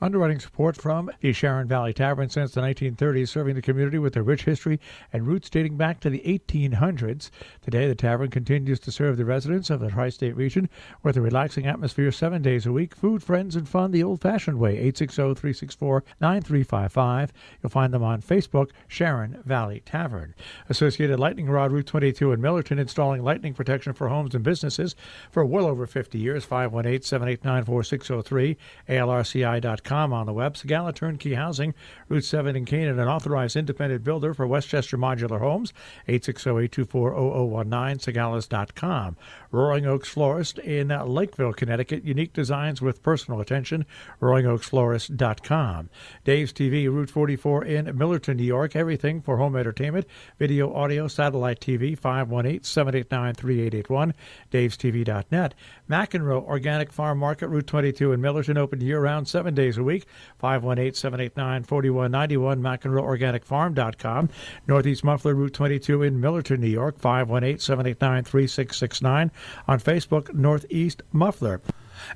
Underwriting support from the Sharon Valley Tavern since the 1930s, serving the community with a rich history and roots dating back to the 1800s. Today, the tavern continues to serve the residents of the tri-state region with a relaxing atmosphere 7 days a week, food, friends, and fun the old-fashioned way. 860-364-9355. You'll find them on Facebook, Sharon Valley Tavern. Associated Lightning Rod, Route 22 in Millerton, installing lightning protection for homes and businesses for well over 50 years. 518-789-4603, ALRCI.com. On the web. Sagala Turnkey Housing, Route 7 in Canaan, an authorized independent builder for Westchester Modular Homes, 860-824-0019, Sagalas.com. Roaring Oaks Florist in Lakeville, Connecticut, unique designs with personal attention, roaringoaksflorist.com. Dave's TV, Route 44 in Millerton, New York, everything for home entertainment, video, audio, satellite TV, 518-789-3881, davestv.net. McEnroe Organic Farm Market, Route 22 in Millerton, open year-round, 7 days a week, 518-789-4191, McEnroeOrganicFarm.com. Northeast Muffler, Route 22 in Millerton, New York, 518-789-3669. On Facebook, Northeast Muffler.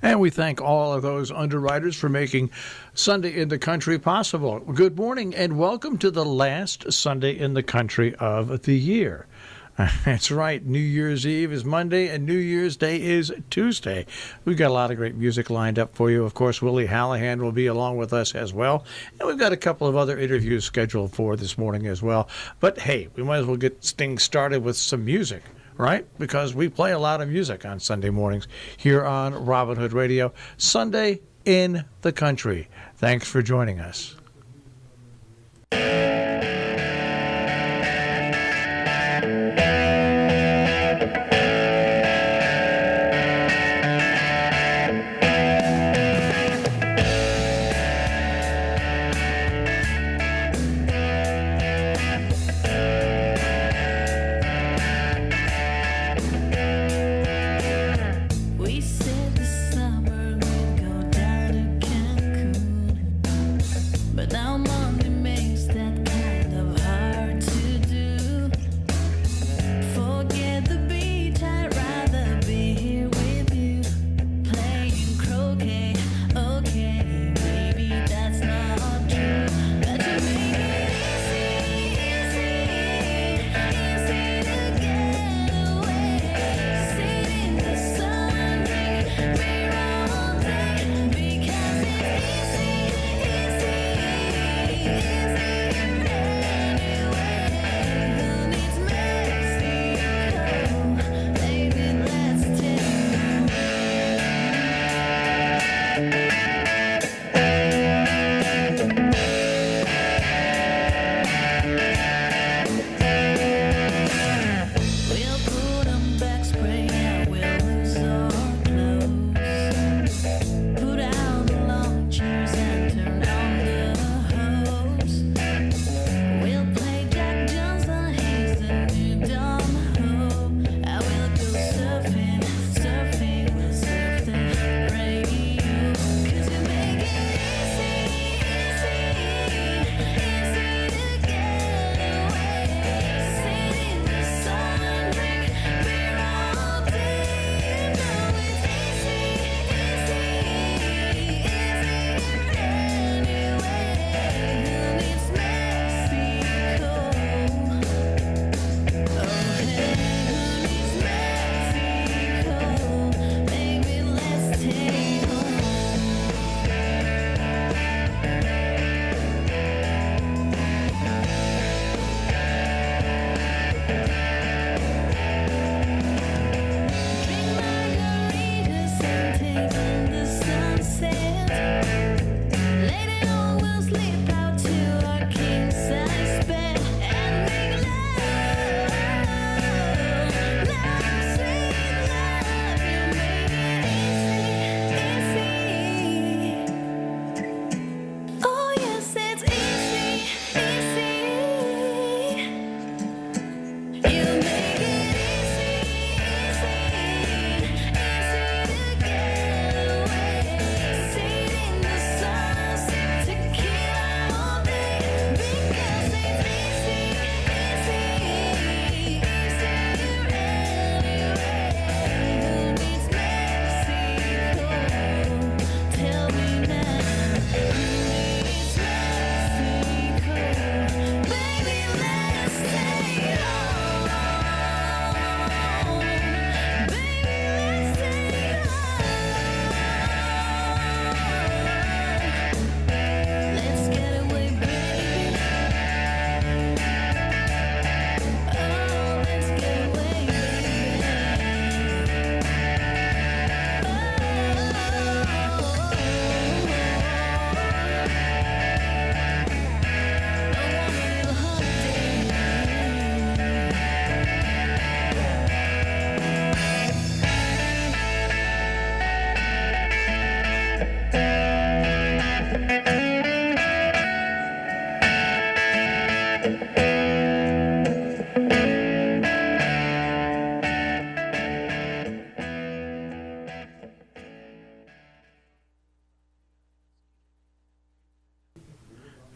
And we thank all of those underwriters for making Sunday in the Country possible. Good morning and welcome to the last Sunday in the country of the year. That's right. New Year's Eve is Monday and New Year's Day is Tuesday. We've got a lot of great music lined up for you. Of course, Willie Hallahan will be along with us as well. And we've got a couple of other interviews scheduled for this morning as well. But hey, we might as well get things started with some music, right? Because we play a lot of music on Sunday mornings here on Robin Hood Radio. Sunday in the Country. Thanks for joining us. But now Monday makes that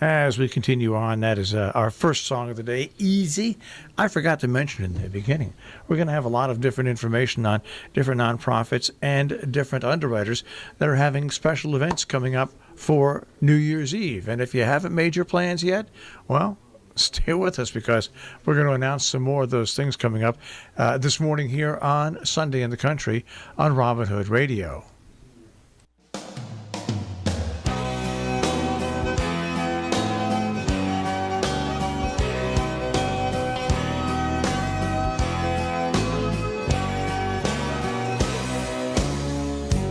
As we continue on, that is our first song of the day, Easy. I forgot to mention in the beginning, we're going to have a lot of different information on different nonprofits and different underwriters that are having special events coming up for New Year's Eve. And if you haven't made your plans yet, well, stay with us because we're going to announce some more of those things coming up this morning here on Sunday in the Country on Robin Hood Radio.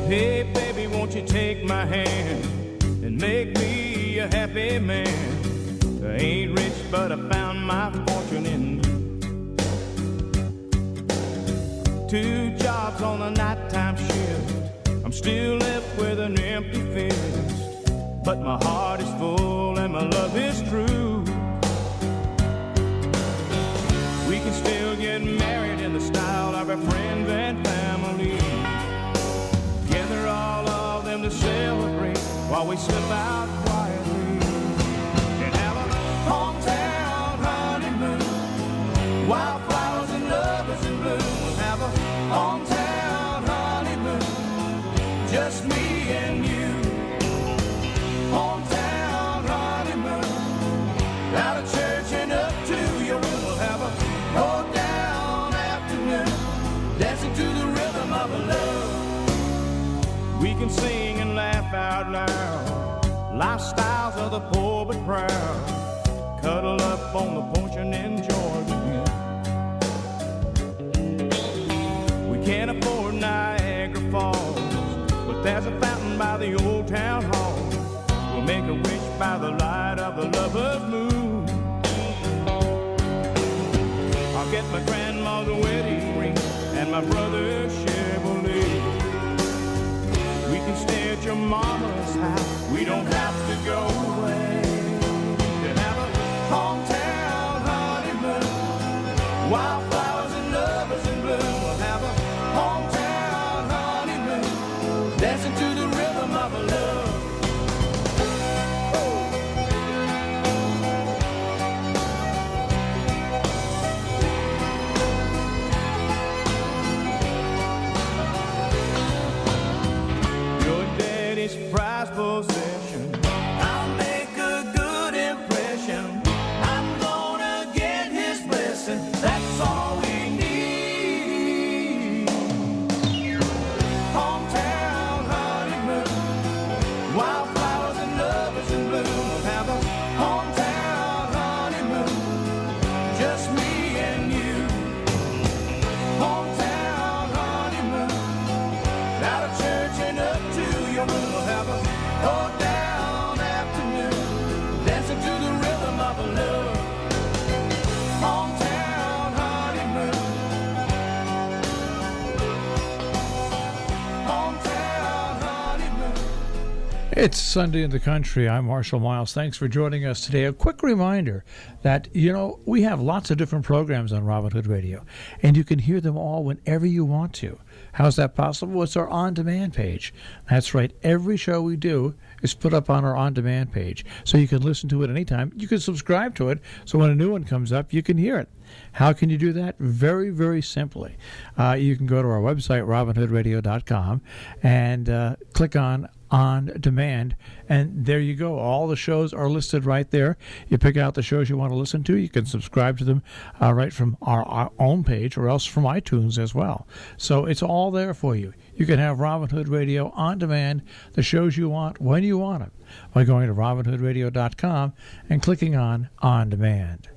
Hey, baby, won't you take my hand and make me a happy man? I ain't rich, but I found my fortune in 2 jobs on a nighttime shift. I'm still left with an empty fist, but my heart is full and my love is true. We can still get married in the style of our friends and family. Gather all of them to celebrate while we slip out quietly and have a hometown honeymoon. Wildflowers and lovers in bloom. We'll have a hometown honeymoon, just me and you. Hometown honeymoon, out of church and up to your room. We'll have a go down afternoon, dancing to the rhythm of a love. We can sing and laugh out loud, lifestyles of the poor but proud. Cuddle up on the porch and enjoy the view. We can't afford Niagara Falls, but there's a fountain by the old town hall. We'll make a wish by the light of the lover's moon. I'll get my grandma's wedding ring and my brother's Chevrolet. We can stay at your mama's house. We don't have to go away. To have a hometown honeymoon, wildflowers and lovers in bloom. We'll have a hometown honeymoon, dancing to the rhythm of a love. Prized possession. I'll make a good impression. I'm gonna get his blessing. That's all we need. Hometown honeymoon, wildflowers and lovers in bloom. We'll have a hometown honeymoon, just me and you. Hometown honeymoon, out of church and up to your room. Go down afternoon, dancing to the rhythm of a love. Hometown honeymoon. Hometown honeymoon. It's Sunday in the Country. I'm Marshall Miles. Thanks for joining us today. A quick reminder that, we have lots of different programs on Robin Hood Radio, and you can hear them all whenever you want to. How's that possible? It's our on-demand page. That's right. Every show we do is put up on our on-demand page, so you can listen to it anytime. You can subscribe to it, so when a new one comes up, you can hear it. How can you do that? Very, very simply. You can go to our website, robinhoodradio.com, and click on Demand, and there you go. All the shows are listed right there. You pick out the shows you want to listen to. You can subscribe to them right from our own page or else from iTunes as well. So it's all there for you. You can have Robin Hood Radio on demand, the shows you want when you want them, by going to robinhoodradio.com and clicking on Demand.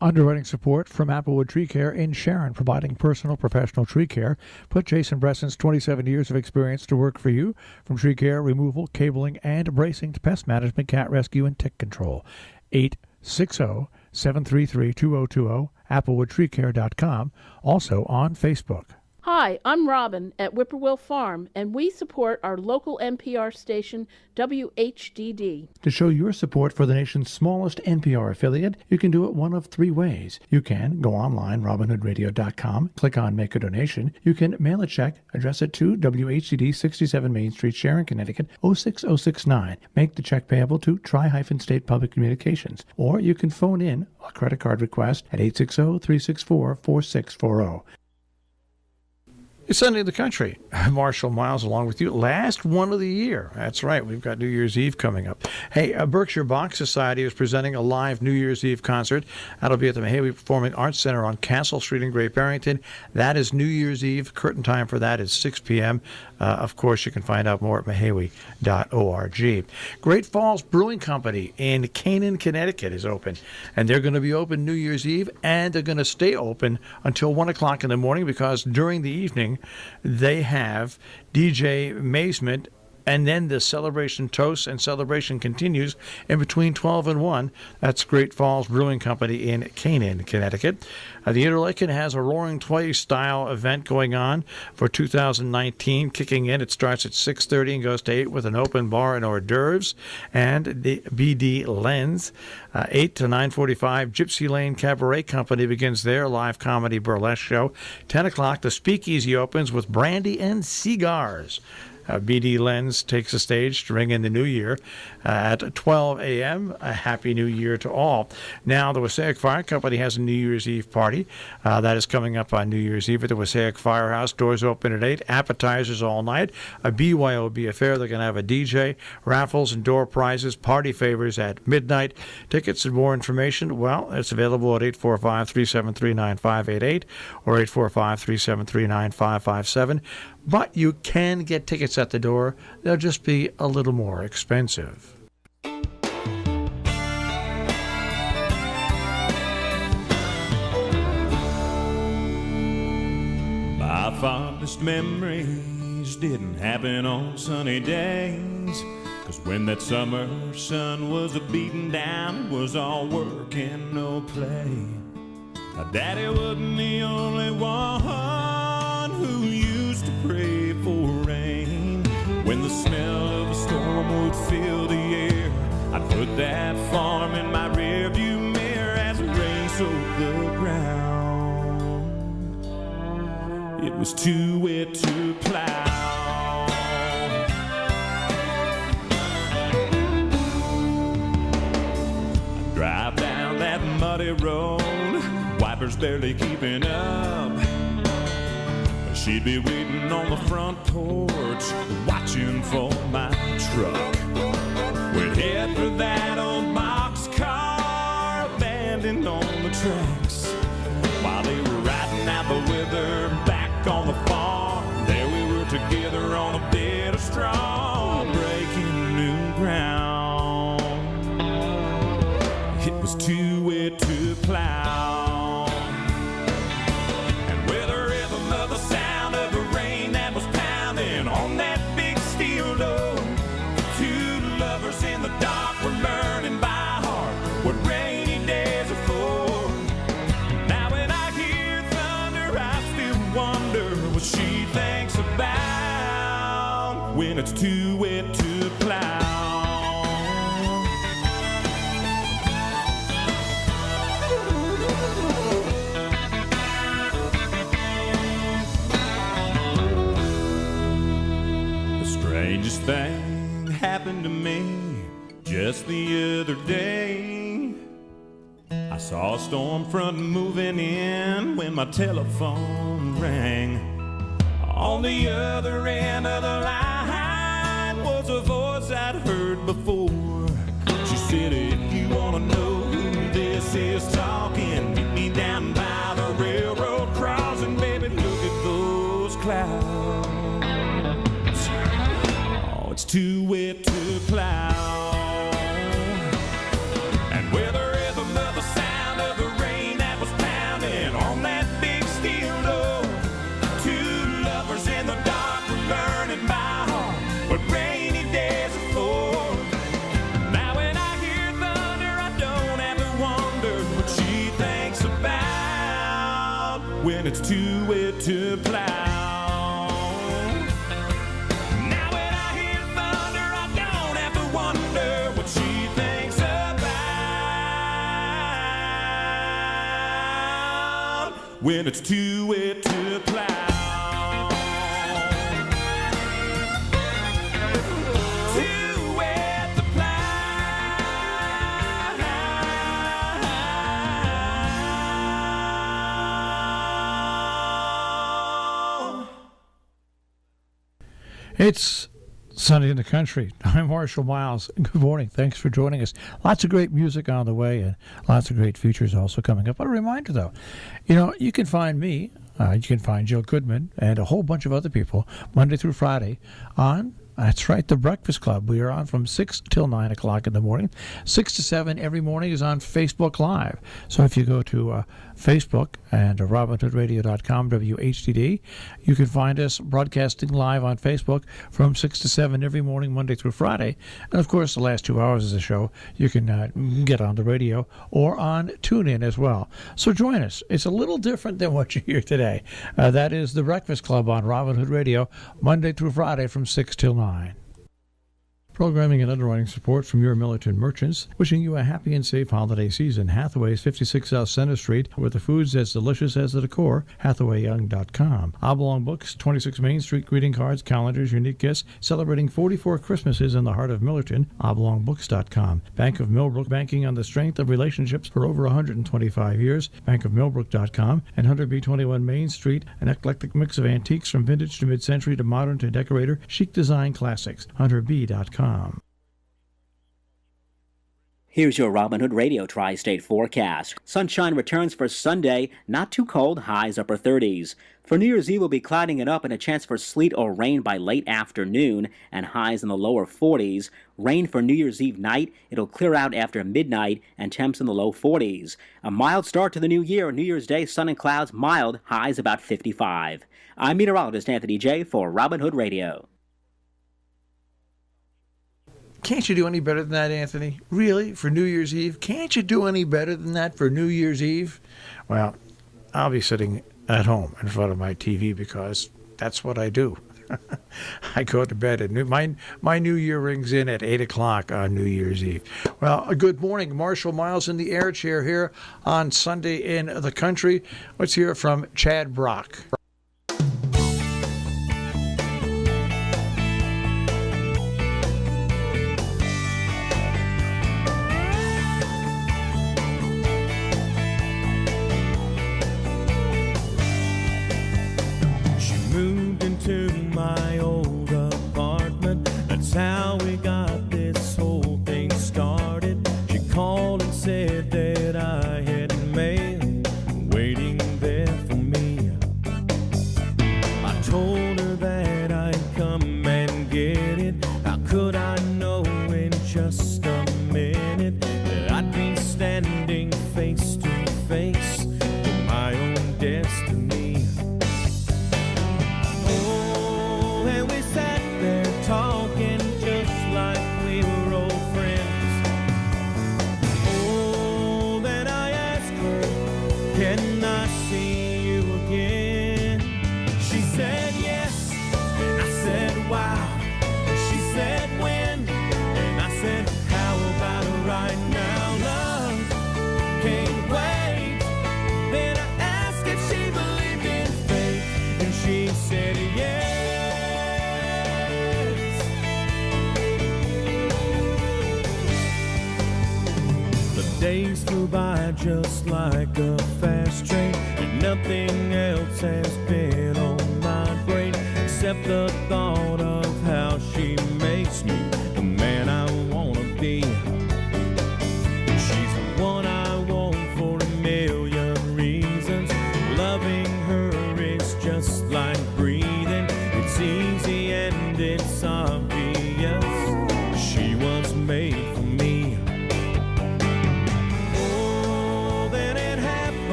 Underwriting support from Applewood Tree Care in Sharon, providing personal professional tree care. Put Jason Bresson's 27 years of experience to work for you, from tree care, removal, cabling, and bracing to pest management, cat rescue, and tick control. 860-733-2020, applewoodtreecare.com, also on Facebook. Hi, I'm Robin at Whippoorwill Farm, and we support our local NPR station, WHDD. To show your support for the nation's smallest NPR affiliate, you can do it one of three ways. You can go online, robinhoodradio.com, click on Make a Donation. You can mail a check, address it to WHDD 67 Main Street, Sharon, Connecticut, 06069. Make the check payable to Tri-State Public Communications. Or you can phone in a credit card request at 860-364-4640. It's Sunday in the Country. Marshall Miles along with you. Last one of the year. That's right. We've got New Year's Eve coming up. Hey, Berkshire Bach Society is presenting a live New Year's Eve concert. That'll be at the Mahawi Performing Arts Center on Castle Street in Great Barrington. That is New Year's Eve. Curtain time for that is 6 p.m. Of course, you can find out more at mahawi.org. Great Falls Brewing Company in Canaan, Connecticut is open. And they're going to be open New Year's Eve, and they're going to stay open until 1 o'clock in the morning because during the evening, they have DJ Mazement, and then the celebration toasts and celebration continues in between 12 and 1. That's Great Falls Brewing Company in Canaan, Connecticut. The Interlaken has a Roaring Twice style event going on for 2019, kicking in. It starts at 6:30 and goes to 8 with an open bar and hors d'oeuvres. And the BD Lens, 8 to 9:45, Gypsy Lane Cabaret Company begins their live comedy burlesque show. 10 o'clock, the Speakeasy opens with Brandy and Cigars. BD Lens takes the stage to ring in the new year at 12 a.m. A Happy New Year to all. Now, the Wassaic Fire Company has a New Year's Eve party. That is coming up on New Year's Eve at the Wassaic Firehouse. Doors open at 8. Appetizers all night. A BYOB affair. They're going to have a DJ, raffles, and door prizes, party favors at midnight. Tickets and more information, well, it's available at 845-373-9588 or 845-373-9557. But you can get tickets at the door. They'll just be a little more expensive. My fondest memories didn't happen on sunny days, 'cause when that summer sun was a-beating down, it was all work and no play. Now, Daddy wasn't the only one who used to pray for rain. When the smell of a storm would fill the air, I'd put that farm in my rearview mirror as the rain soaked the ground. It was too wet to plow. I'd drive down that muddy road, wipers barely keeping up. She'd be waiting on the front porch, watching for my truck. We'd head for that old boxcar, abandoned on the tracks. While they were riding out the weather back on the farm, there we were together on a bed of straw, breaking new ground. It was too wet to plow. When it's too wet to plow. The strangest thing happened to me just the other day. I saw a storm front moving in when my telephone rang. On the other end of the line was a voice I'd heard before. She said, if you want to know who this is talking, meet me down by the railroad crossing, baby, look at those clouds. Oh, it's too wet to plow. And with the rhythm of the sound of the rain that was pounding on that big steel door, two lovers in the dark were learning by heart what rainy days are for. Now when I hear thunder, I don't have to wonder what she thinks about when it's too wet to plow. when it's too wet to plow. Too wet to plow. It's Sunday in the Country. I'm Marshall Miles. Good morning. Thanks for joining us. Lots of great music on the way and lots of great features also coming up. But a reminder, though, you can find me, you can find Jill Goodman and a whole bunch of other people Monday through Friday on, that's right, The Breakfast Club. We are on from 6 till 9 o'clock in the morning. 6 to 7 every morning is on Facebook Live. So if you go to Facebook and RobinHoodRadio.com, WHDD, you can find us broadcasting live on Facebook from 6 to 7 every morning, Monday through Friday. And, of course, the last 2 hours of the show, you can get on the radio or on TuneIn as well. So join us. It's a little different than what you hear today. That is The Breakfast Club on Robin Hood Radio, Monday through Friday from 6 till 9. Programming and underwriting support from your Millerton merchants. Wishing you a happy and safe holiday season. Hathaway's 56 South Center Street, with the foods as delicious as the decor. HathawayYoung.com. Oblong Books, 26 Main Street. Greeting cards, calendars, unique gifts. Celebrating 44 Christmases in the heart of Millerton. OblongBooks.com. Bank of Millbrook, banking on the strength of relationships for over 125 years. BankofMillbrook.com. And 100B21 Main Street, an eclectic mix of antiques from vintage to mid-century to modern to decorator. Chic design classics. HunterB.com. Here's your Robin Hood Radio Tri-State forecast. Sunshine returns for Sunday, not too cold, highs upper 30s. For New Year's Eve, we'll be clouding it up and a chance for sleet or rain by late afternoon and highs in the lower 40s. Rain for New Year's Eve night, it'll clear out after midnight and temps in the low 40s. A mild start to the new year. New Year's Day, sun and clouds, mild, highs about 55. I'm meteorologist Anthony J. for Robin Hood Radio. Can't you do any better than that, Anthony? Really? For New Year's Eve? Can't you do any better than that for New Year's Eve? Well, I'll be sitting at home in front of my TV because that's what I do. I go to bed and my New Year rings in at 8 o'clock on New Year's Eve. Well, good morning. Marshall Miles in the air chair here on Sunday in the Country. Let's hear from Chad Brock. How we got this whole thing started. She called and said that I had mail waiting there for me. I told her that I'd come and get it. How could I know in just a minute that I'd be standing face to face with my own destiny? Oh, and we sat there talking like we were old friends. Oh, then I asked her, can I see you again? She said yes, and I said wow. She said when, and I said how about right now, love? Can't wait. Then I asked if she believed in fate, and she said yes. Days flew by just like a fast train, and nothing else has been on my brain except the thought of how she makes me the man I wanna be. She's the one I want for a million reasons. Loving her is just like breathing. It's easy and it's obvious. She was made for me.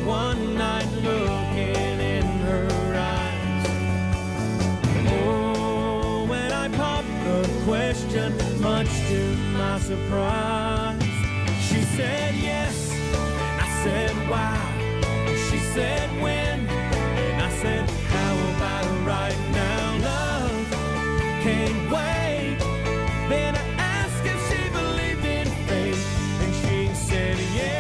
One night looking in her eyes. Oh, when I popped the question, much to my surprise, she said yes, and I said wow. She said when, and I said how about right now, love? Can't wait. Then I asked if she believed in fate, and she said yes.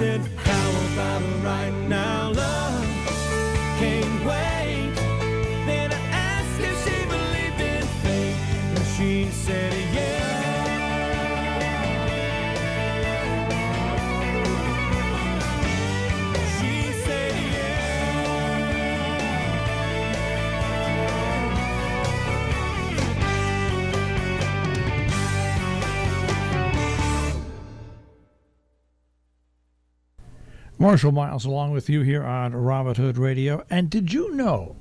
said, how about right now, love? Can't wait. Then I asked if she believed in fate, and she said, yeah. She said, Marshall Miles along with you here on Robin Hood Radio. And did you know,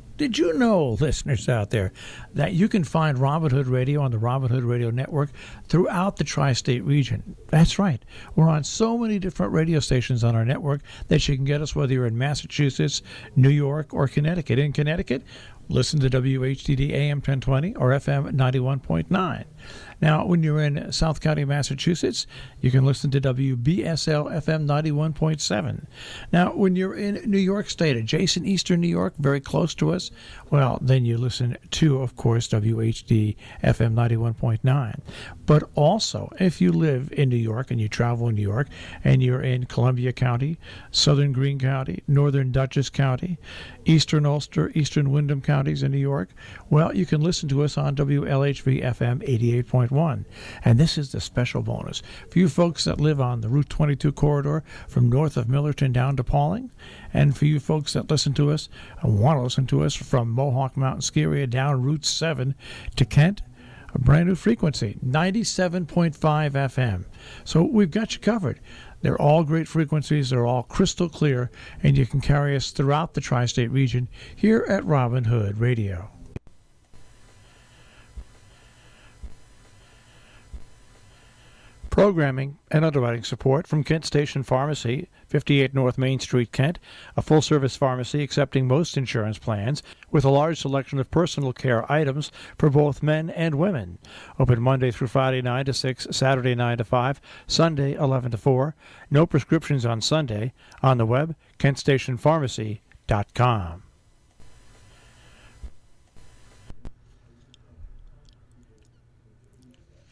listeners out there, that you can find Robin Hood Radio on the Robin Hood Radio Network throughout the tri-state region? That's right. We're on so many different radio stations on our network that you can get us whether you're in Massachusetts, New York, or Connecticut. In Connecticut, listen to WHDD AM 1020 or FM 91.9. Now, when you're in South County, Massachusetts, you can listen to WBSL FM 91.7. Now, when you're in New York State, adjacent Eastern New York, very close to us, well, then you listen to, of course, WHD FM 91.9. But also, if you live in New York and you travel in New York and you're in Columbia County, Southern Greene County, Northern Dutchess County, Eastern Ulster, Eastern Windham counties in New York, well, you can listen to us on WLHV FM 88.1. And this is the special bonus for you folks that live on the Route 22 corridor from north of Millerton down to Pauling, and for you folks that listen to us and want to listen to us from Mohawk Mountain Ski Area down Route 7 to Kent, a brand new frequency, 97.5 FM. So we've got you covered. They're all great frequencies. They're all crystal clear, and you can carry us throughout the tri-state region here at Robin Hood Radio. Programming and underwriting support from Kent Station Pharmacy, 58 North Main Street, Kent, a full-service pharmacy accepting most insurance plans with a large selection of personal care items for both men and women. Open Monday through Friday 9 to 6, Saturday 9 to 5, Sunday 11 to 4. No prescriptions on Sunday. On the web, kentstationpharmacy.com.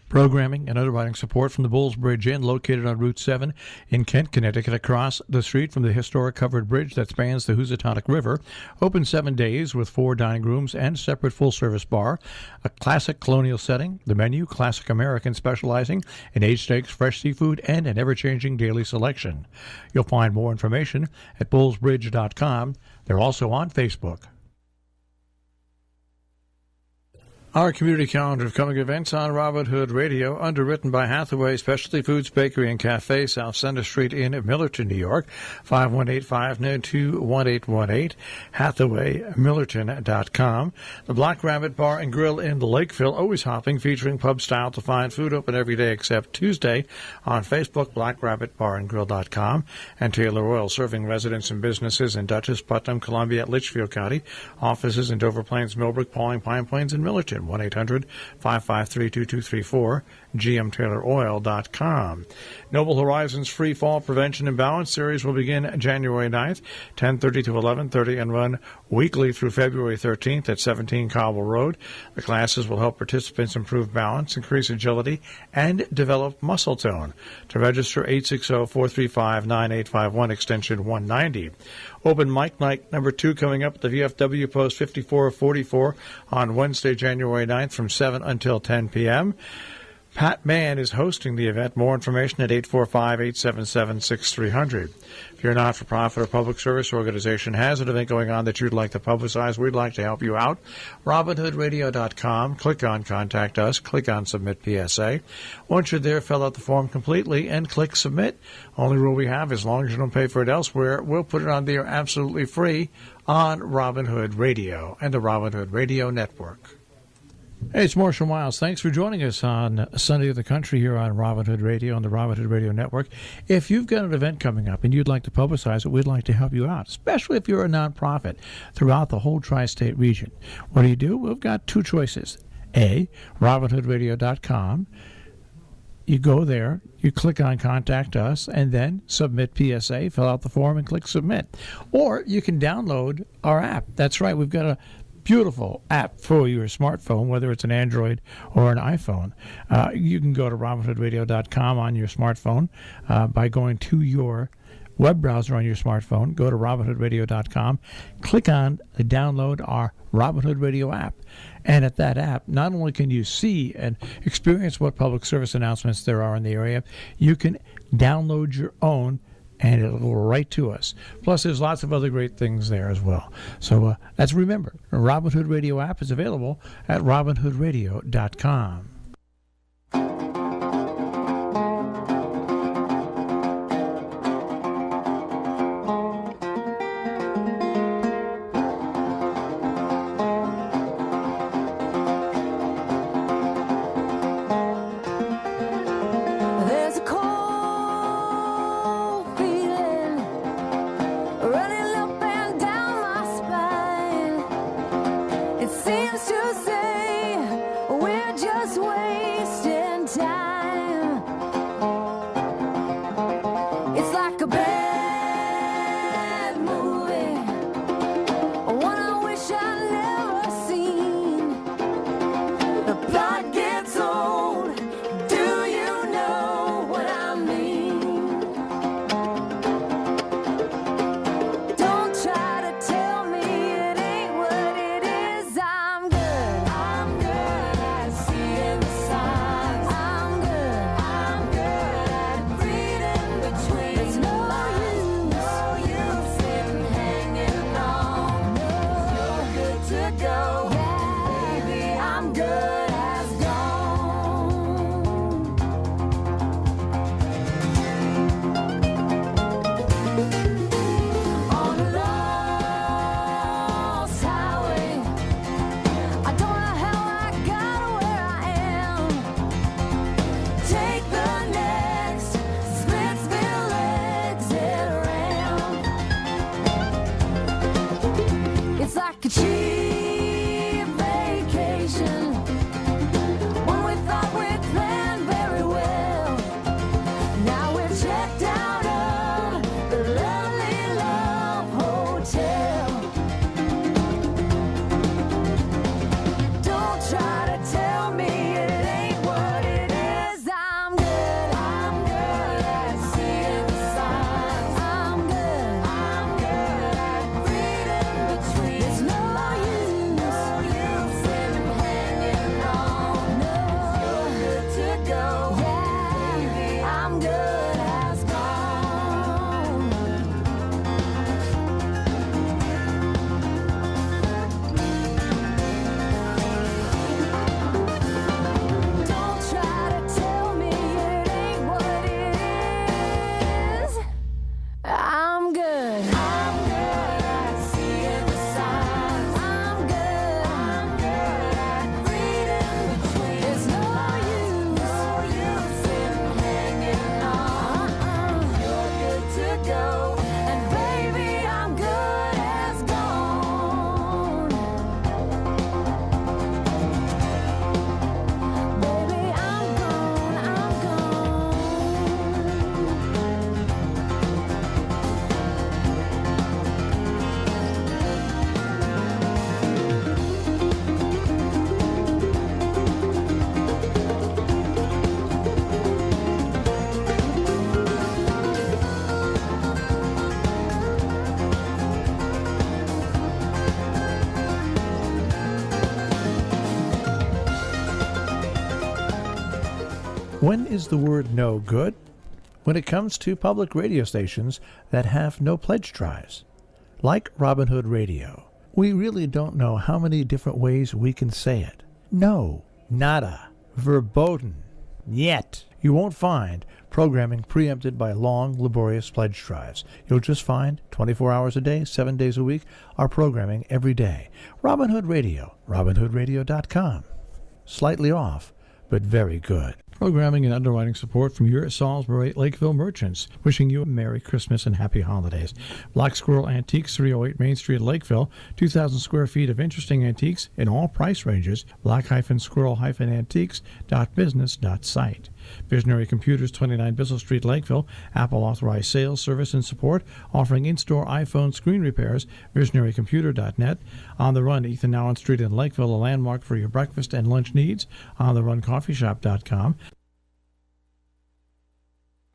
Programming and underwriting support from the Bulls Bridge Inn, located on Route 7 in Kent, Connecticut, across the street from the historic covered bridge that spans the Housatonic River. Open 7 days with 4 dining rooms and separate full-service bar. A classic colonial setting. The menu, classic American, specializing in aged steaks, fresh seafood, and an ever-changing daily selection. You'll find more information at bullsbridge.com. They're also on Facebook. Our community calendar of coming events on Robin Hood Radio, underwritten by Hathaway Specialty Foods Bakery and Cafe, South Center Street in Millerton, New York, 518-592-1818, HathawayMillerton.com. The Black Rabbit Bar and Grill in Lakeville, always hopping, featuring pub-style to fine food, open every day except Tuesday. On Facebook, blackrabbitbarandgrill.com. And Taylor Oil, serving residents and businesses in Dutchess, Putnam, Columbia, Litchfield County. Offices in Dover Plains, Millbrook, Pauling, Pine Plains, and Millerton. 1-800-553-2234, gmtayloroil.com. Noble Horizons Free Fall Prevention and Balance Series will begin January 9th, 10:30 to 11:30, and run weekly through February 13th at 17 Cobble Road. The classes will help participants improve balance, increase agility, and develop muscle tone. To register, 860-435-9851, extension 190. Open Mic Night number 2 coming up at the VFW Post 5444 on Wednesday, January 9th from 7 until 10 p.m. Pat Mann is hosting the event. More information at 845-877-6300. If your not-for-profit or public service organization has an event going on that you'd like to publicize, we'd like to help you out. RobinHoodRadio.com. Click on Contact Us. Click on Submit PSA. Once you're there, fill out the form completely and click Submit. Only rule we have, as long as you don't pay for it elsewhere, we'll put it on there absolutely free on Robin Hood Radio and the Robin Hood Radio Network. Hey, it's Marshall Miles. Thanks for joining us on Sunday of the Country here on Robin Hood Radio on the Robin Hood Radio Network. If you've got an event coming up and you'd like to publicize it, we'd like to help you out, especially if you're a nonprofit throughout the whole tri-state region. What do? We've got 2 choices. A, RobinHoodRadio.com. You go there, you click on Contact Us, and then Submit PSA, fill out the form, and click Submit. Or you can download our app. That's right, we've got a beautiful app for your smartphone, whether it's an Android or an iPhone. You can go to RobinHoodRadio.com on your smartphone by going to your web browser on your smartphone, go to RobinHoodRadio.com, click on the download our Robin Hood Radio app. And at that app, not only can you see and experience what public service announcements there are in the area, you can download your own and it'll go right to us. Plus, there's lots of other great things there as well. So let's remember, the Robin Hood Radio app is available at RobinHoodRadio.com. When is the word no good? When it comes to public radio stations that have no pledge drives. Like Robin Hood Radio, we really don't know how many different ways we can say it. No, nada, verboten, yet. You won't find programming preempted by long, laborious pledge drives. You'll just find 24 hours a day, 7 days a week, our programming every day. Robin Hood Radio, RobinHoodRadio.com. Slightly off, but very good. Programming and underwriting support from your Salisbury Lakeville merchants. Wishing you a Merry Christmas and Happy Holidays. Black Squirrel Antiques, 308 Main Street, Lakeville. 2,000 square feet of interesting antiques in all price ranges. black-squirrel-antiques.business.site. Visionary Computers, 29 Bissell Street, Lakeville. Apple authorized sales, service, and support. Offering in-store iPhone screen repairs. VisionaryComputer.net. On the Run, Ethan Allen Street in Lakeville, a landmark for your breakfast and lunch needs. OnTheRunCoffeeShop.com.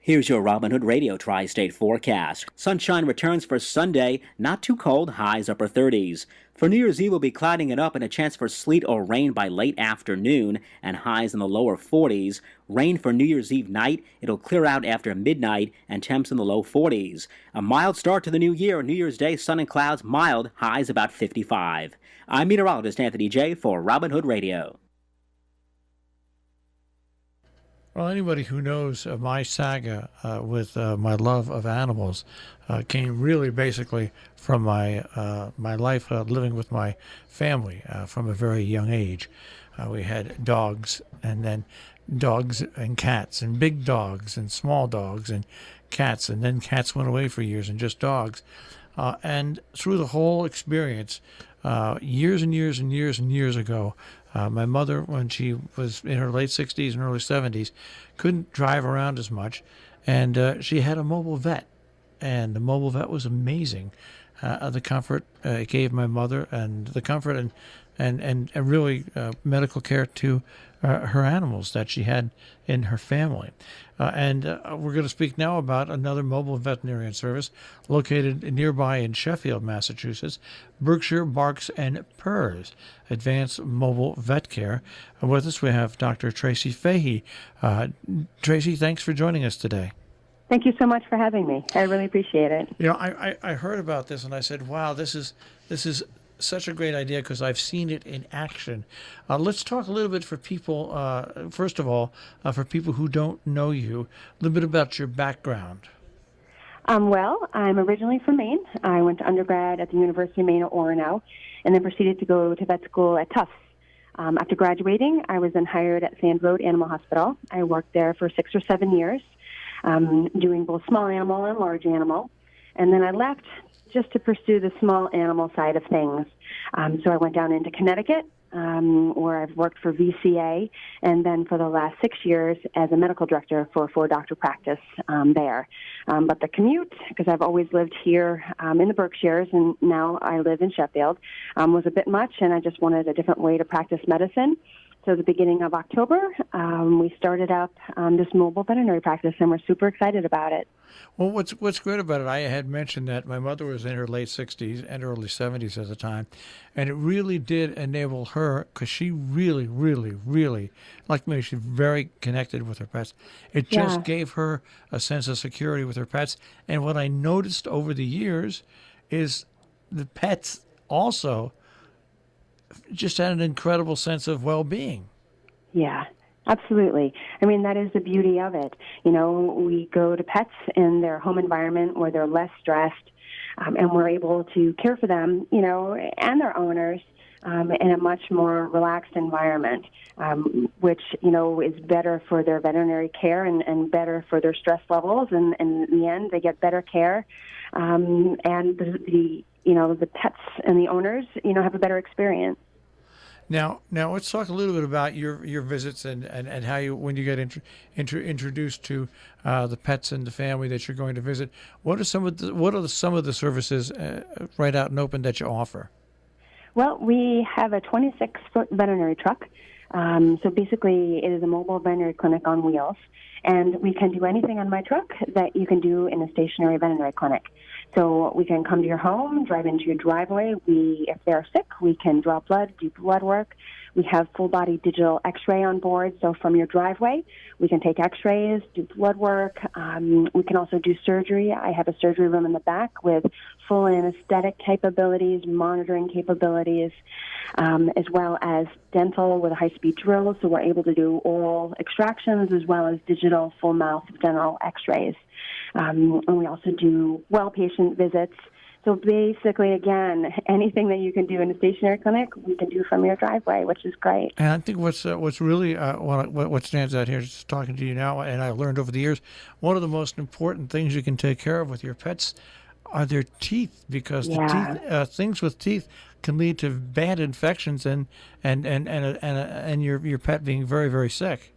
Here's your Robin Hood Radio Tri-State forecast. Sunshine returns for Sunday, not too cold, highs upper 30s. For New Year's Eve, we'll be clouding it up and a chance for sleet or rain by late afternoon and highs in the lower 40s. Rain for New Year's Eve night. It'll clear out after midnight and temps in the low 40s. A mild start to the new year. New Year's Day, sun and clouds, mild, highs about 55. I'm meteorologist Anthony J. for Robin Hood Radio. Well, anybody who knows my saga with my love of animals came really basically from my life living with my family from a very young age. We had dogs, and then dogs and cats, and big dogs and small dogs and cats, and then cats went away for years and just dogs. And through the whole experience, years and years and years and years ago, my mother, when she was in her late 60s and early 70s, couldn't drive around as much, and she had a mobile vet, and the mobile vet was amazing. The comfort it gave my mother, and the comfort and really medical care to her animals that she had in her family. And we're going to speak now about another mobile veterinarian service located nearby in Sheffield, Massachusetts, Berkshire Barks and Purrs Advanced Mobile Vet Care. With us we have Dr. Tracy Fahey. Tracy, thanks for joining us today. Thank you so much for having me. I really appreciate it. You know, I heard about this and I said, wow, this is such a great idea because I've seen it in action. Let's talk a little bit for people, first of all, for people who don't know you, a little bit about your background. Well, I'm originally from Maine. I went to undergrad at the University of Maine at Orono and then proceeded to go to vet school at Tufts. After graduating, I was then hired at Sand Road Animal Hospital. I worked there for 6 or 7 years, doing both small animal and large animal. And then I left just to pursue the small animal side of things. So I went down into Connecticut, where I've worked for VCA, and then for the last 6 years as a medical director for a 4-doctor practice there. But the commute, because I've always lived here in the Berkshires, and now I live in Sheffield, was a bit much, and I just wanted a different way to practice medicine. So the beginning of October, we started up this mobile veterinary practice, and we're super excited about it. Well, what's great about it, I had mentioned that my mother was in her late 60s and early 70s at the time, and it really did enable her, because she really, really, really, like me, she's very connected with her pets. It just gave her a sense of security with her pets. And what I noticed over the years is the pets also just had an incredible sense of well-being. Yeah, absolutely. I mean, that is the beauty of it. You know, we go to pets in their home environment where they're less stressed, and we're able to care for them, you know, and their owners in a much more relaxed environment, which, you know, is better for their veterinary care and better for their stress levels. And in the end, they get better care, and the pets and the owners, you know, have a better experience. Now let's talk a little bit about your visits and how you, when you get introduced to the pets and the family that you're going to visit. What are some of the services right out and open that you offer? Well, we have a 26-foot veterinary truck. So basically, it is a mobile veterinary clinic on wheels, and we can do anything on my truck that you can do in a stationary veterinary clinic. So we can come to your home, drive into your driveway. If they're sick, we can draw blood, do blood work. We have full-body digital X-ray on board. So from your driveway, we can take X-rays, do blood work. We can also do surgery. I have a surgery room in the back with full anesthetic capabilities, monitoring capabilities, as well as dental with a high-speed drill. So we're able to do oral extractions as well as digital full-mouth dental X-rays. And we also do well patient visits. So basically, again, anything that you can do in a stationary clinic, we can do from your driveway, which is great. And I think what's really what stands out here, just talking to you now, and I've learned over the years, one of the most important things you can take care of with your pets are their teeth, because the teeth, things with teeth can lead to bad infections and your pet being very, very sick.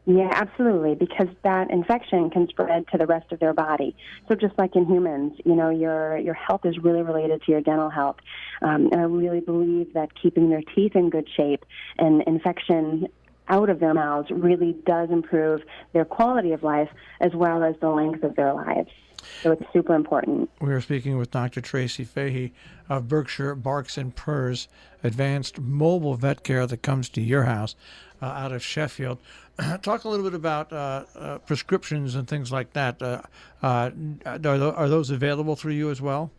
Yeah, absolutely, because that infection can spread to the rest of their body. So just like in humans, you know, your health is really related to your dental health. And I really believe that keeping their teeth in good shape and infection out of their mouths really does improve their quality of life as well as the length of their lives. So it's super important. We are speaking with Dr. Tracy Fahey of Berkshire Barks and Purrs, advanced mobile vet care that comes to your house out of Sheffield. Talk a little bit about prescriptions and things like that. Are those available through you as well?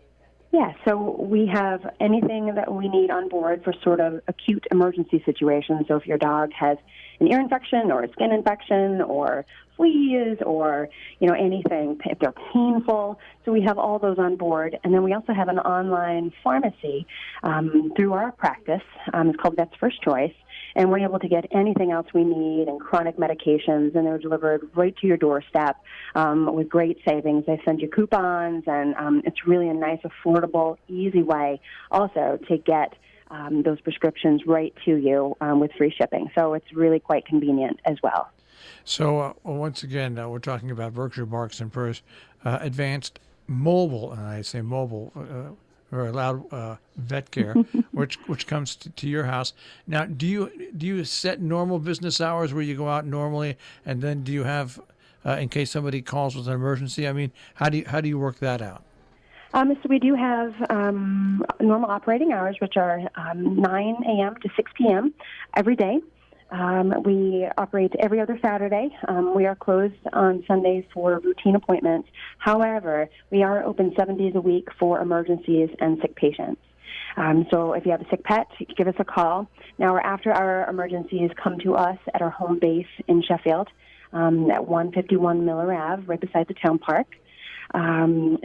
Yeah, so we have anything that we need on board for sort of acute emergency situations. So if your dog has an ear infection or a skin infection or fleas or, anything, if they're painful. So we have all those on board. And then we also have an online pharmacy through our practice. It's called Vet's First Choice. And we're able to get anything else we need and chronic medications, and they're delivered right to your doorstep with great savings. They send you coupons, and it's really a nice, affordable, easy way also to get those prescriptions right to you with free shipping. So it's really quite convenient as well. So once again, we're talking about Berkshire Barks and Purrs, advanced mobile, and I say mobile, or allowed vet care, which comes to your house. Now, do you set normal business hours where you go out normally, and then do you have, in case somebody calls with an emergency? I mean, how do you work that out? So we do have normal operating hours, which are 9 a.m. to 6 p.m. every day. We operate every other Saturday. We are closed on Sundays for routine appointments. However, we are open 7 days a week for emergencies and sick patients. So if you have a sick pet, give us a call. Now, after our emergencies, come to us at our home base in Sheffield at 151 Miller Ave, right beside the town park. And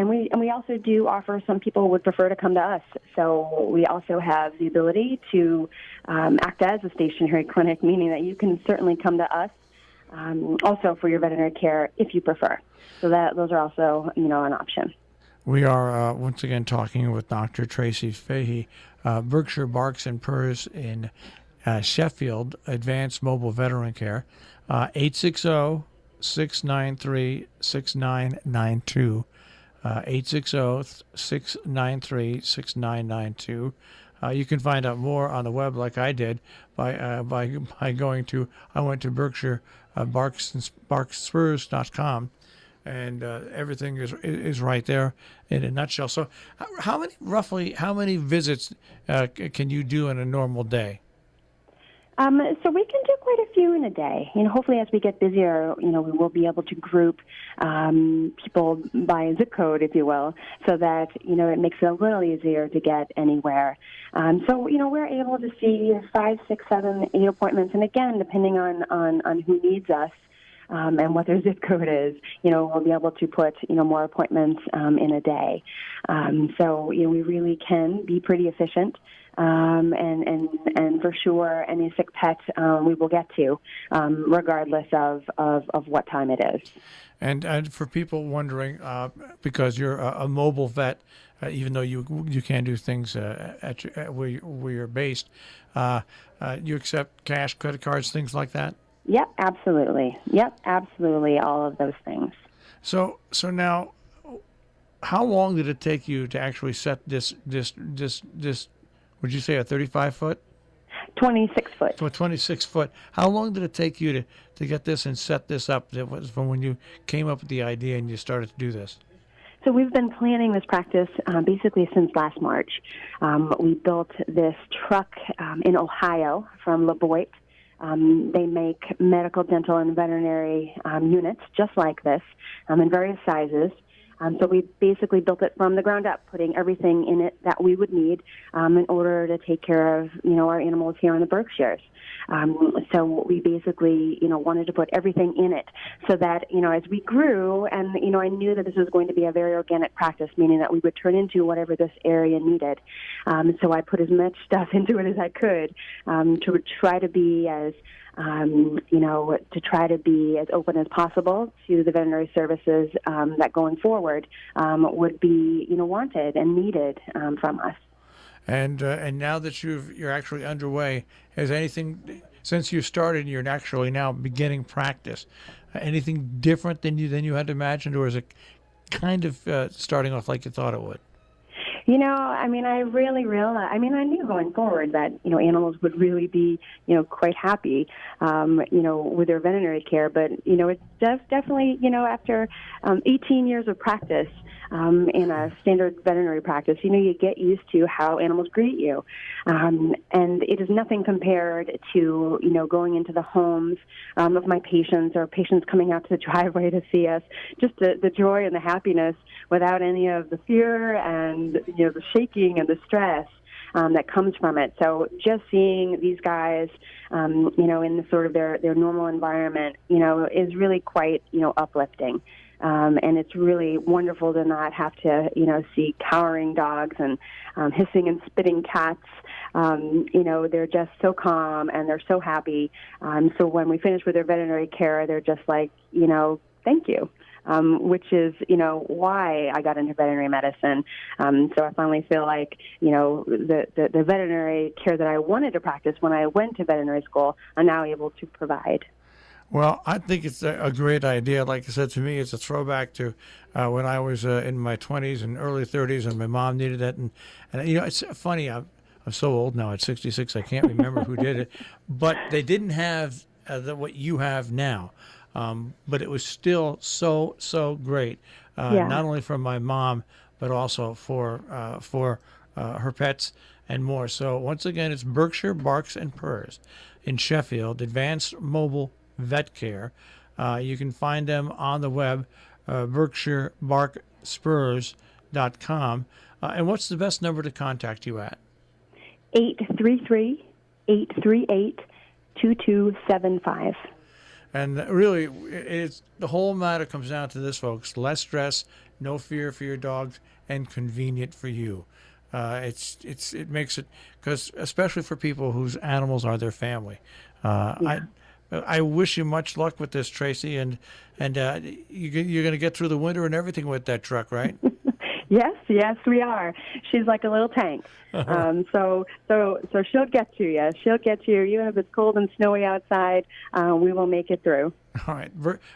we also do offer, some people would prefer to come to us. So we also have the ability to act as a stationary clinic, meaning that you can certainly come to us also for your veterinary care if you prefer. So those are also, an option. We are once again talking with Dr. Tracy Fahey, Berkshire Barks and Purrs in Sheffield, Advanced Mobile Veteran Care, 860-693-6992, 860-693-6992. You can find out more on the web, like I did, by going to, I went to Berkshire barkspurs.com, and everything is right there in a nutshell. So how many visits can you do in a normal day? So we can do quite a few in a day. Hopefully as we get busier, we will be able to group people by zip code, if you will, so that, it makes it a little easier to get anywhere. So, we're able to see 5, 6, 7, 8 appointments. And again, depending on who needs us, and what their zip code is, we'll be able to put, more appointments in a day. So, we really can be pretty efficient. And for sure, any sick pet we will get to, regardless of what time it is. And for people wondering, because you're a mobile vet, even though you can do things where you're based, you accept cash, credit cards, things like that? Yep, absolutely. All of those things. So now, how long did it take you to actually set this? Would you say a 35-foot? 26 foot. So 26 foot. How long did it take you to get this and set this up? That was from when you came up with the idea and you started to do this. So we've been planning this practice basically since last March. We built this truck in Ohio from LaBoite. They make medical, dental, and veterinary units just like this in various sizes. So we basically built it from the ground up, putting everything in it that we would need in order to take care of, our animals here in the Berkshires. So we basically, wanted to put everything in it so that, as we grew, and, I knew that this was going to be a very organic practice, meaning that we would turn into whatever this area needed. So I put as much stuff into it as I could to try to be as open as possible to the veterinary services that going forward would be, wanted and needed from us. And now that you're actually underway, has anything, since you started, you're actually now beginning practice, anything different than you had imagined, or is it kind of starting off like you thought it would? I mean, I really realized, I knew going forward that, animals would really be, quite happy, with their veterinary care. But, it's definitely, after 18 years of practice in a standard veterinary practice, you get used to how animals greet you. And it is nothing compared to, going into the homes of my patients or patients coming out to the driveway to see us, just the joy and the happiness without any of the fear and, the shaking and the stress that comes from it. So just seeing these guys, in the sort of their normal environment, is really quite, uplifting. And it's really wonderful to not have to, see cowering dogs and hissing and spitting cats. They're just so calm and they're so happy. So when we finish with their veterinary care, they're just like, thank you. Which is, why I got into veterinary medicine. So I finally feel like, the veterinary care that I wanted to practice when I went to veterinary school, I'm now able to provide. Well, I think it's a great idea. Like I said, to me, it's a throwback to when I was in my 20s and early 30s, and my mom needed it. And it's funny. I'm so old now. At 66, I can't remember who did it, but they didn't have what you have now. But it was still so great, not only for my mom, but also for her pets and more. So once again, it's Berkshire Barks and Purrs in Sheffield, Advanced Mobile Vet Care. You can find them on the web, BerkshireBarkSpurs.com. And what's the best number to contact you at? 833-838-2275. And really, it's the whole matter comes down to this, folks: less stress, no fear for your dogs, and convenient for you. It makes it, because especially for people whose animals are their family. I wish you much luck with this, Tracy, and you're going to get through the winter and everything with that truck, right? Yes, we are. She's like a little tank. So she'll get to you. She'll get to you. Even if it's cold and snowy outside, we will make it through. All right.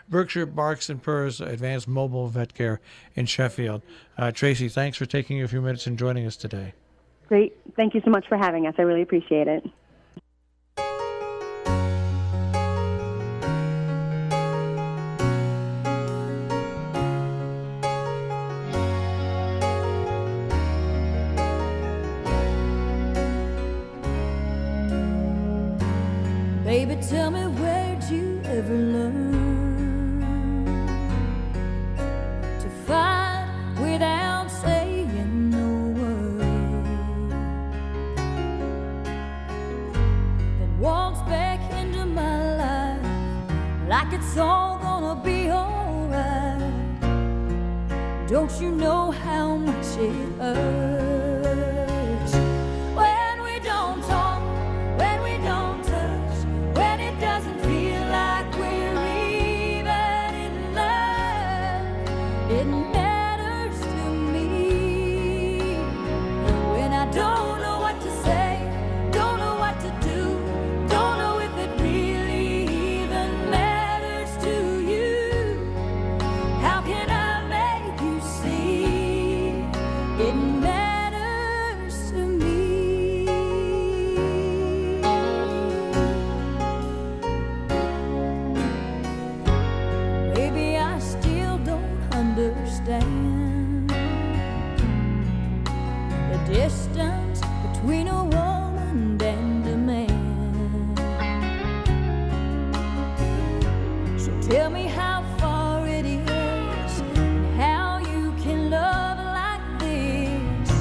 Berkshire Barks and Purrs, Advanced Mobile Vet Care in Sheffield. Tracy, thanks for taking a few minutes and joining us today. Great. Thank you so much for having us. I really appreciate it. Baby, tell me, where'd you ever learn to fight without saying no word? Then walks back into my life like it's all gonna be alright. Don't you know how much it hurts? Distance between a woman and a man. So tell me how far it is, and how you can love like this,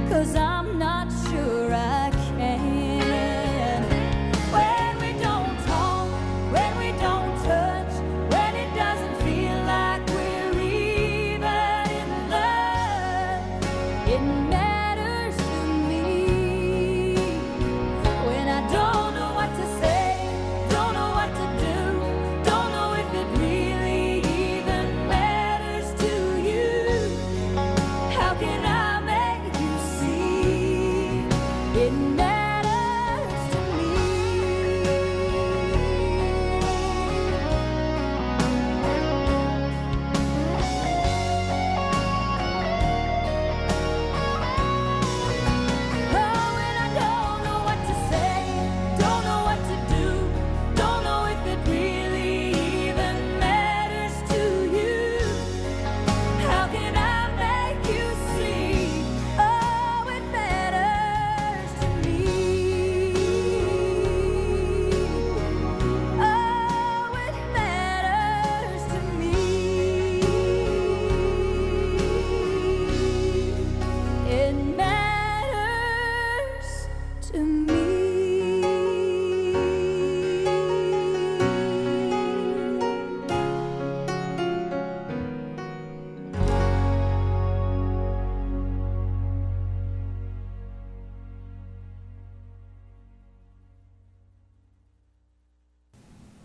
'cause I'm not sure I can. When we don't talk, when we don't touch, when it doesn't feel like we're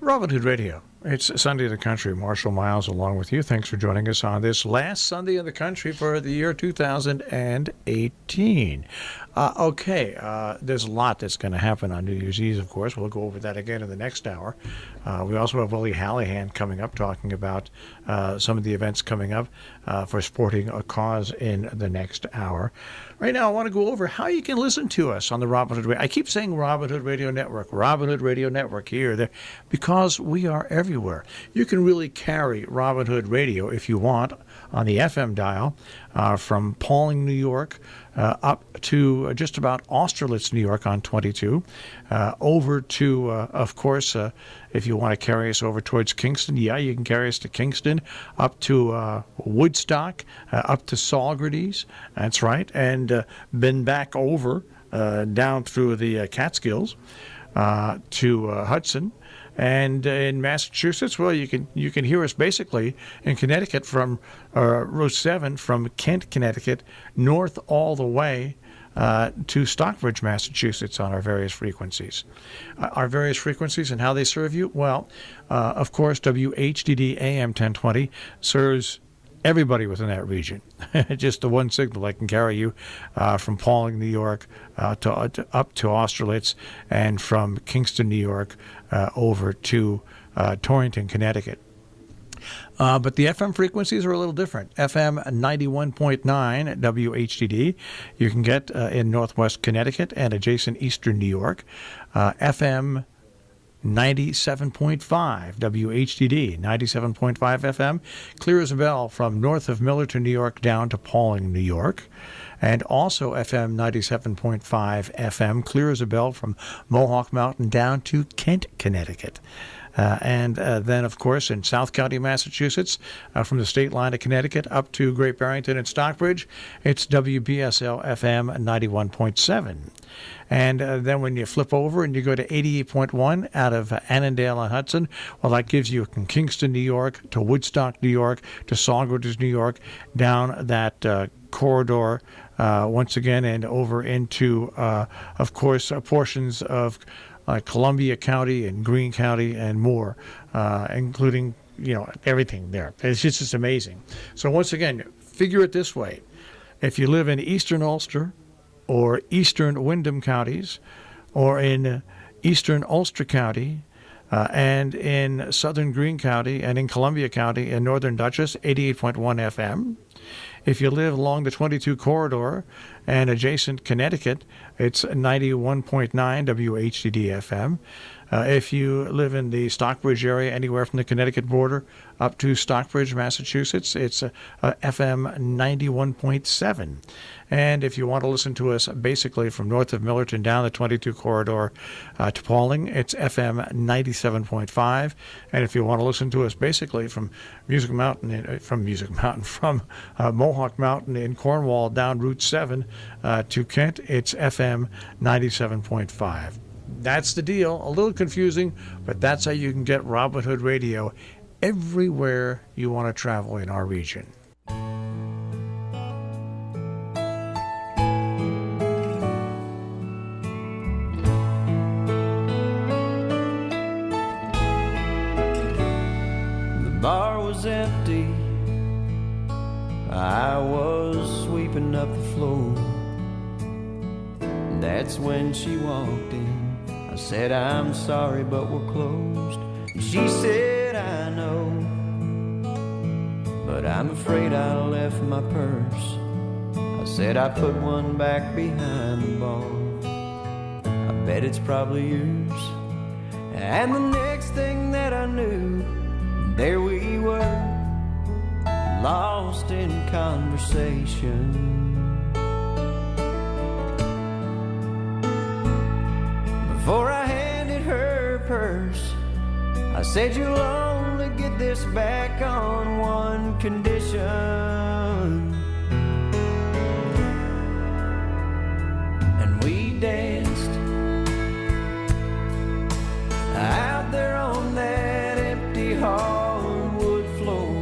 Robin Hood Radio. It's Sunday in the Country. Marshall Miles along with you. Thanks for joining us on this last Sunday in the country for the year 2018. There's a lot that's going to happen on New Year's Eve, of course. We'll go over that again in the next hour. We also have Willie Hallahan coming up talking about some of the events coming up for Sporting a Cause in the next hour. Right now, I want to go over how you can listen to us on the Robin Hood Radio. I keep saying Robin Hood Radio Network, Robin Hood Radio Network here, there, because we are everywhere. You can really carry Robin Hood Radio if you want on the FM dial from Pauling, New York, up to just about Austerlitz, New York on 22, over to, of course, if you want to carry us over towards Kingston, you can carry us to Kingston, up to Woodstock, up to Saugerties, that's right, and been back over down through the Catskills to Hudson. And in Massachusetts, well, you can hear us basically in Connecticut from Route 7 from Kent, Connecticut, north all the way to Stockbridge, Massachusetts on our various frequencies. Our various frequencies and how they serve you? Well, of course, WHDD AM 1020 serves everybody within that region. Just the one signal that can carry you from Pauling, New York, up to Austerlitz, and from Kingston, New York, over to Torrington, Connecticut. But the FM frequencies are a little different. FM 91.9 at WHDD you can get in Northwest Connecticut and adjacent Eastern New York. FM 97.5 WHDD, 97.5 FM, clear as a bell from north of Millerton, New York, down to Pauling, New York. And also FM 97.5 FM, clear as a bell from Mohawk Mountain down to Kent, Connecticut. And then, of course, in South County, Massachusetts, from the state line of Connecticut up to Great Barrington and Stockbridge, it's WBSL FM 91.7. And then when you flip over and you go to 88.1 out of Annandale-on-Hudson, well, that gives you from Kingston, New York, to Woodstock, New York, to Saugerties, New York, down that corridor once again and over into, of course, portions of Columbia County and Greene County and more, including, everything there. It's just amazing. So once again, figure it this way. If you live in eastern Ulster or eastern Windham counties or in eastern Ulster County and in southern Greene County and in Columbia County and northern Dutchess, 88.1 FM. If you live along the 22 corridor and adjacent Connecticut, it's 91.9 WHDD FM. If you live in the Stockbridge area, anywhere from the Connecticut border up to Stockbridge, Massachusetts, it's FM 91.7. And if you want to listen to us basically from north of Millerton down the 22 corridor to Pauling, it's FM 97.5. And if you want to listen to us basically from Mohawk Mountain in Cornwall down Route 7 to Kent, it's FM 97.5. That's the deal. A little confusing, but that's how you can get Robin Hood Radio everywhere you want to travel in our region. The bar was empty. I was sweeping up the floor. That's when she walked in. I said, I'm sorry, but we're closed. She said, I know, but I'm afraid I left my purse. I said, I put one back behind the bar. I bet it's probably yours. And the next thing that I knew, there we were, lost in conversation. Before I handed her purse, I said, you'll only get this back on one condition. And we danced out there on that empty hardwood floor.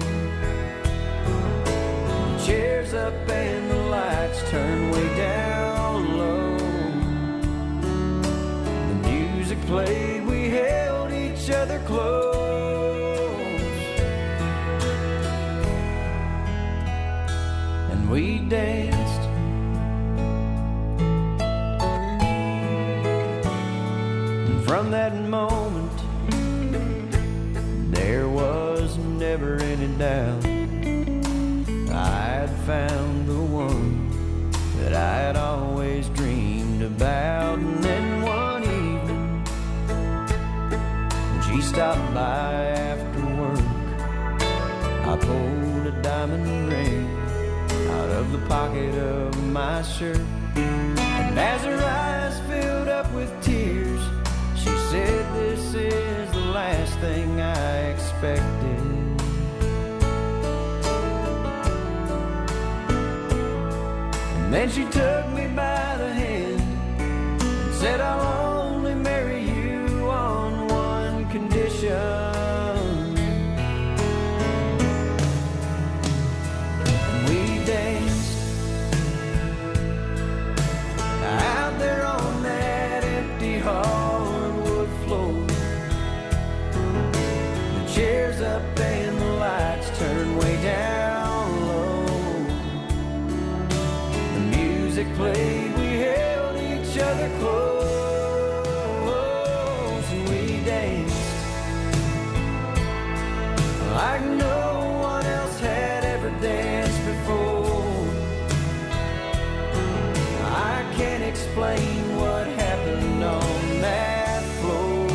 The chairs up and the lights turned way down low. The music played, we held each other close. and we danced. And from that moment, there was never any doubt I had found the one that I had always dreamed about. And then one evening, when she stopped by after work, I pulled a diamond ring out of the pocket of my shirt. And as her eyes filled up with tears, she said, "This is the last thing I expected." And then she took me by the hand and said, "I'll only marry you on one condition." Up and the lights turned way down low. The music played, we held each other close, and we danced like no one else had ever danced before. I can't explain what happened on that floor,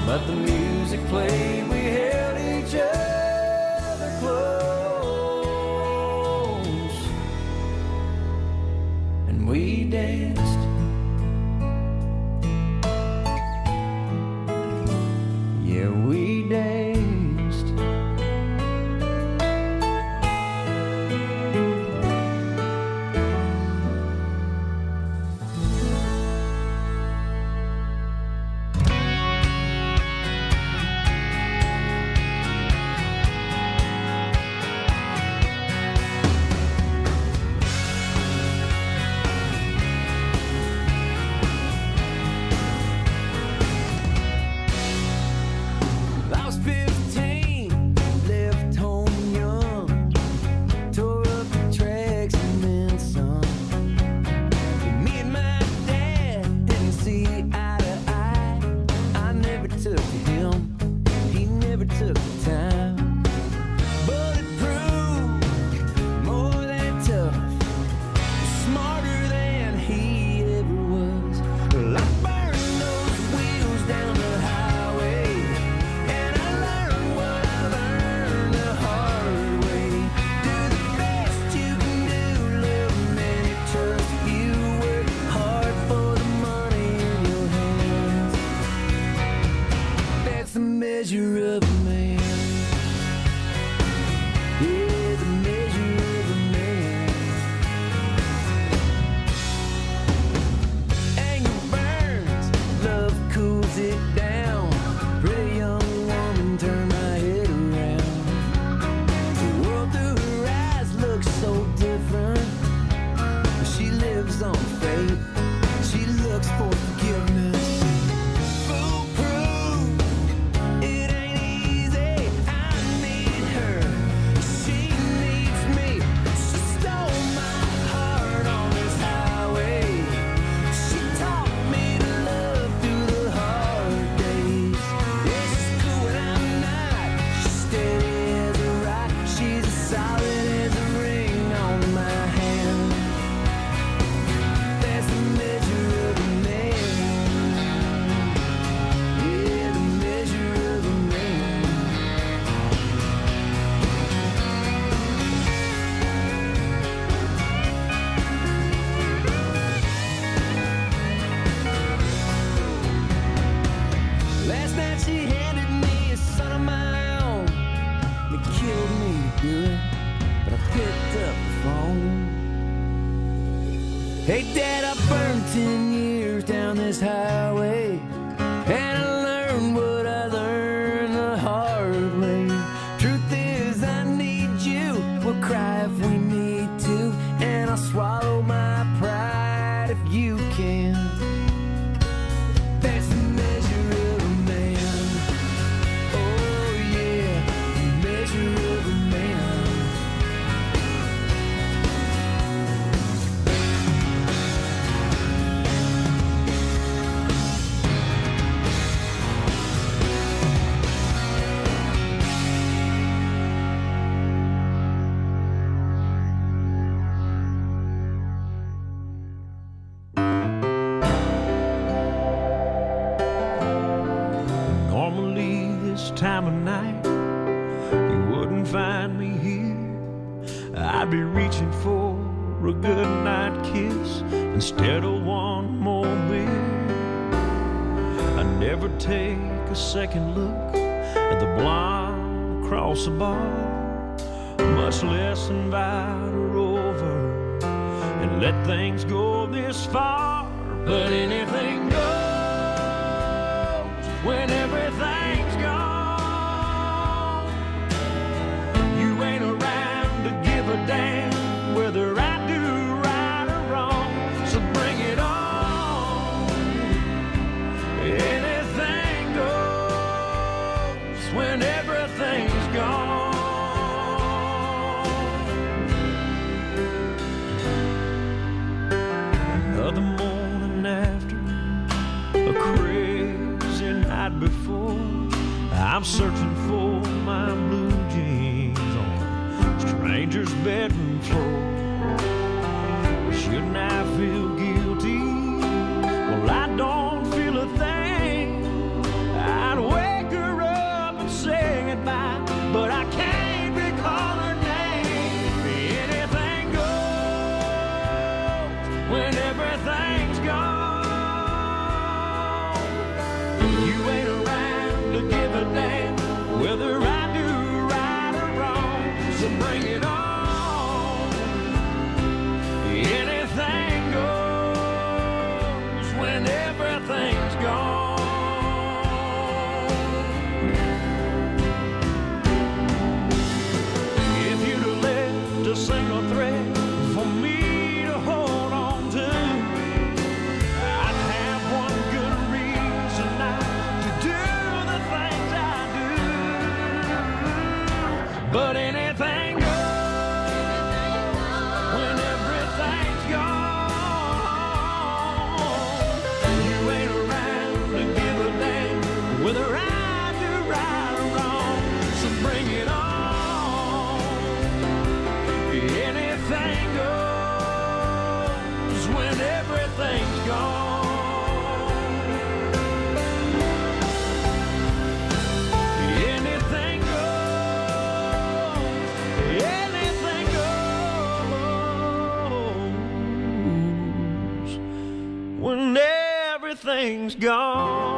but the music played, we held each other close, and we danced. Yeah, we danced. Hey, Dad, I burned 10 years down this highway, and I learned what I learned the hard way. Truth is, I need you. We'll cry if we need to, and I'll swallow my pride if you can. That's the measure of a man. Oh, yeah, the measure of a man. find me here, I'd be reaching for a good night kiss instead of one more beer. I never take a second look at the blonde across the bar, much less invite her over and let things go this far. But anything goes when everything's gone. You ain't around to give a damn whether I do right or wrong, so bring it on. Anything goes when everything's gone. Another morning after a crazy night before, I'm searching for my blue jeans on a stranger's bedroom floor. Shouldn't I feel guilty? Well, I don't feel a thing. I'd wake her up and say goodbye, but I can't recall her name. Anything goes when everything's gone. You ain't around to give a damn whether I do right or wrong, so bring it on. Anything goes when everything's gone. If you'd have left a single thread for me to hold on to, I'd have one good reason now to do the things I do. But anything goes when everything's gone. You ain't around to give a damn whether I do right or wrong, so bring it on. Anything goes when everything's gone. Anything goes, anything goes when everything's gone.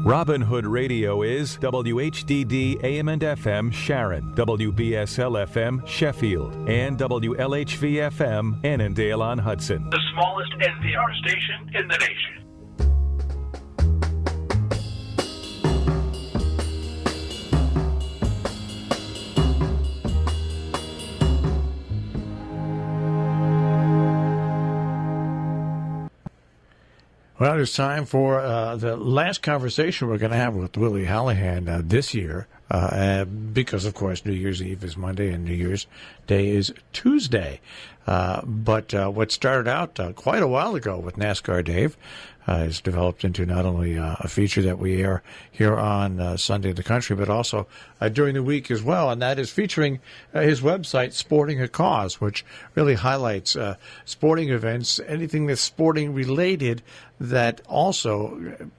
Robin Hood Radio is WHDD AM and FM Sharon, WBSL FM Sheffield, and WLHV FM Annandale on Hudson. The smallest NPR station in the nation. Well, it's time for the last conversation we're going to have with Willie Hallahan this year, because, of course, New Year's Eve is Monday and New Year's Day is Tuesday. But what started out quite a while ago with NASCAR Dave has developed into not only a feature that we air here on Sunday in the Country, but also during the week as well, and that is featuring his website, Sporting a Cause, which really highlights sporting events, anything that's sporting related, that also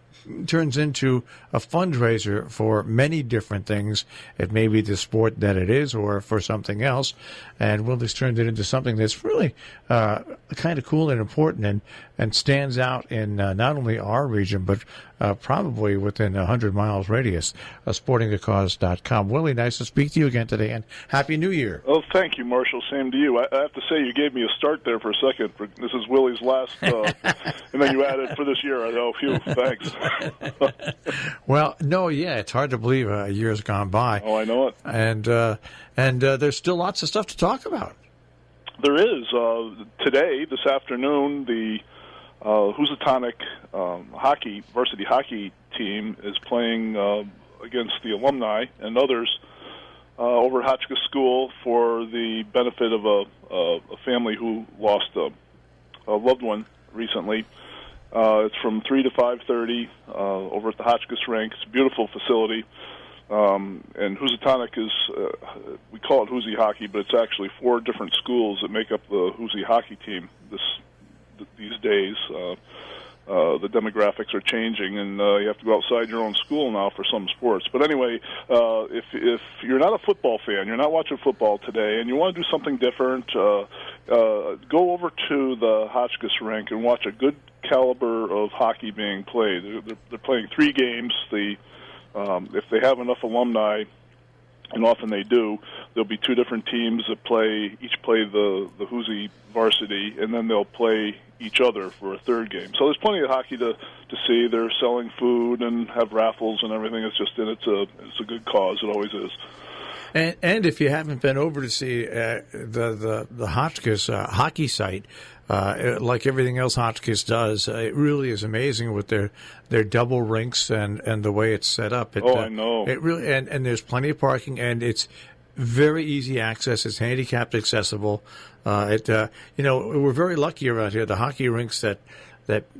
turns into a fundraiser for many different things. It may be the sport that it is or for something else. And Willie's turned it into something that's really kind of cool and important and stands out in not only our region, but probably within 100 miles radius, sportingacause.com. Willie, nice to speak to you again today, and Happy New Year. Oh, thank you, Marshall. Same to you. I have to say, you gave me a start there for a second. This is Willie's last, and then you added for this year. I know, phew, thanks. Well, no, yeah, it's hard to believe a year's gone by. Oh, I know it. And there's still lots of stuff to talk about. There is. Today, this afternoon, the Housatonic varsity hockey team is playing against the alumni and others over at Hotchkiss School for the benefit of a family who lost a loved one recently. It's from 3 to 5:30 over at the Hotchkiss rink. It's a beautiful facility. And Housatonic is, we call it Hoosie Hockey, but it's actually 4 different schools that make up the Hoosie Hockey team these days. The demographics are changing, and you have to go outside your own school now for some sports. But anyway, if you're not a football fan, you're not watching football today, and you want to do something different, go over to the Hotchkiss rink and watch a good caliber of hockey being played. They're playing 3 games. If they have enough alumni, and often they do, there'll be 2 different teams that each play the Hoosie varsity, and then they'll play each other for a 3rd game. So there's plenty of hockey to see. They're selling food and have raffles and everything. It's a good cause. It always is. And if you haven't been over to see the Hotchkiss hockey site, like everything else Hotchkiss does, it really is amazing with their double rinks and the way it's set up. I know. It really and there's plenty of parking, and it's very easy access. It's handicapped accessible. We're very lucky around here. The hockey rinks that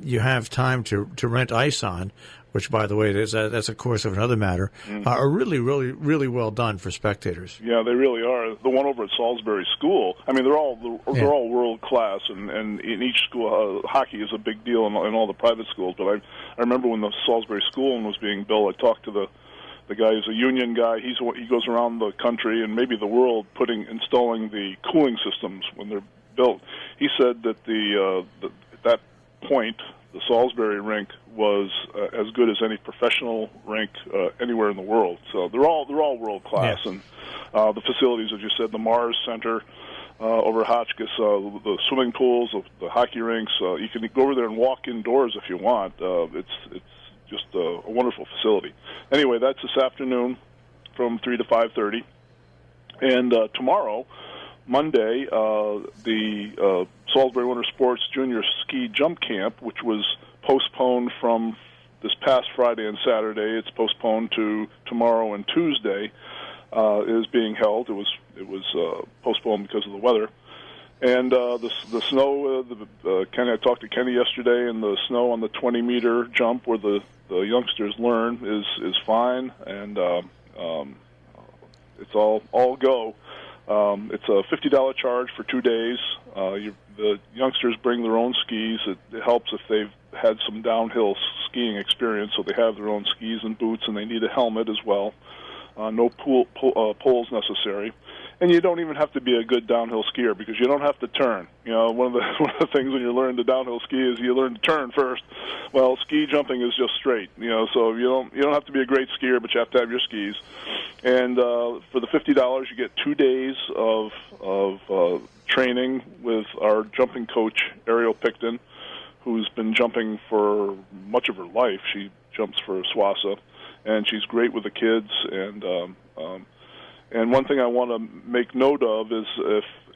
you have time to rent ice on, which, by the way, that's of course of another matter, are really, really, really well done for spectators. Yeah, they really are. The one over at Salisbury School, I mean, they're all world class, and in each school, hockey is a big deal in all the private schools. But I remember when the Salisbury School was being built, I talked to the guy who's a union guy. He goes around the country and maybe the world installing the cooling systems when they're built. He said that at that point, the Salisbury rink was as good as any professional rink anywhere in the world. So they're all world class, yes. And the facilities, as you said, the Mars Center over Hotchkiss, the swimming pools, the hockey rinks. You can go over there and walk indoors if you want. It's just a wonderful facility. Anyway, that's this afternoon from 3 to 5:30, and tomorrow, Monday, the Salisbury Winter Sports Junior Ski Jump Camp, which was postponed from this past Friday and Saturday, it's postponed to tomorrow and Tuesday, is being held. It was postponed because of the weather. And the snow, Kenny, I talked to Kenny yesterday, and the snow on the 20-meter jump where the youngsters learn is fine, and it's all go. It's a $50 charge for 2 days. The youngsters bring their own skis. It helps if they've had some downhill skiing experience, so they have their own skis and boots, and they need a helmet as well. No poles necessary. And you don't even have to be a good downhill skier because you don't have to turn. You know, one of the things when you learn to downhill ski is you learn to turn first. Well, ski jumping is just straight. You know, so you don't have to be a great skier, but you have to have your skis. And for the $50, you get 2 days of training with our jumping coach Ariel Picton, who's been jumping for much of her life. She jumps for SWASA, and she's great with the kids. And one thing I want to make note of is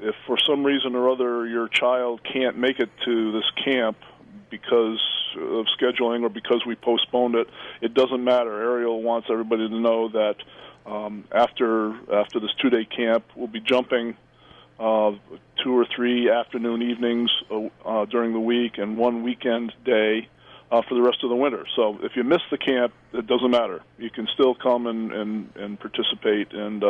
if for some reason or other your child can't make it to this camp because of scheduling or because we postponed it, it doesn't matter. Ariel wants everybody to know that after this 2-day camp, we'll be jumping 2 or 3 afternoon evenings during the week and 1 weekend day for the rest of the winter. So if you miss the camp, it doesn't matter. You can still come and participate, and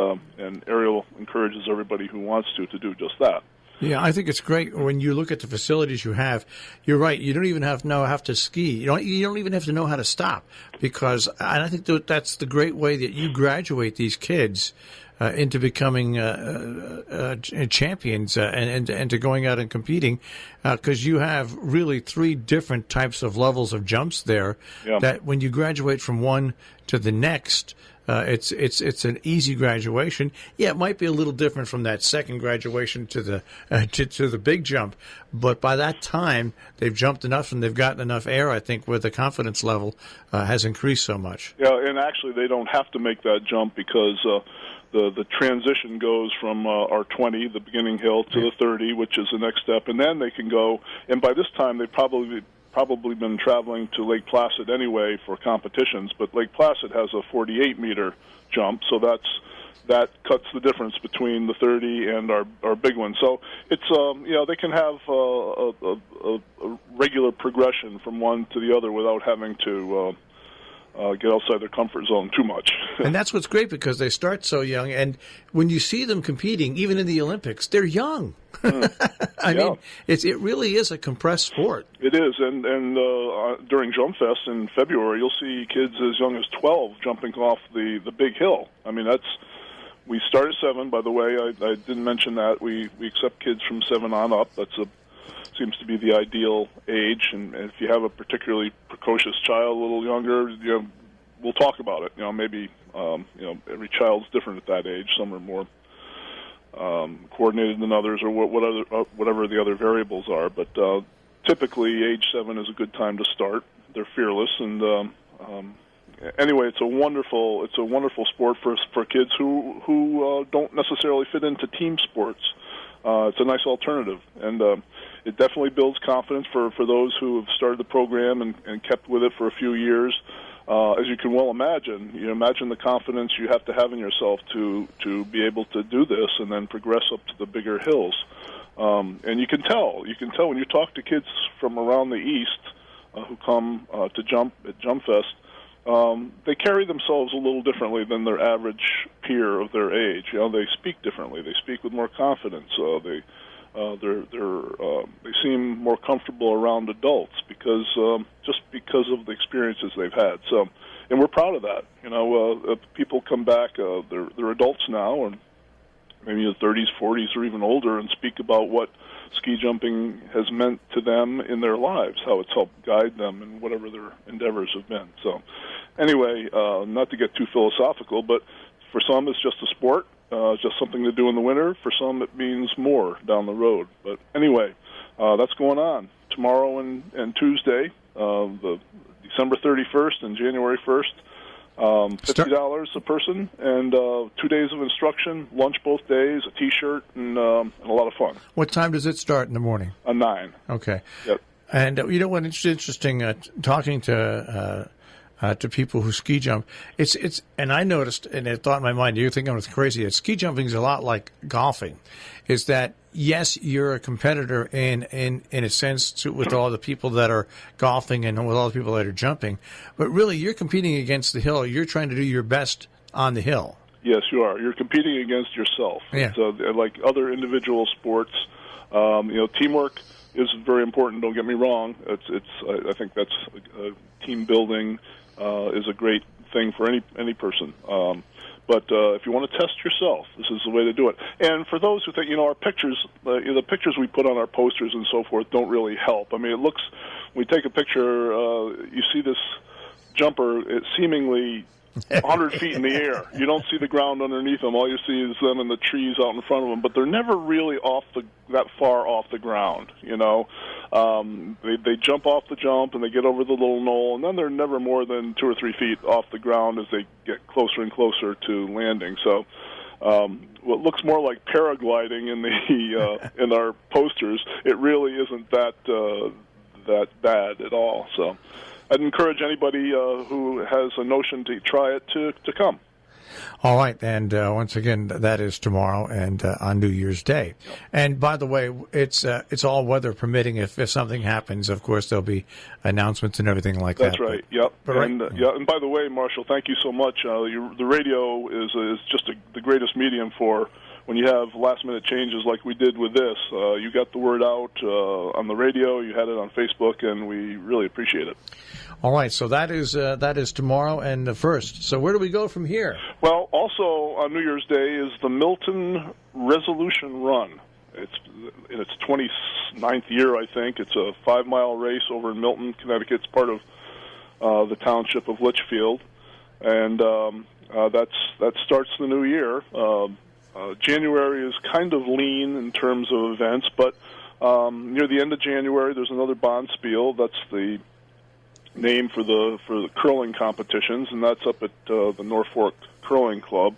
Ariel encourages everybody who wants to do just that. Yeah, I think it's great when you look at the facilities you have. You're right. You don't even have to ski. You don't even have to know how to stop, because and I think that's the great way that you graduate these kids into becoming champions and to going out and competing, because you have really 3 different types of levels of jumps there. Yeah. That when you graduate from one to the next, it's an easy graduation. Yeah, it might be a little different from that second graduation to the big jump, but by that time they've jumped enough and they've gotten enough air, I think, where the confidence level has increased so much. Yeah, and actually they don't have to make that jump because the transition goes from our 20, the beginning hill, to the 30, which is the next step, and then they can go. And by this time, they've probably been traveling to Lake Placid anyway for competitions. But Lake Placid has a 48-meter jump, so that cuts the difference between the 30 and our big one. So it's they can have a regular progression from one to the other without having to get outside their comfort zone too much. And that's what's great, because they start so young, and when you see them competing, even in the Olympics, they're young. I mean, it really is a compressed sport. It is, and during Jump Fest in February, you'll see kids as young as 12 jumping off the big hill. I mean, we start at 7, by the way. I didn't mention that. We accept kids from 7 on up. Seems to be the ideal age, and if you have a particularly precocious child, a little younger, we'll talk about it. Maybe every child's different at that age. Some are more coordinated than others, or whatever the other variables are. But typically, age 7 is a good time to start. They're fearless, and anyway, it's a wonderful sport for kids who don't necessarily fit into team sports. It's a nice alternative, and it definitely builds confidence for those who have started the program and kept with it for a few years. As you can well imagine, imagine the confidence you have to have in yourself to be able to do this and then progress up to the bigger hills. And you can tell when you talk to kids from around the East who come to jump at Jump Fest. They carry themselves a little differently than their average peer of their age. They speak differently. They speak with more confidence. They seem more comfortable around adults because of the experiences they've had. So, and we're proud of that. People come back. They're adults now, and maybe in their 30s, 40s, or even older, and speak about what ski jumping has meant to them in their lives, how it's helped guide them in whatever their endeavors have been. So anyway, not to get too philosophical, but for some it's just a sport, just something to do in the winter. For some it means more down the road. But anyway, that's going on tomorrow and Tuesday, the December 31st and January 1st. $50 a person, and 2 days of instruction, lunch both days, a T-shirt, and a lot of fun. What time does it start in the morning? 9. Okay. Yep. And what it's interesting talking to people who ski jump. It's and I noticed, and I thought in my mind, you think I was crazy. That ski jumping is a lot like golfing. Is that yes, you're a competitor in a sense with all the people that are golfing and with all the people that are jumping, but really you're competing against the hill. You're trying to do your best on the hill. Yes, you are. You're competing against yourself. Yeah. So, like other individual sports, teamwork is very important. Don't get me wrong. I think that's team building is a great thing for any person. But if you want to test yourself, this is the way to do it. And for those who think, our pictures, the pictures we put on our posters and so forth don't really help. I mean, we take a picture, you see this jumper, it's seemingly 100 feet in the air. You don't see the ground underneath them. All you see is them and the trees out in front of them. But they're never really that far off the ground, They jump off the jump and they get over the little knoll, and then they're never more than 2 or 3 feet off the ground as they get closer and closer to landing. So what looks more like paragliding in our posters, it really isn't that bad at all. So I'd encourage anybody who has a notion to try it to come. All right, and once again, that is tomorrow and on New Year's Day. Yep. And by the way, it's all weather permitting. If something happens, of course, there'll be announcements and everything like that. That's right. Yep. And by the way, Marshall, thank you so much. The radio is just the greatest medium for when you have last-minute changes like we did with this. You got the word out on the radio. You had it on Facebook, and we really appreciate it. All right, so that is tomorrow and the 1st. So where do we go from here? Well, also on New Year's Day is the Milton Resolution Run. It's in its 29th year, I think. It's a 5-mile race over in Milton, Connecticut. It's part of the township of Litchfield, and that starts the new year. January is kind of lean in terms of events, but near the end of January, there's another Bonspiel. That's the name for the curling competitions, and that's up at the Norfolk Curling Club.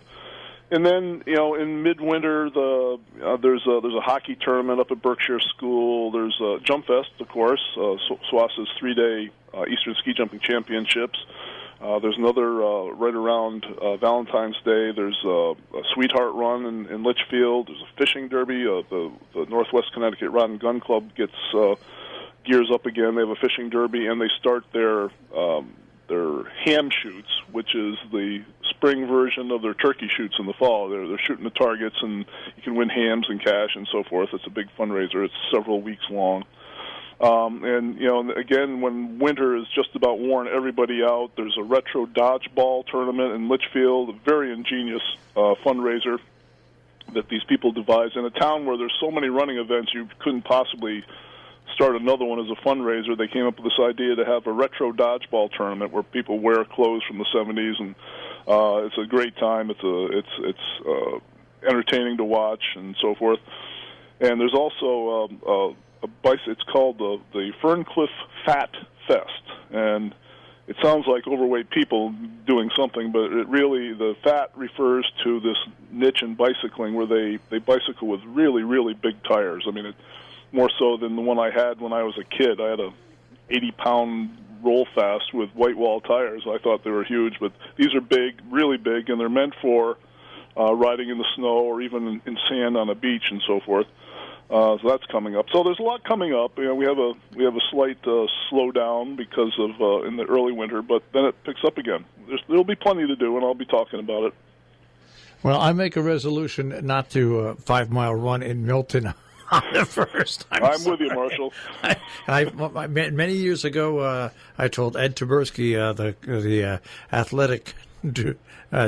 And then, in midwinter, there's a hockey tournament up at Berkshire School. There's Jump Fest, of course, SWAS's 3-day Eastern Ski Jumping Championships. There's another right around Valentine's Day. There's a Sweetheart Run in Litchfield. There's a fishing derby. The Northwest Connecticut Rod and Gun Club gets gears up again. They have a fishing derby, and they start their their ham shoots, which is the spring version of their turkey shoots in the fall. They're shooting the targets, and you can win hams and cash and so forth. It's a big fundraiser. It's several weeks long. And, again, when winter is just about worn everybody out, there's a retro dodgeball tournament in Litchfield, a very ingenious fundraiser that these people devise. In a town where there's so many running events, you couldn't possibly start another one as a fundraiser. They came up with this idea to have a retro dodgeball tournament where people wear clothes from the 70s, and it's a great time. It's entertaining to watch and so forth. And there's also it's called the Ferncliff Fat Fest, and it sounds like overweight people doing something, but the fat refers to this niche in bicycling where they bicycle with really, really big tires. I mean, more so than the one I had when I was a kid. I had a 80-pound roll fast with white wall tires. I thought they were huge, but these are big, really big, and they're meant for riding in the snow or even in sand on a beach and so forth. So that's coming up. So there's a lot coming up. We have a slight slowdown because of in the early winter, but then it picks up again. There'll be plenty to do, and I'll be talking about it. Well, I make a resolution not to 5-mile run in Milton on the first. I'm with you, Marshall. Many years ago, I told Ed Taberski, the athletic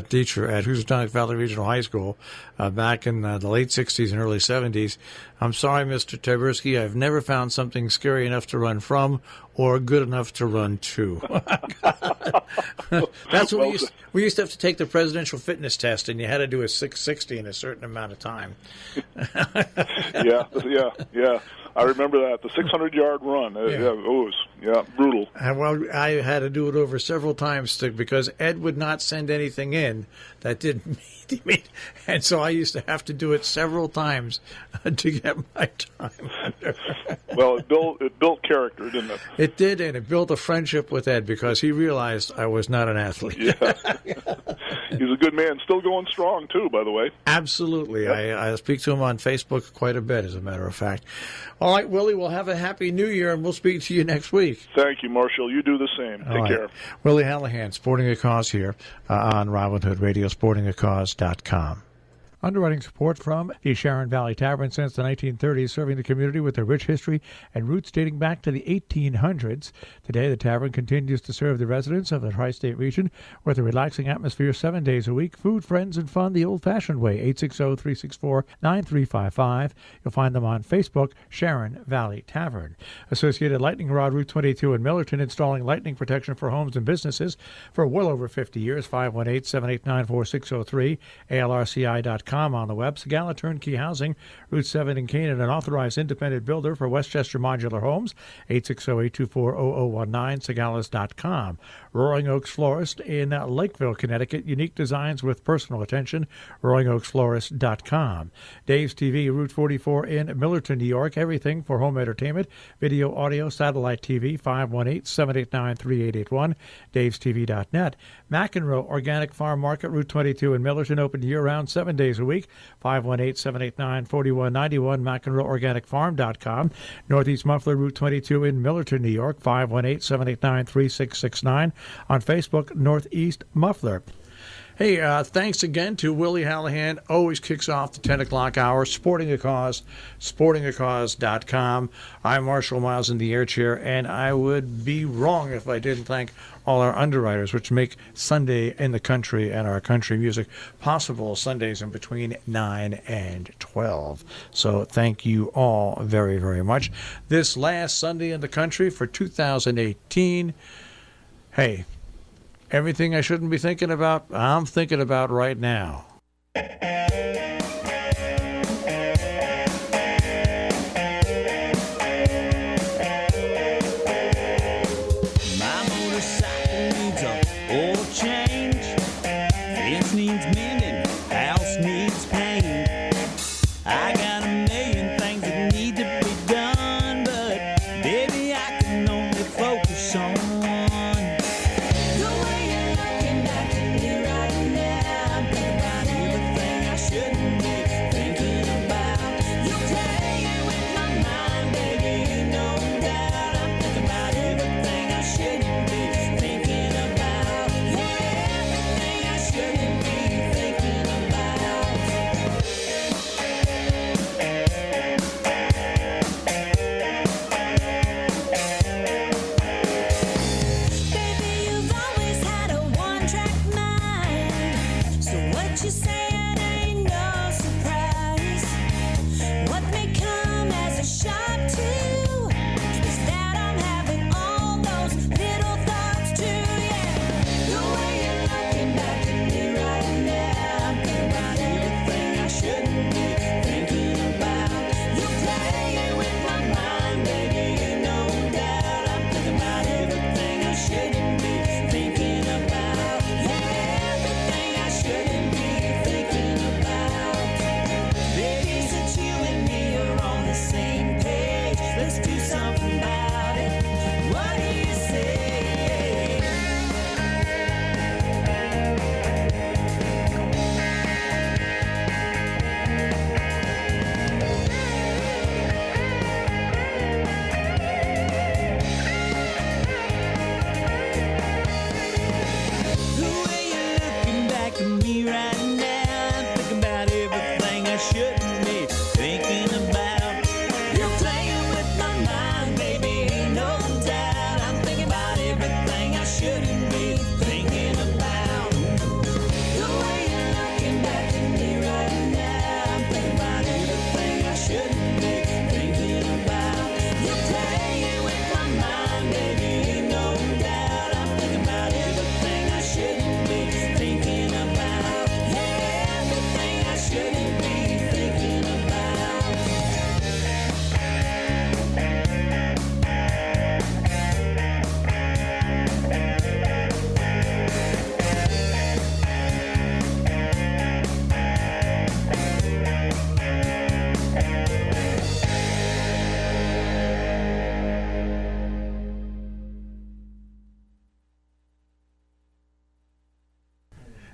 teacher at Housatonic Valley Regional High School back in the late 60s and early 70s. I'm sorry, Mr. Taberski, I've never found something scary enough to run from or good enough to run to. That's what we used to have to take the presidential fitness test, and you had to do a 660 in a certain amount of time. Yeah. I remember that, the 600-yard run. It was brutal. Well, I had to do it over several times because Ed would not send anything in that didn't meet. And so I used to have to do it several times to get my time under. Well, it built character, didn't it? It did, and it built a friendship with Ed because he realized I was not an athlete. Yeah. He's a good man. Still going strong, too, by the way. Absolutely. Yep. I speak to him on Facebook quite a bit, as a matter of fact. All right, Willie, we'll have a Happy New Year, and we'll speak to you next week. Thank you, Marshall. You do the same. Take care. Willie Hallahan, Sporting a Cause here on Robin Hood Radio, sportingacause.com. Underwriting support from the Sharon Valley Tavern since the 1930s, serving the community with a rich history and roots dating back to the 1800s. Today, the tavern continues to serve the residents of the tri-state region with a relaxing atmosphere 7 days a week, food, friends, and fun the old-fashioned way. 860-364-9355. You'll find them on Facebook, Sharon Valley Tavern. Associated Lightning Rod, Route 22 in Millerton, installing lightning protection for homes and businesses for well over 50 years. 518-789-4603, ALRCI.com. On the web. Sagala Turnkey Housing, Route 7 in Canaan, an authorized independent builder for Westchester Modular Homes, 860-824-0019, Sagalas.com. Roaring Oaks Florist in Lakeville, Connecticut, unique designs with personal attention, RoaringOaksFlorist.com. Dave's TV, Route 44 in Millerton, New York, everything for home entertainment, video, audio, satellite TV, 518-789-3881, davestv.net. McEnroe Organic Farm Market, Route 22 in Millerton, open year-round 7 days a week, 518-789-4191, McEnroeOrganicFarm.com. Northeast Muffler, Route 22 in Millerton, New York, 518-789-3669. On Facebook, Northeast Muffler. Hey, thanks again to Willie Hallahan. Always kicks off the 10 o'clock hour. Sporting a Cause, sportingacause.com. I'm Marshall Miles in the air chair, and I would be wrong if I didn't thank all our underwriters, which make Sunday in the Country and our country music possible Sundays in between 9 and 12. So thank you all very, very much. This last Sunday in the Country for 2018, hey, everything I shouldn't be thinking about, I'm thinking about right now. My motorcycle needs a oil change. Fence needs mending. House needs paint. I got a million things that need to be done, but baby, I can only focus on one. The way you're looking back at me right now, I'm thinking about everything I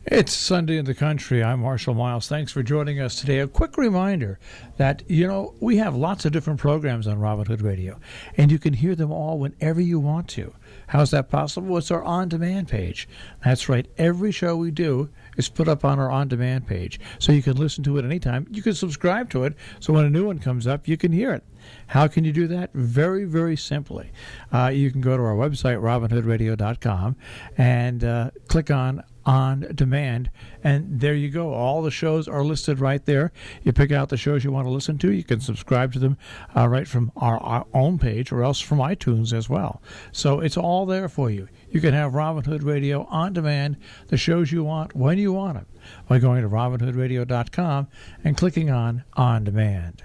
It's Sunday in the Country. I'm Marshall Miles. Thanks for joining us today. A quick reminder that, we have lots of different programs on Robin Hood Radio, and you can hear them all whenever you want to. How's that possible? It's our on-demand page. That's right. Every show we do is put up on our on-demand page, so you can listen to it anytime. You can subscribe to it, so when a new one comes up, you can hear it. How can you do that? Very, very simply. You can go to our website, robinhoodradio.com, and click on Demand, and there you go. All the shows are listed right there. You pick out the shows you want to listen to. You can subscribe to them right from our own page or else from iTunes as well. So it's all there for you. You can have Robin Hood Radio on demand, the shows you want when you want them, by going to robinhoodradio.com and clicking on Demand.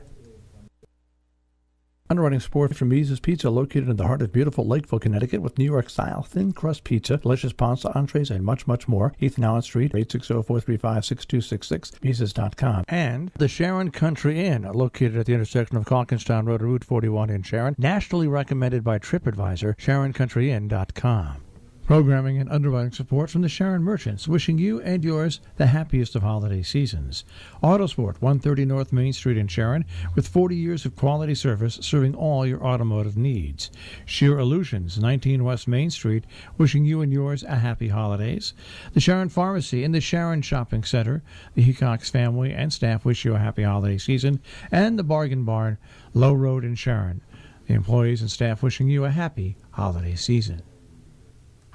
Underwriting support from Mises Pizza, located in the heart of beautiful Lakeville, Connecticut, with New York-style thin crust pizza, delicious pasta, entrees, and much, much more. Ethan Allen Street, 860-435-6266, Mises.com. And the Sharon Country Inn, located at the intersection of Calkinstown Road and Route 41 in Sharon, nationally recommended by TripAdvisor, SharonCountryInn.com. Programming and underwriting support from the Sharon Merchants, wishing you and yours the happiest of holiday seasons. Autosport, 130 North Main Street in Sharon, with 40 years of quality service serving all your automotive needs. Sheer Illusions, 19 West Main Street, wishing you and yours a happy holidays. The Sharon Pharmacy in the Sharon Shopping Center, the Hecox family and staff wish you a happy holiday season. And the Bargain Barn, Low Road in Sharon, the employees and staff wishing you a happy holiday season.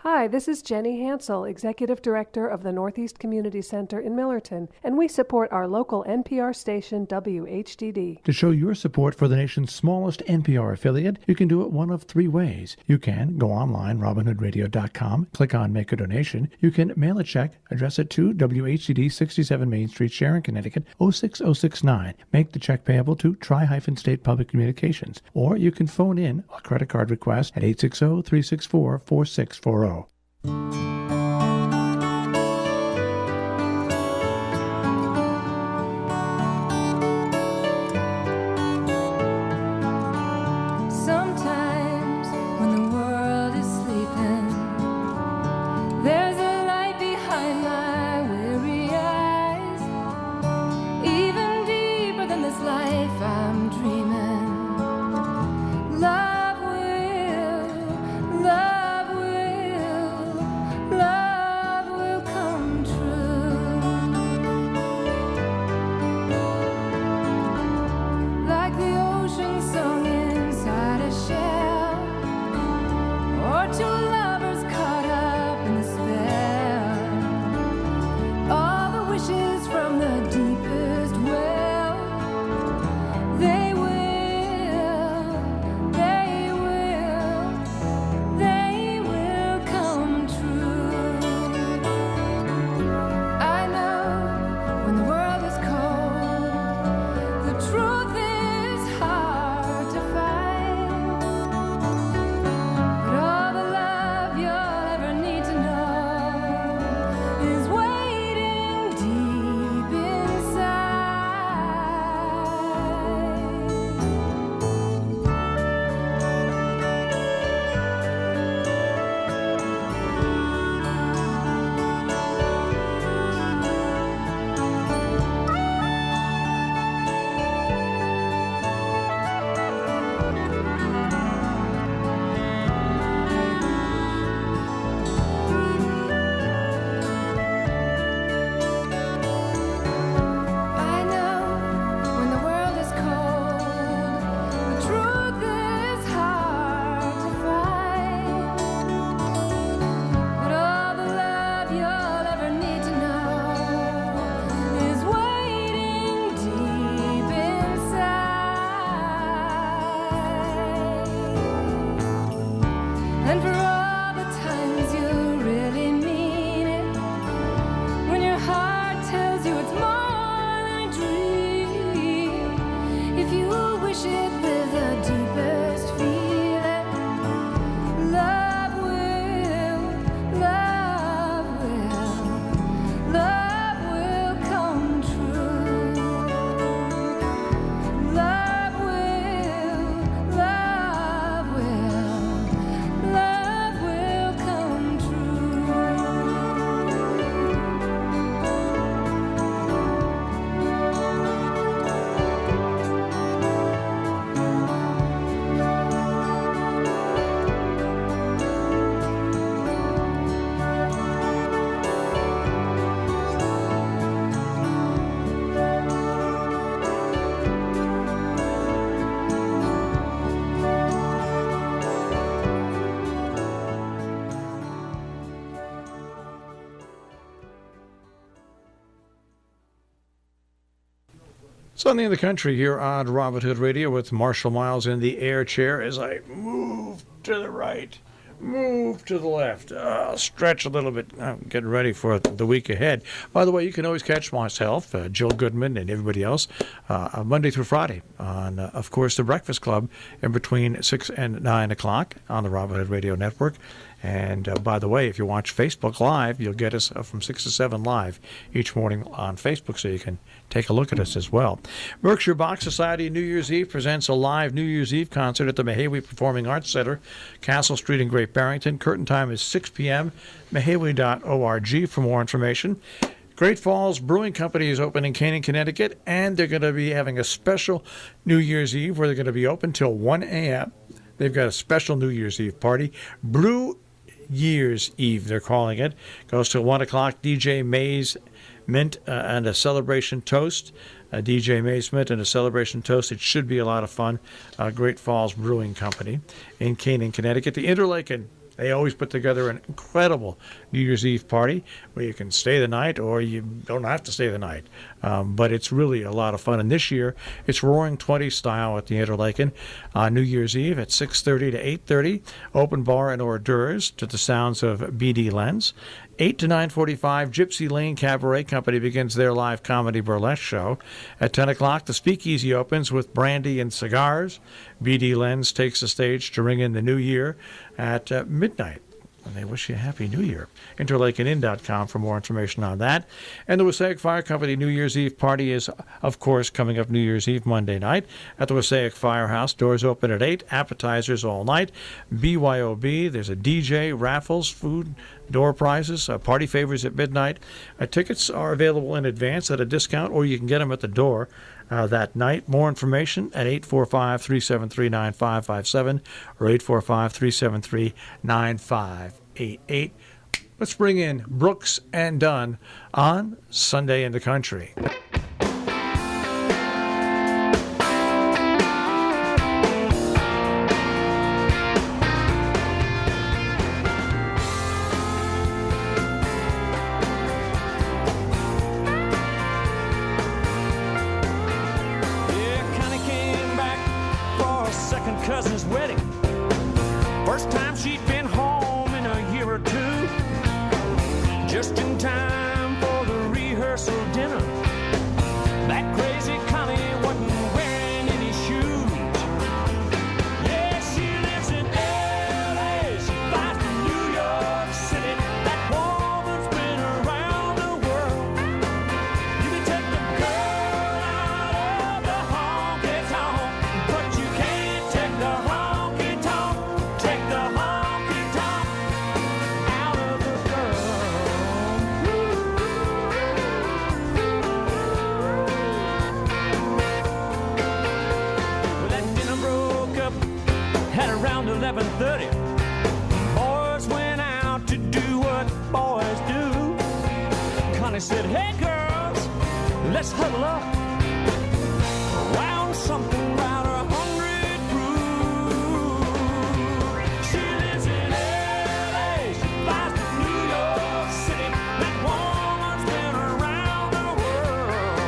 Hi, this is Jenny Hansel, Executive Director of the Northeast Community Center in Millerton, and we support our local NPR station, WHDD. To show your support for the nation's smallest NPR affiliate, you can do it one of three ways. You can go online, robinhoodradio.com, click on Make a Donation. You can mail a check, address it to WHDD 67 Main Street, Sharon, Connecticut, 06069. Make the check payable to Tri-State Public Communications. Or you can phone in a credit card request at 860-364-4640. Sometimes when the world is sleeping, there's a light behind my weary eyes. Even deeper than this life I'm dreaming, love will come true. Like the ocean sung inside a shell, or two lovers caught up in the spell. All the wishes from the deepest well, Sunday in the Country here on Robin Hood Radio with Marshall Miles in the air chair as I move to the right, move to the left, stretch a little bit. I'm getting ready for the week ahead. By the way, you can always catch myself, Jill Goodman, and everybody else Monday through Friday on, of course, The Breakfast Club in between 6 and 9 o'clock on the Robin Hood Radio Network. And by the way, if you watch Facebook Live, you'll get us from 6 to 7 live each morning on Facebook, so you can take a look at us as well. Berkshire Bach Society New Year's Eve presents a live New Year's Eve concert at the Mahawi Performing Arts Center, Castle Street in Great Barrington. Curtain time is 6 p.m. Mahawi.org for more information. Great Falls Brewing Company is open in Canaan, Connecticut, and they're going to be having a special New Year's Eve where they're going to be open till 1 a.m. They've got a special New Year's Eve party. Brew Year's Eve, they're calling it. Goes till 1 o'clock. DJ Mays Mint and a celebration toast. DJ Mays Mint and a celebration toast. It should be a lot of fun. Great Falls Brewing Company in Canaan, Connecticut. The Interlaken, they always put together an incredible New Year's Eve party where you can stay the night or you don't have to stay the night. But it's really a lot of fun. And this year, it's Roaring 20 style at the Interlaken on New Year's Eve at 6:30 to 8:30. Open bar and hors d'oeuvres to the sounds of BD Lenz. 8 to 9:45, Gypsy Lane Cabaret Company begins their live comedy burlesque show. At 10 o'clock, the Speakeasy opens with brandy and cigars. BD Lenz takes the stage to ring in the new year at midnight. And they wish you a Happy New Year. InterlakenIn.com for more information on that. And the Wassaic Fire Company New Year's Eve party is, of course, coming up New Year's Eve Monday night at the Wassaic Firehouse. Doors open at 8, appetizers all night. BYOB, there's a DJ, raffles, food, door prizes, party favors at midnight. Tickets are available in advance at a discount, or you can get them at the door that night. More information at 845-373-9557 or 845-373-9588. Let's bring in Brooks and Dunn on Sunday in the Country. Cousin's wedding. First time she'd been home in a year or two. Just in time for the rehearsal dinner. That crazy Connie wasn't wearing any shoes. Yeah, she lives in L.A. She flies to New York City. That woman's been around the world. You can take the girl out of the honky-tonk, but you can't take the honky-tonk out of the girl. Well, that dinner broke up at around 11:30. Boys went out to do what boys do. Connie said, hey girls, let's huddle up around something about 100 proof. She lives in L.A. She flies to New York City. That woman's been around the world.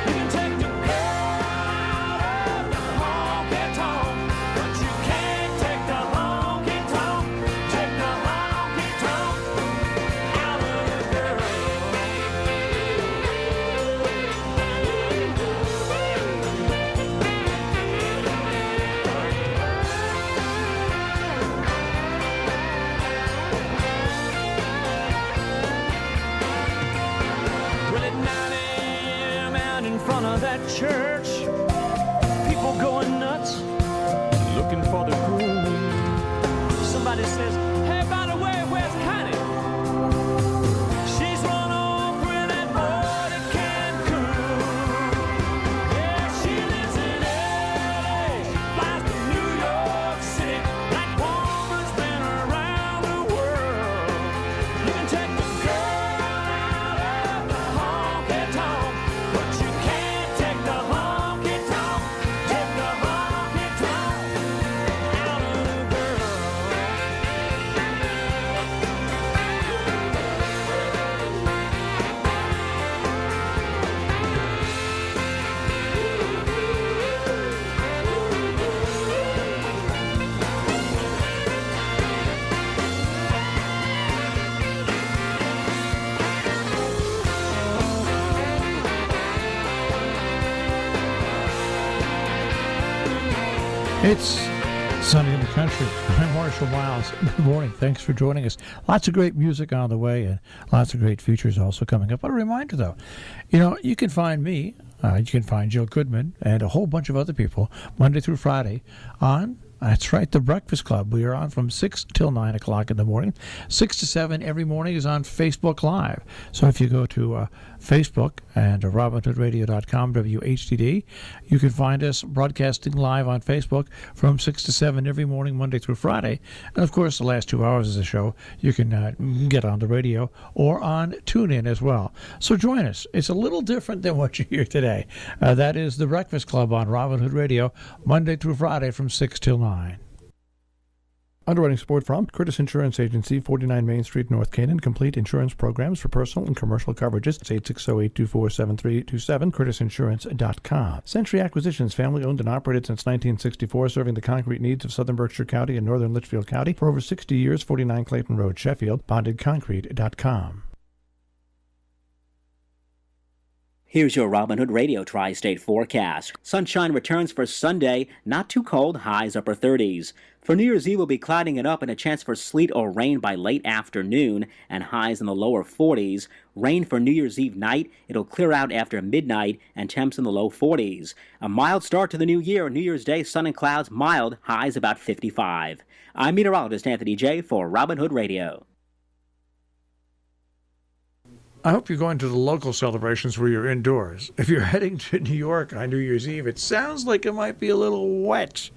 You can take the girl out of the honky-tonk, but you can't take the honky-tonk out of the girl. It's Sunday in the Country. I'm Marshall Miles. Good morning. Thanks for joining us. Lots of great music on the way and lots of great features also coming up. But a reminder, though, you can find me, you can find Joe Goodman and a whole bunch of other people Monday through Friday on, that's right, The Breakfast Club. We are on from 6 till 9 o'clock in the morning. 6 to 7 every morning is on Facebook Live. So if you go to Facebook and RobinHoodRadio.com, WHDD, you can find us broadcasting live on Facebook from 6 to 7 every morning, Monday through Friday. And, of course, the last 2 hours of the show, you can get on the radio or on TuneIn as well. So join us. It's a little different than what you hear today. That is The Breakfast Club on Robin Hood Radio, Monday through Friday from 6 till 9. Underwriting support from Curtis Insurance Agency, 49 Main Street, North Canaan. Complete insurance programs for personal and commercial coverages. It's 860-824-7327, curtisinsurance.com. Century Acquisitions, family owned and operated since 1964, serving the concrete needs of southern Berkshire County and northern Litchfield County for over 60 years. 49 Clayton Road, Sheffield, bondedconcrete.com. Here's your Robin Hood Radio Tri-State forecast. Sunshine returns for Sunday, not too cold, highs upper 30s. For New Year's Eve, we'll be clouding it up and a chance for sleet or rain by late afternoon and highs in the lower 40s. Rain for New Year's Eve night. It'll clear out after midnight and temps in the low 40s. A mild start to the new year. New Year's Day, sun and clouds, mild, highs about 55. I'm meteorologist Anthony J. for Robin Hood Radio. I hope you're going to the local celebrations where you're indoors. If you're heading to New York on New Year's Eve, it sounds like it might be a little wet.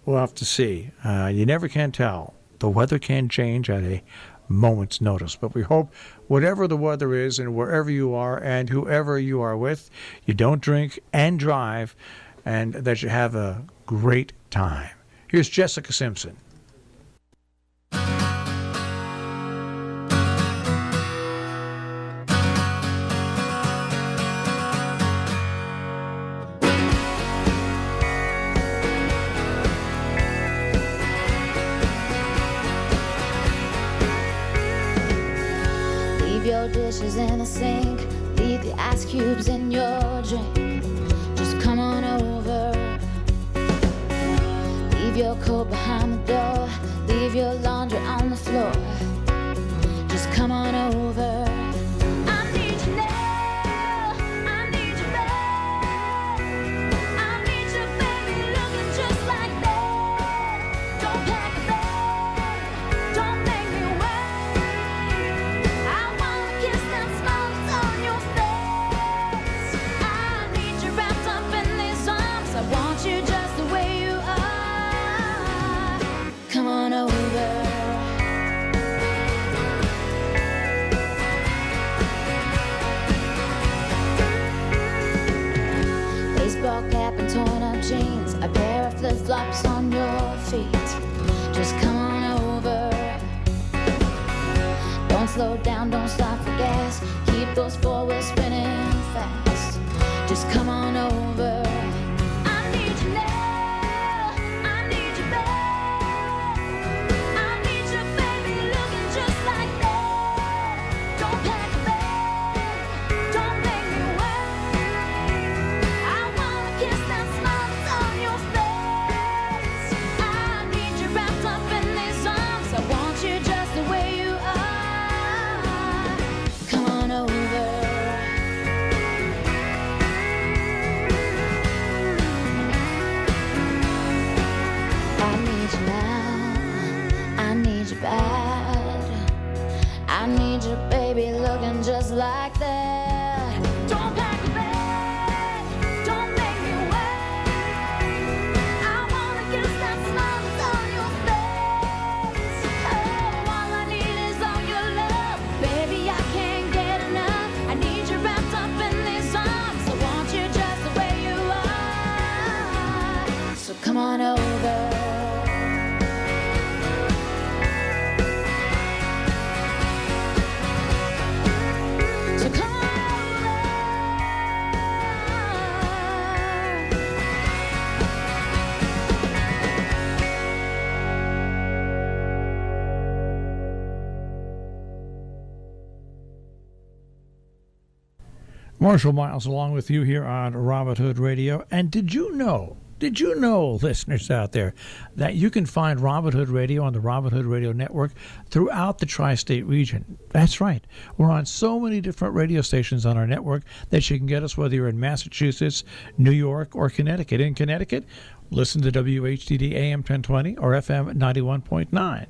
We'll have to see. You never can tell. The weather can change at a moment's notice. But we hope whatever the weather is and wherever you are and whoever you are with, you don't drink and drive and that you have a great time. Here's Jessica Simpson. Dishes in the sink, leave the ice cubes in your drink. Just come on over. Leave your coat behind the door, leave your laundry on the floor. Just come on over. I need you now, I need you back. I need you, baby, looking just like that. Don't pack a bag, don't make me wait. I wanna kiss them smokes on your face. I need you wrapped up in these arms. I want you just the way you are. Come on over. Baseball cap and torn up jeans, a pair of flip-flops on your feet. Just come on over. Don't slow down, don't stop for gas. Keep those four wheels spinning fast. Just come on over. I need you now, I need you back. I need you, baby, looking just like that. Don't pack a bag, don't make me wait. I wanna kiss them smokes on your face. I need you wrapped up in these arms. I want you just the way you are. Come on over. I need you now, I need you bad. I need you, baby, looking just like that. Don't pack a bag, don't make me wait. I wanna kiss that smokes on your face. Oh, all I need is all your love. Baby, I can't get enough. I need you wrapped up in these arms. I want you just the way you are. So come on over. So come on over. Marshall Miles along with you here on Robin Hood Radio. And did you know Did you know, listeners out there, that you can find Robin Hood Radio on the Robin Hood Radio Network throughout the tri-state region? That's right. We're on so many different radio stations on our network that you can get us whether you're in Massachusetts, New York, or Connecticut. In Connecticut, listen to WHDD AM 1020 or FM 91.9.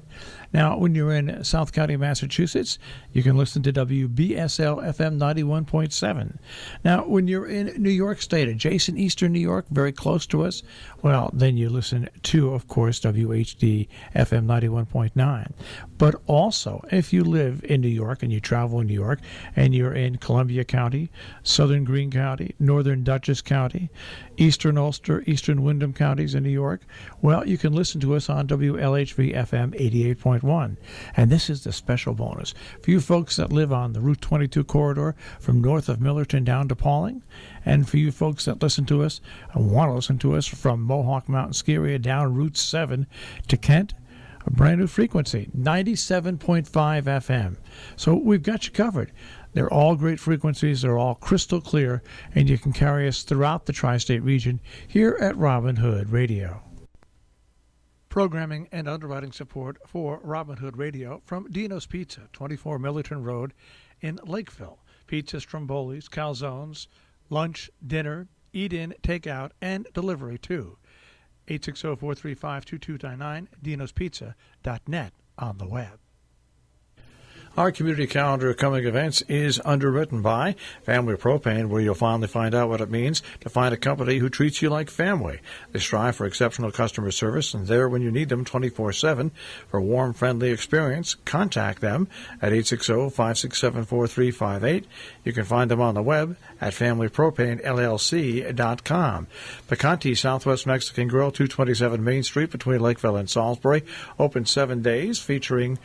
Now, when you're in South County, Massachusetts, you can listen to WBSL FM 91.7. Now, when you're in New York State, adjacent Eastern New York, very close to us, well, then you listen to, of course, WHD FM 91.9. But also, if you live in New York and you travel in New York and you're in Columbia County, Southern Greene County, Northern Dutchess County, Eastern Ulster, Eastern Windham counties in New York, well, you can listen to us on WLHV FM 88.1. And this is the special bonus. For you folks that live on the Route 22 corridor from north of Millerton down to Pauling, and for you folks that listen to us and want to listen to us from Mohawk Mountain Ski Area down Route 7 to Kent, a brand new frequency, 97.5 FM. So we've got you covered. They're all great frequencies. They're all crystal clear, and you can carry us throughout the tri-state region here at Robin Hood Radio. Programming and underwriting support for Robin Hood Radio from Dino's Pizza, 24 Millerton Road in Lakeville. Pizza, Stromboli's, calzones, lunch, dinner, eat-in, take-out, and delivery too. 860-435-2299, dinospizza.net on the web. Our community calendar of coming events is underwritten by Family Propane, where you'll finally find out what it means to find a company who treats you like family. They strive for exceptional customer service and there when you need them 24/7. For a warm, friendly experience, contact them at 860-567-4358. You can find them on the web at familypropanellc.com. Picante Southwest Mexican Grill, 227 Main Street between Lakeville and Salisbury. Open 7 days, featuring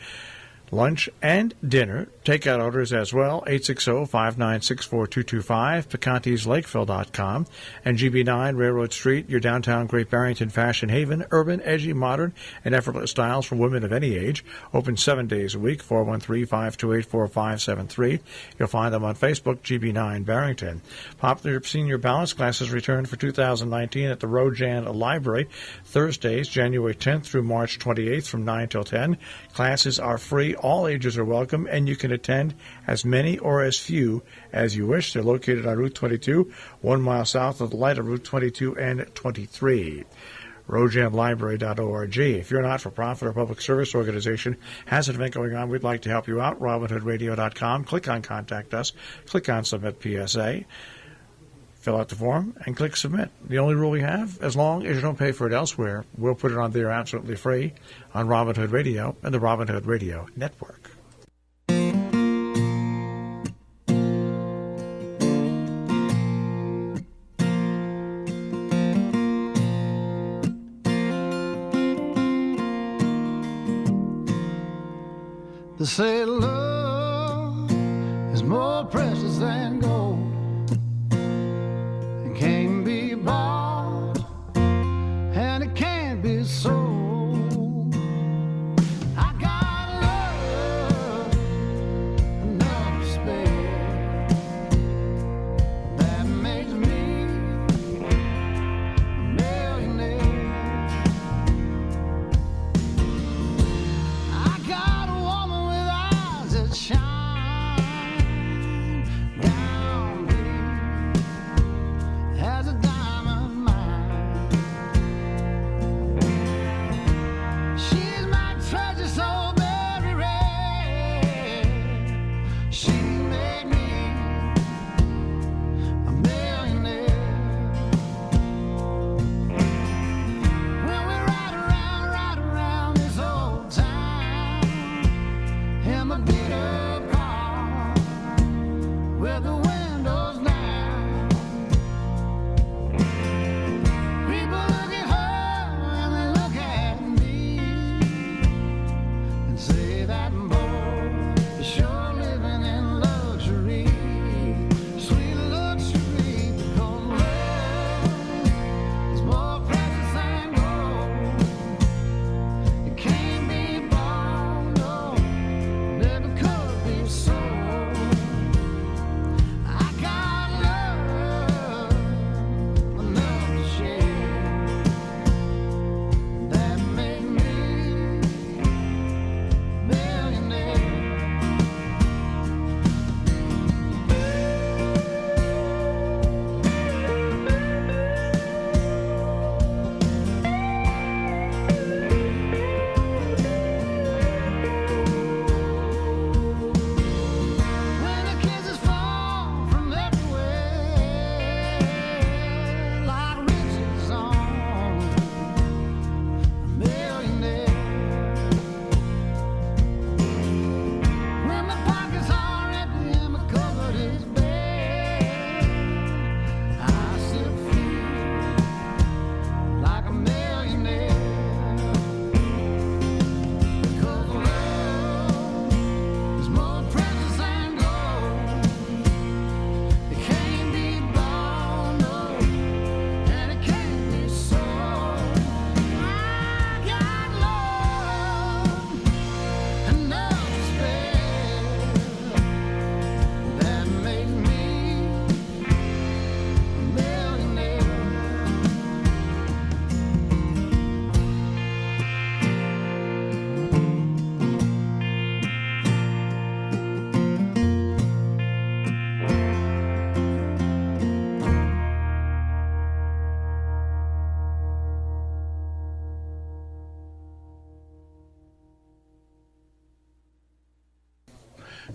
lunch and dinner. Takeout orders as well, 860-596-4225, Picante'sLakeville.com, and GB9 Railroad Street, your downtown Great Barrington fashion haven, urban, edgy, modern, and effortless styles for women of any age. Open 7 days a week, 413-528-4573. You'll find them on Facebook, GB9 Barrington. Popular senior balance classes return for 2019 at the Rojan Library, Thursdays, January 10th through March 28th from 9 till 10. Classes are free. All ages are welcome, and you can attend as many or as few as you wish. They're located on Route 22, 1 mile south of the light of Route 22 and 23. RojanLibrary.org. If you're a not-for-profit or public service organization, has an event going on, we'd like to help you out. RobinHoodRadio.com. Click on Contact Us. Click on Submit PSA. Fill out the form and click Submit. The only rule we have, as long as you don't pay for it elsewhere, we'll put it on there absolutely free on Robin Hood Radio and the Robin Hood Radio Network. They say love is more precious than gold. Can't be bought and it can't be sold. I got love enough to spare that makes me a millionaire. I got a woman with eyes that shine down as a diamond mine.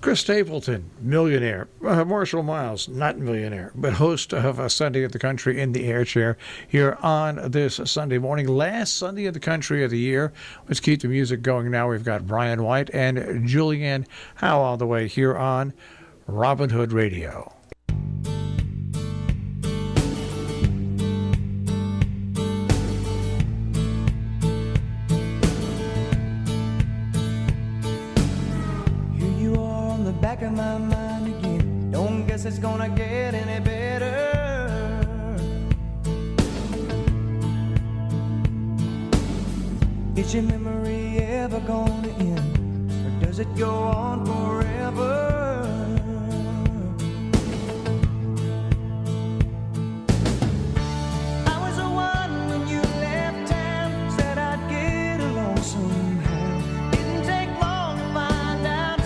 Chris Stapleton, millionaire. Marshall Miles, not millionaire, but host of a Sunday in the Country in the Air Chair here on this Sunday morning. Last Sunday in the Country of the year. Let's keep the music going now. We've got Brian White and Julianne Howe all the way here on Robin Hood Radio. Back of my mind again. Don't guess it's gonna get any better. Is your memory ever gonna end, or does it go on forever? I was the one when you left town, said I'd get along somehow. Didn't take long to find out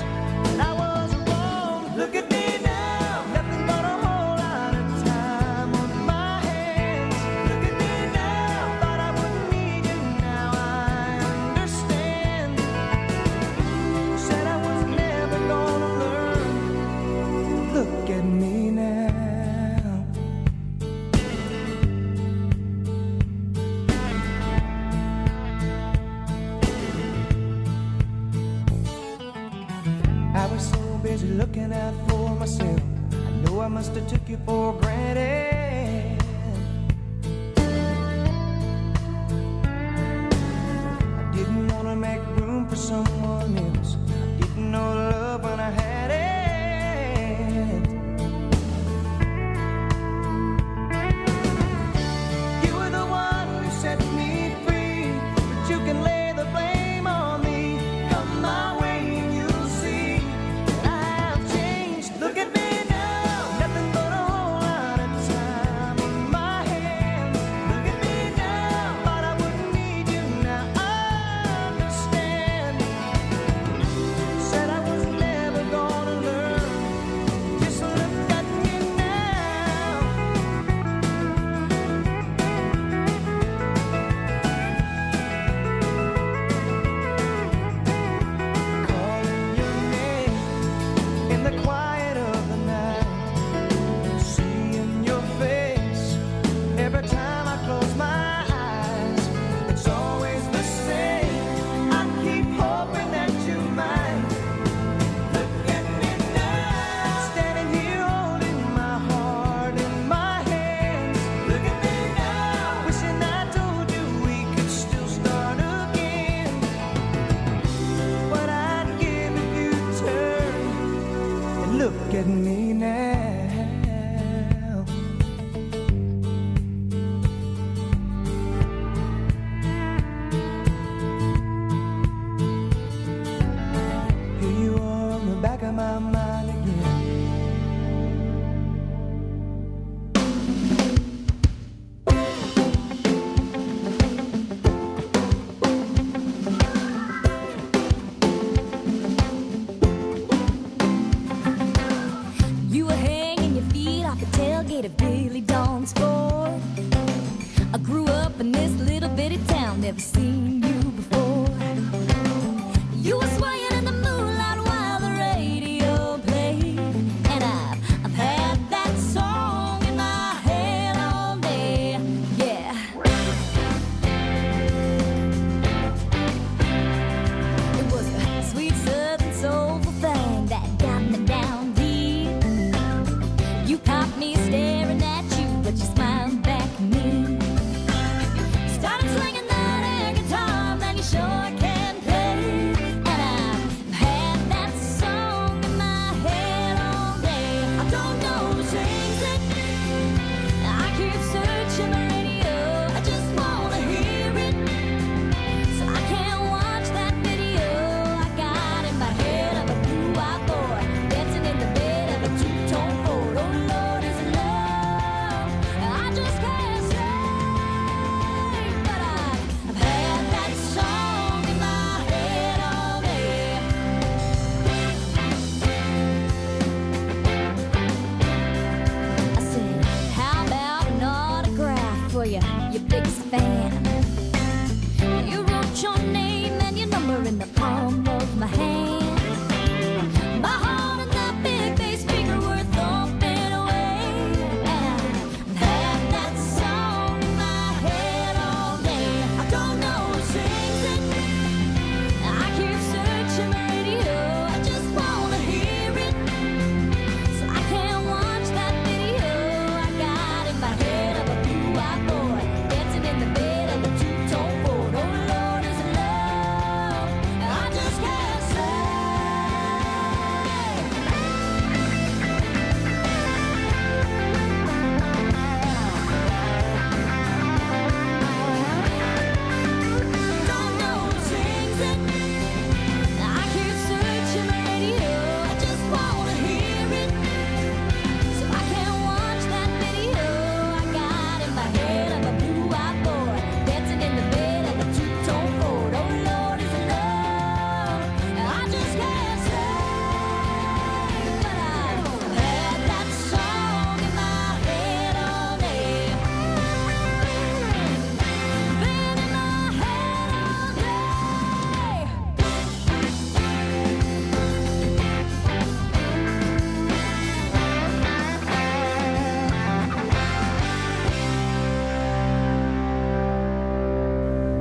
I was wrong. Look at me now, nothing but a whole lot of time on my hands. Look at me now, thought I wouldn't need you, now I understand. Said I was never gonna learn. Look at me now. I was so busy looking out for myself. I know I must have took you for granted. I didn't want to make room for someone else. I didn't know love when I had it. You were the one who set me free, but you can lay the blame on me. Come my way and you'll see that I've changed. Look at me now, nothing but a whole lot of time on my hands. Look at me now, thought I wouldn't need you, now I understand. Said I was never gonna learn. Just look at me now. Calling your name in the quiet of the night, seeing your face every time I close my eyes. It's always the same. I keep hoping that you might look at me now, standing here holding my heart in my hands. Look at me now, wishing I told you we could still start again. What I'd give if you turn and look at me now. Here you are on the back of my mind again. You were hanging your feet off the tailgate of Billy Dawn's Ford. I grew up in this little bitty town, never seen you before. You were swaying in the moonlight while the radio played, and I've had that song in my head all day. Yeah. It was a sweet southern soulful thing that got me down deep. You caught me staring at you, but you smiled back at me. Started swinging that air guitar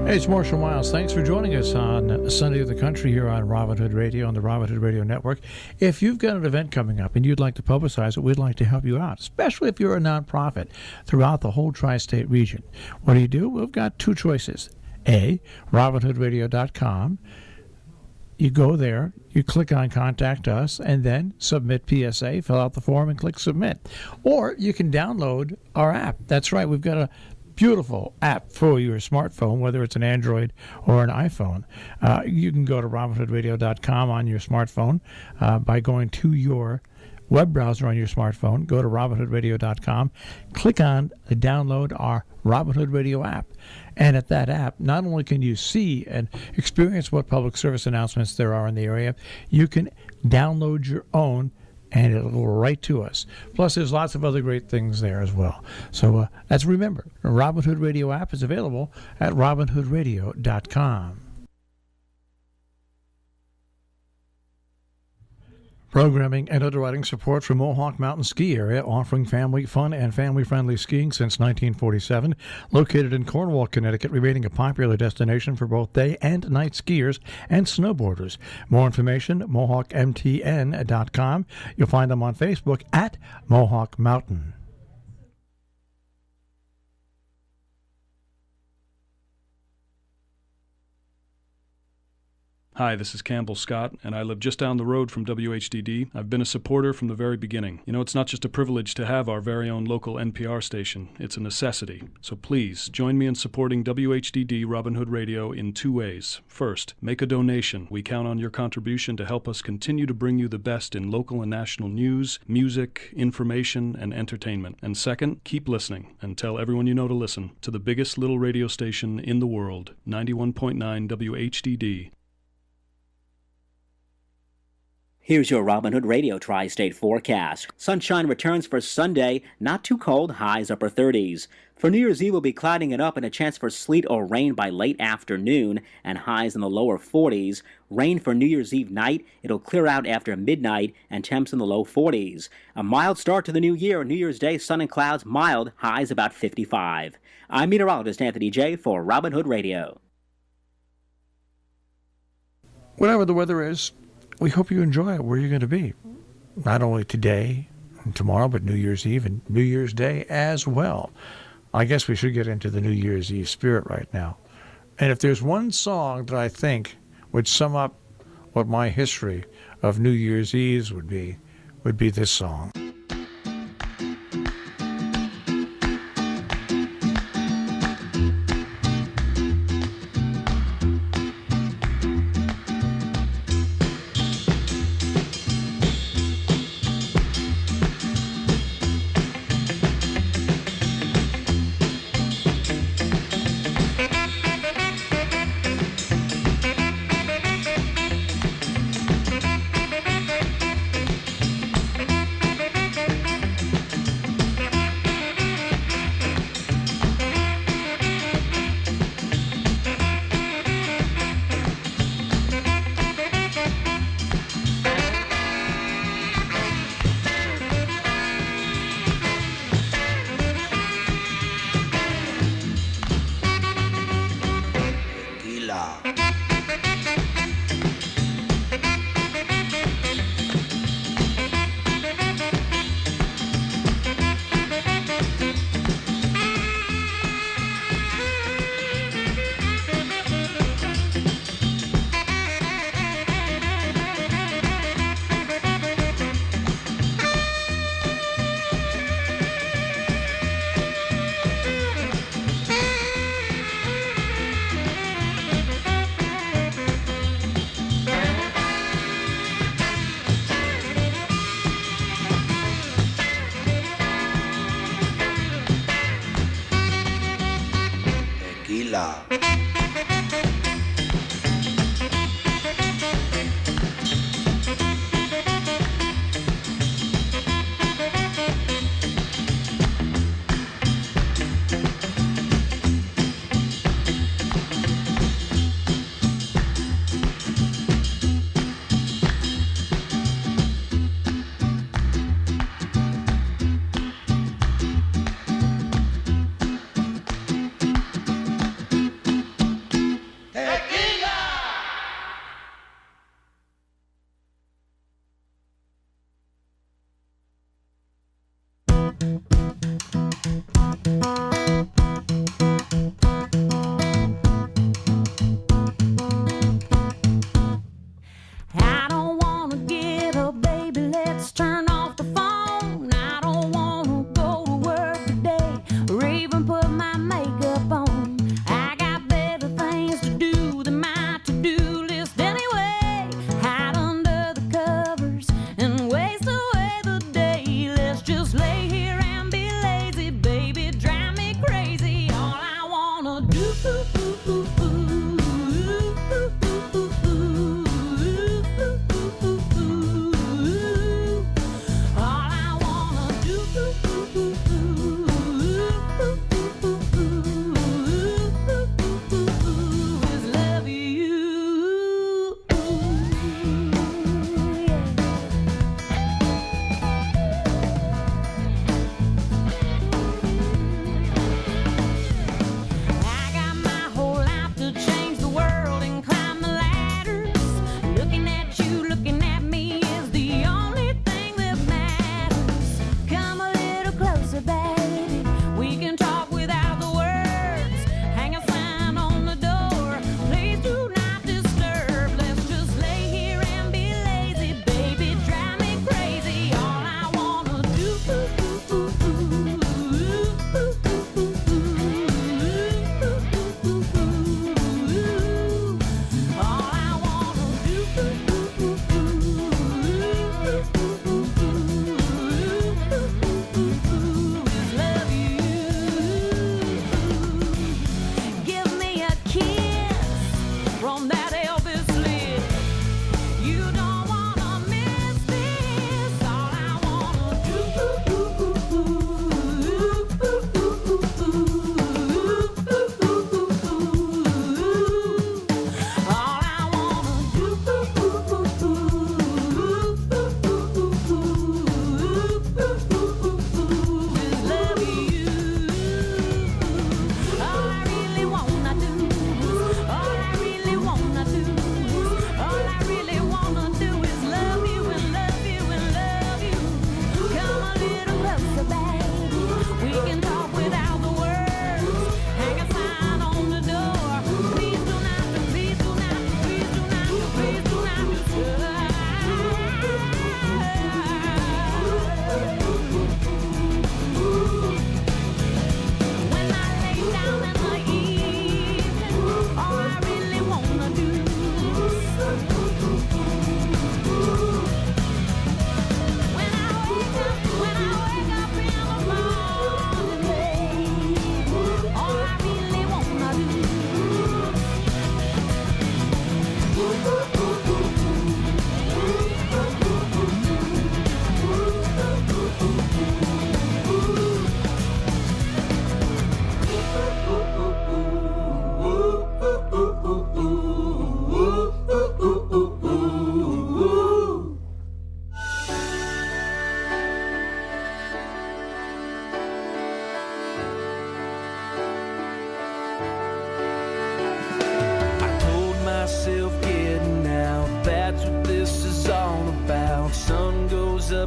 Hey, it's Marshall Miles. Thanks for joining us on Sunday of the Country here on Robin Hood Radio, on the Robin Hood Radio Network. If you've got an event coming up and you'd like to publicize it, we'd like to help you out, especially if you're a nonprofit throughout the whole tri-state region. What do? We've got two choices. A, robinhoodradio.com. You go there, you click on Contact Us, and then submit PSA, fill out the form, and click Submit. Or you can download our app. That's right, we've got a beautiful app for your smartphone, whether it's an Android or an iPhone. You can go to robinhoodradio.com on your smartphone by going to your web browser on your smartphone. Go to robinhoodradio.com, click on the download our Robin Hood Radio app. And at that app, not only can you see and experience what public service announcements there are in the area, you can download your own and it'll go right to us. Plus, there's lots of other great things there as well. So remember, the Robin Hood Radio app is available at robinhoodradio.com. Programming and underwriting support for Mohawk Mountain Ski Area, offering family fun and family-friendly skiing since 1947. Located in Cornwall, Connecticut, remaining a popular destination for both day and night skiers and snowboarders. More information, mohawkmtn.com. You'll find them on Facebook at Mohawk Mountain. Hi, this is Campbell Scott, and I live just down the road from WHDD. I've been a supporter from the very beginning. You know, it's not just a privilege to have our very own local NPR station. It's a necessity. So please, join me in supporting WHDD Robin Hood Radio in two ways. First, make a donation. We count on your contribution to help us continue to bring you the best in local and national news, music, information, and entertainment. And second, keep listening, and tell everyone you know to listen to the biggest little radio station in the world, 91.9 WHDD. Here's your Robin Hood Radio Tri-State forecast. Sunshine returns for Sunday, not too cold, highs upper 30s. For New Year's Eve, we'll be clouding it up and a chance for sleet or rain by late afternoon and highs in the lower 40s. Rain for New Year's Eve night, it'll clear out after midnight and temps in the low 40s. A mild start to the new year. New Year's Day, sun and clouds, mild, highs about 55. I'm meteorologist Anthony J. for Robin Hood Radio. Whatever the weather is, we hope you enjoy it where you're going to be. Not only today and tomorrow, but New Year's Eve and New Year's Day as well. I guess we should get into the New Year's Eve spirit right now. And if there's one song that I think would sum up what my history of New Year's Eves would be this song.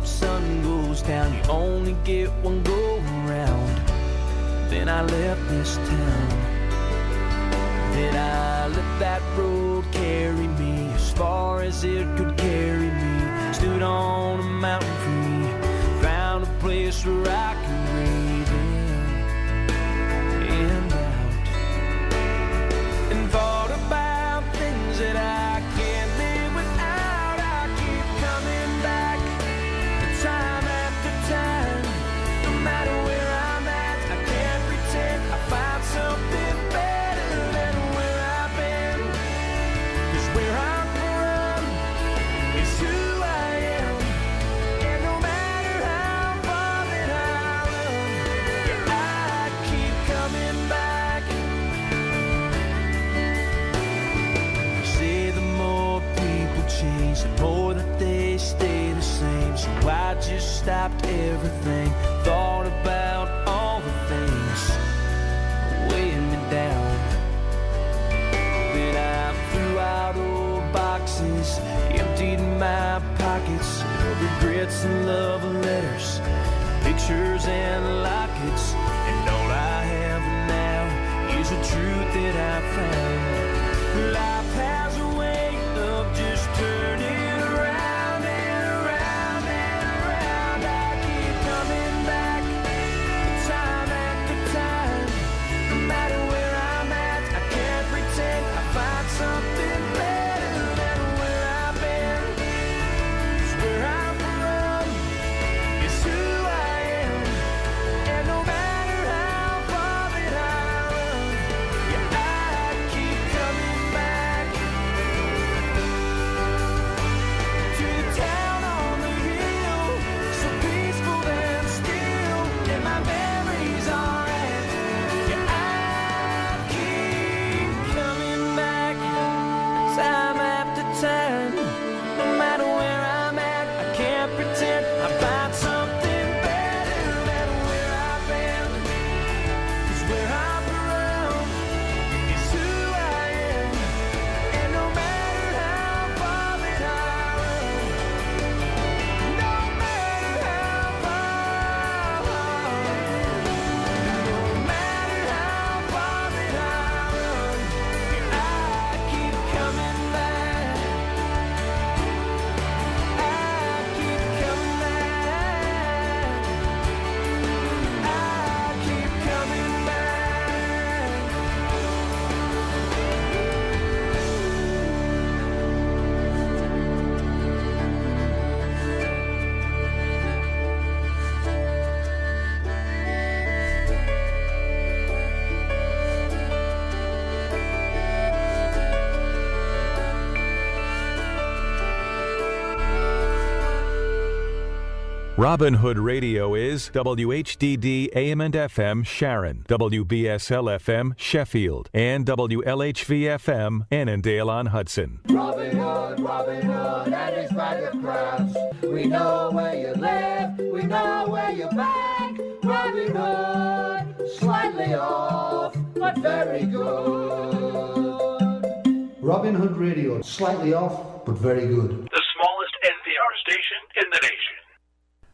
up, sun goes down. You only get one go around. Then I left this town. Then I let that road carry me as far as it could carry me. Stood on a mountain free, found a place where I could breathe in and out, and thought about things that I can't live without. I keep coming back, time after time. No matter where I'm at, I can't pretend I find something better than where I've been. 'Cause where I'm from is who I am, and no matter how far that I run, yeah, I keep coming back. They say the more people change, the more that they stay the same. So I just stopped everything, thought about all the things weighing me down. Then I threw out old boxes, emptied my pockets of regrets and love letters, pictures and lockets. And all I have now is a truth that I found. Life has a way of just turning around and around and around. I keep coming back, time after time. No matter where I'm at, I can't pretend I find something better than where I've been. 'Cause where I'm from is who I am, and no matter how far that I run, yeah, I Robin Hood Radio is WHDD AM and FM Sharon, WBSL FM Sheffield, and WLHV FM Annandale-on-Hudson. Robin Hood, and his bag of crafts. We know where you live, we know where you bank. Robin Hood, slightly off, but very good. Robin Hood Radio, slightly off, but very good. The smallest NPR station in the nation.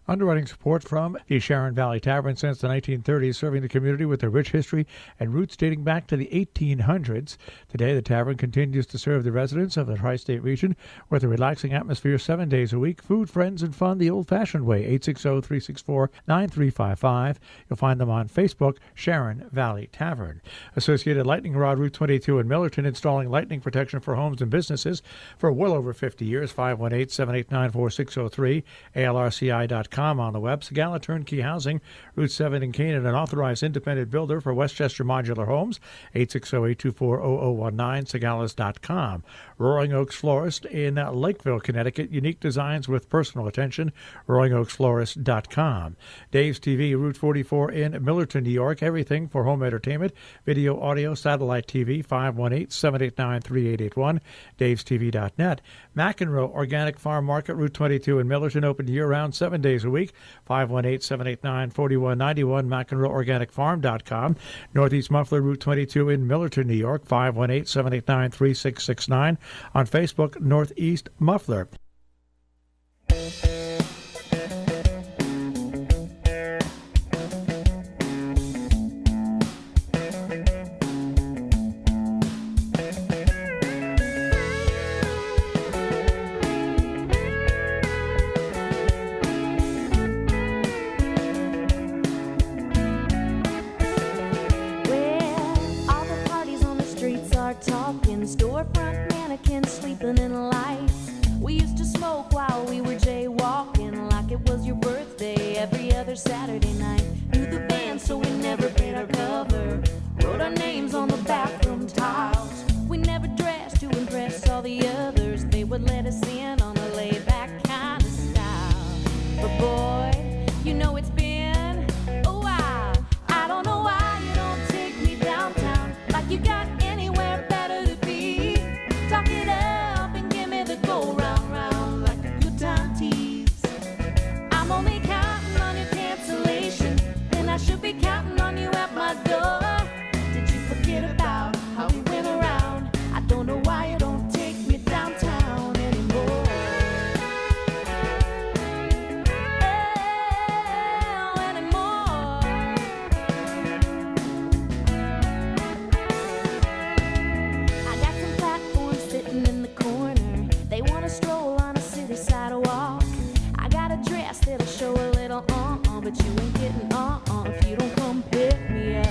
Underwriting support from the Sharon Valley Tavern since the 1930s, serving the community with a rich history and roots dating back to the 1800s. Today, the tavern continues to serve the residents of the tri-state region with a relaxing atmosphere 7 days a week, food, friends, and fun the old-fashioned way. 860-364-9355. You'll find them on Facebook, Sharon Valley Tavern. Associated Lightning Rod, Route 22 in Millerton, installing lightning protection for homes and businesses for well over 50 years. 518-789-4603, ALRCI.com. On the web. Sagala Turnkey Housing, Route 7 in Canaan, an authorized independent builder for Westchester Modular Homes, 860-824-0019, sagalas.com. Roaring Oaks Florist in Lakeville, Connecticut, unique designs with personal attention, roaringoaksflorist.com. Dave's TV, Route 44 in Millerton, New York, everything for home entertainment, video, audio, satellite TV, 518-789-3881, davestv.net. McEnroe Organic Farm Market, Route 22 in Millerton, open year-round, 7 days a week, 518-789-4191, McEnroeOrganicFarm.com. Northeast Muffler, Route 22 in Millerton, New York, 518-789-3669. On Facebook, Northeast Muffler. Storefront mannequins sleeping in lights. We used to smoke while we were jaywalking, like it was your birthday every other Saturday night. Knew the band, so we never paid our cover. Wrote our names on the bathroom tiles. We never dressed to impress all the others. They would let us in on a laid-back kind of style. But boy, you know it's been a while. I don't know why you don't take me downtown like you got anywhere better to be. Talk it up and give me the go round, round like a good time tease. I'm only counting on your cancellation, and I should be counting on you at my door. Did you forget about how we went around? I don't know why you don't take me downtown anymore. Oh, anymore. I got some platforms sitting in the corner. They want to stroll on a city sidewalk. I got a dress that'll show a little but you ain't getting if you don't come pick me up.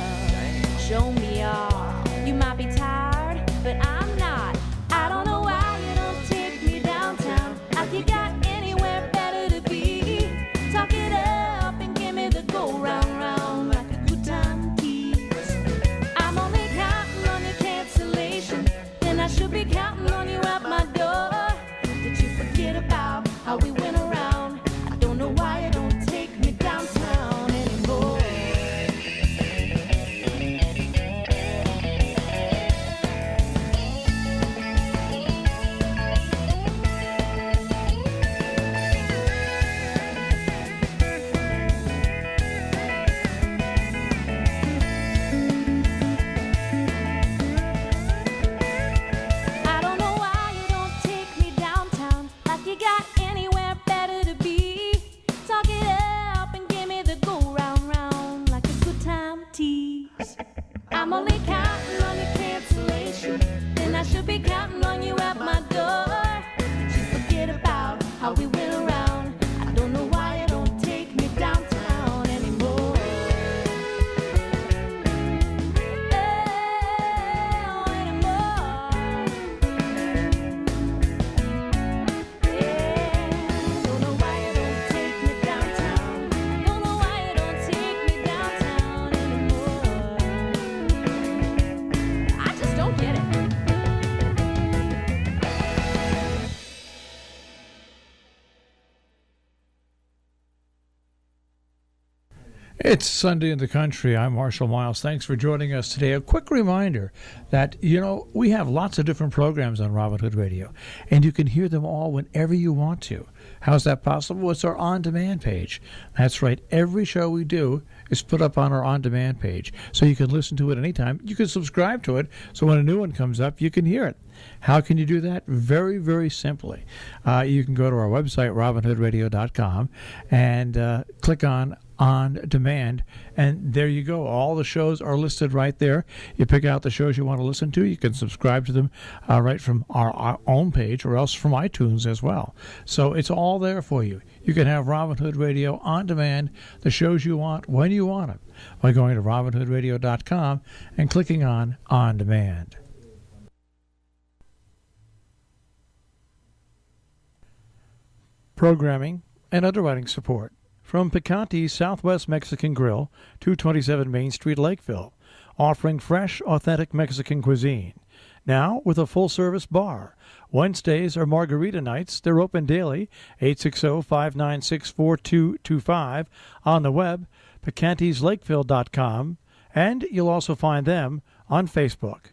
Show me off. You might be tired, but I'm not. I don't know why you don't take me downtown like you got anywhere better to be. Talk it up and give me the go round, round like a good time tease. I'm only counting on your cancellation, and I should be counting on you at my door. Did you forget about how we went around? I don't know why you don't take me downtown anymore. I don't know why you don't take me downtown like you got anywhere better to be. Talk it up and give me the go round, round like a good time tease. I'm only counting on your cancellation, and I should be counting on you at my door. Did you forget about how we went around? I don't know why you don't take me downtown anymore. Oh, anymore. Don't know why you don't take me downtown. Don't know why you don't take me downtown anymore. I just don't get it. It's Sunday in the Country. I'm Marshall Miles. Thanks for joining us today. A quick reminder that, we have lots of different programs on Robin Hood Radio, and you can hear them all whenever you want to. How's that possible? It's our on-demand page. That's right. Every show we do is put up on our on-demand page, so you can listen to it anytime. You can subscribe to it, so when a new one comes up, you can hear it. How can you do that? Very, very simply. You can go to our website, robinhoodradio.com, and click on Demand, and there you go. All the shows are listed right there. You pick out the shows you want to listen to. You can subscribe to them right from our own page or else from iTunes as well. So it's all there for you. You can have Robin Hood Radio on demand, the shows you want when you want them, by going to robinhoodradio.com and clicking on Demand. Programming and underwriting support from Picante's Southwest Mexican Grill, 227 Main Street, Lakeville, offering fresh, authentic Mexican cuisine. Now with a full-service bar. Wednesdays are margarita nights. They're open daily, 860-596-4225, on the web, picanteslakeville.com, and you'll also find them on Facebook.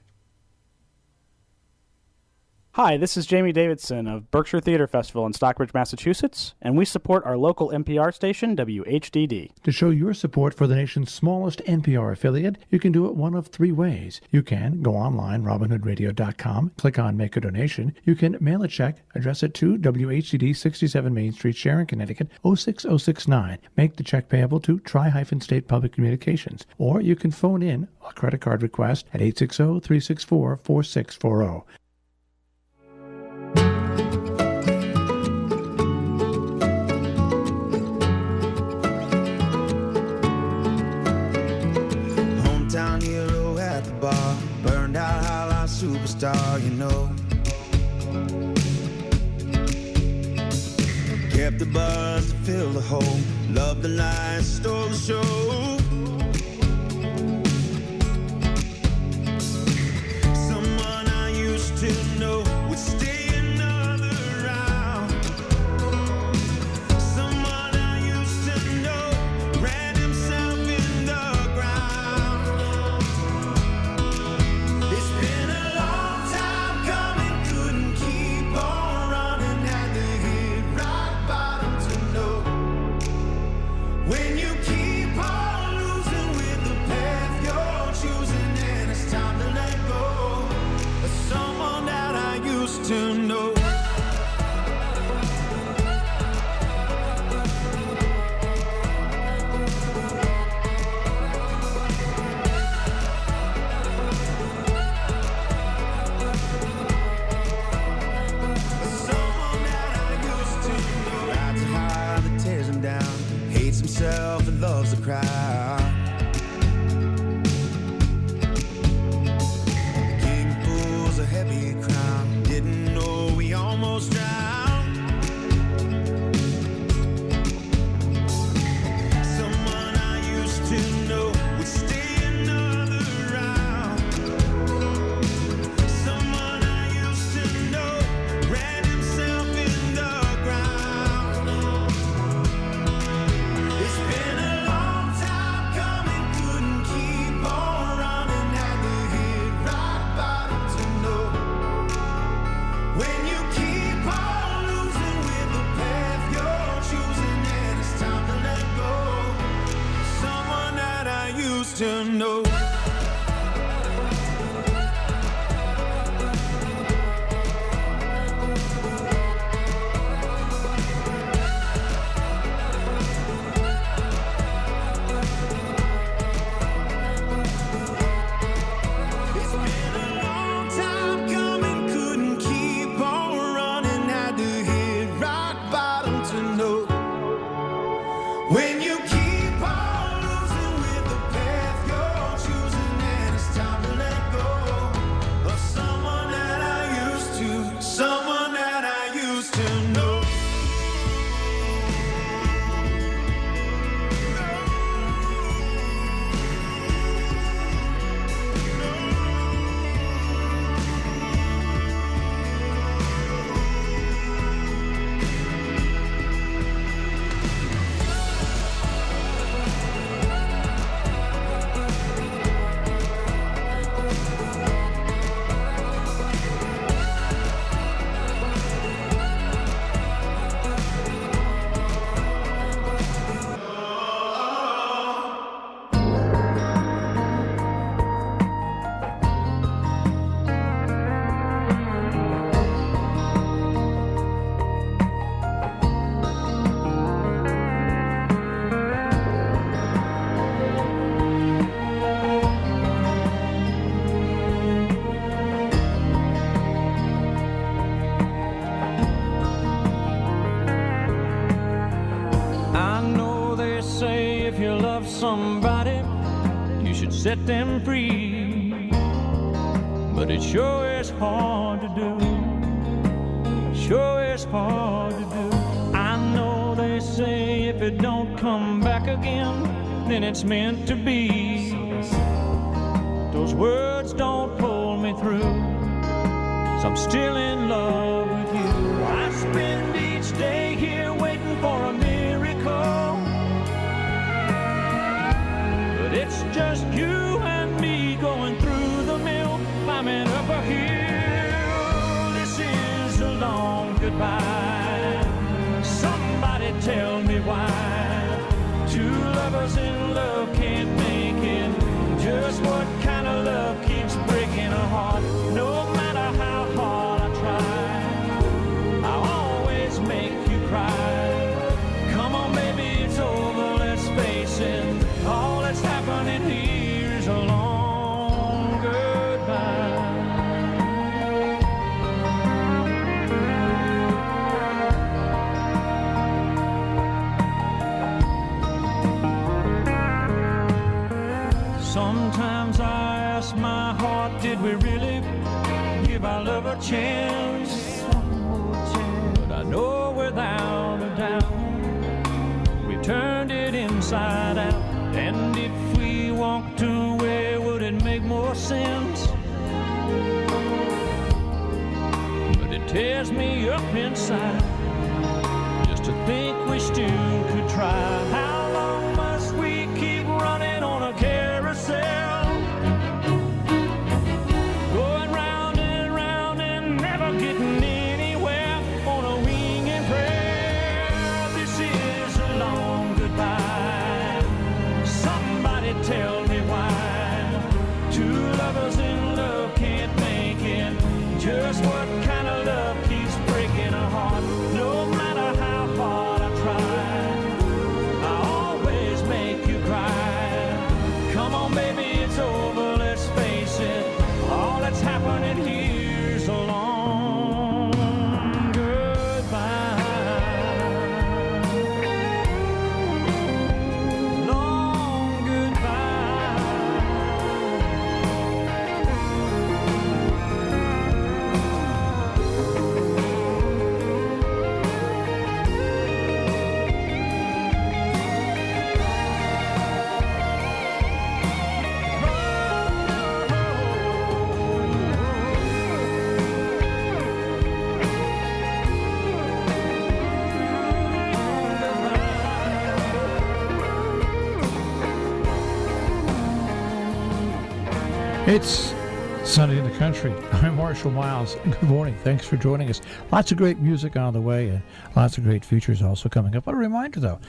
Hi, this is Jamie Davidson of Berkshire Theater Festival in Stockbridge, Massachusetts, and we support our local NPR station, WHDD. To show your support for the nation's smallest NPR affiliate, you can do it one of three ways. You can go online, robinhoodradio.com, click on Make a Donation. You can mail a check, address it to WHDD 67 Main Street, Sharon, Connecticut, 06069. Make the check payable to Tri-State Public Communications. Or you can phone in a credit card request at 860-364-4640. Burned out highlight superstar, Kept the buzz to fill the hole. Loved the lights, stole the show. Someone I used to know would stay another round. Someone I used to know ran himself in the ground. It's been a long time coming, couldn't keep on running, had to hit rock bottom to know. When you keep on set them free. But it sure is hard to do. Sure is hard to do. I know they say if it don't come back again, then it's meant to be. Those words don't pull me through, so I'm still in love with you. I spend each day here waiting for a miracle, but it's just you and me going through the mill, climbing up a hill. This is a long goodbye. Somebody tell me why two lovers in love can't make it. Just what kind of love keeps breaking a heart? No matter how hard I try, I always make you cry. Come on, baby, it's over, let's face it. All that's happening here is a long goodbye. Sometimes I ask my heart, did we really give our love a chance? But I know without a doubt we turned it inside out. And if we walked away, would it make more sense? But it tears me up inside just to think we still could try. How long must we keep running on a carousel, going round and never getting anywhere on a wing and prayer? This is a long goodbye. Somebody tell me why two lovers in love can't make it. Just what kind of love keeps breaking a heart? No matter how hard I try, I always make you cry. Come on, baby, it's over, let's face it. All that's happening here's a long goodbye. Long goodbye. It's Sunday in the Country. I'm Marshall Miles. Good morning. Thanks for joining us. Lots of great music on the way and lots of great features also coming up. But a reminder, though,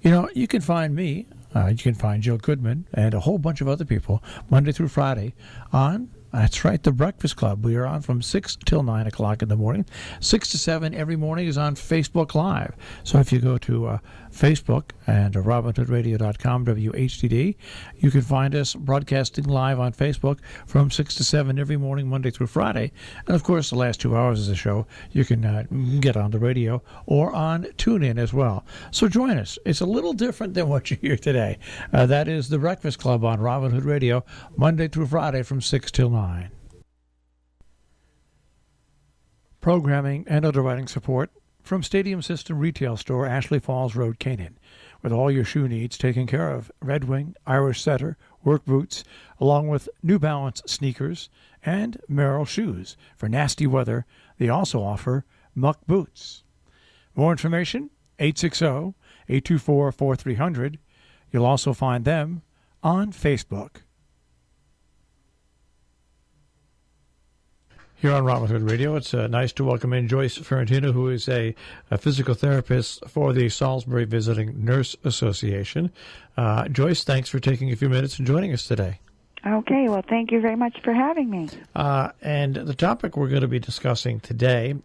you can find me, you can find Joe Goodman and a whole bunch of other people Monday through Friday on, that's right, The Breakfast Club. We are on from 6 till 9 o'clock in the morning. 6 to 7 every morning is on Facebook Live. So if you go to Facebook and RobinHoodRadio.com, WHDD, you can find us broadcasting live on Facebook from 6 to 7 every morning, Monday through Friday. And, of course, the last 2 hours of the show, you can get on the radio or on TuneIn as well. So join us. It's a little different than what you hear today. That is The Breakfast Club on Robin Hood Radio, Monday through Friday from 6 till 9. Programming and underwriting support from Stadium System Retail Store, Ashley Falls Road, Canaan. With all your shoe needs taken care of, Red Wing, Irish Setter, work boots, along with New Balance sneakers and Merrill shoes. For nasty weather, they also offer Muck boots. More information, 860-824-4300. You'll also find them on Facebook. Here on Robin Hood Radio, it's nice to welcome in Joyce Ferrantino, who is a physical therapist for the Salisbury Visiting Nurse Association. Joyce, thanks for taking a few minutes and joining us today. Okay, well, thank you very much for having me. And the topic we're going to be discussing today,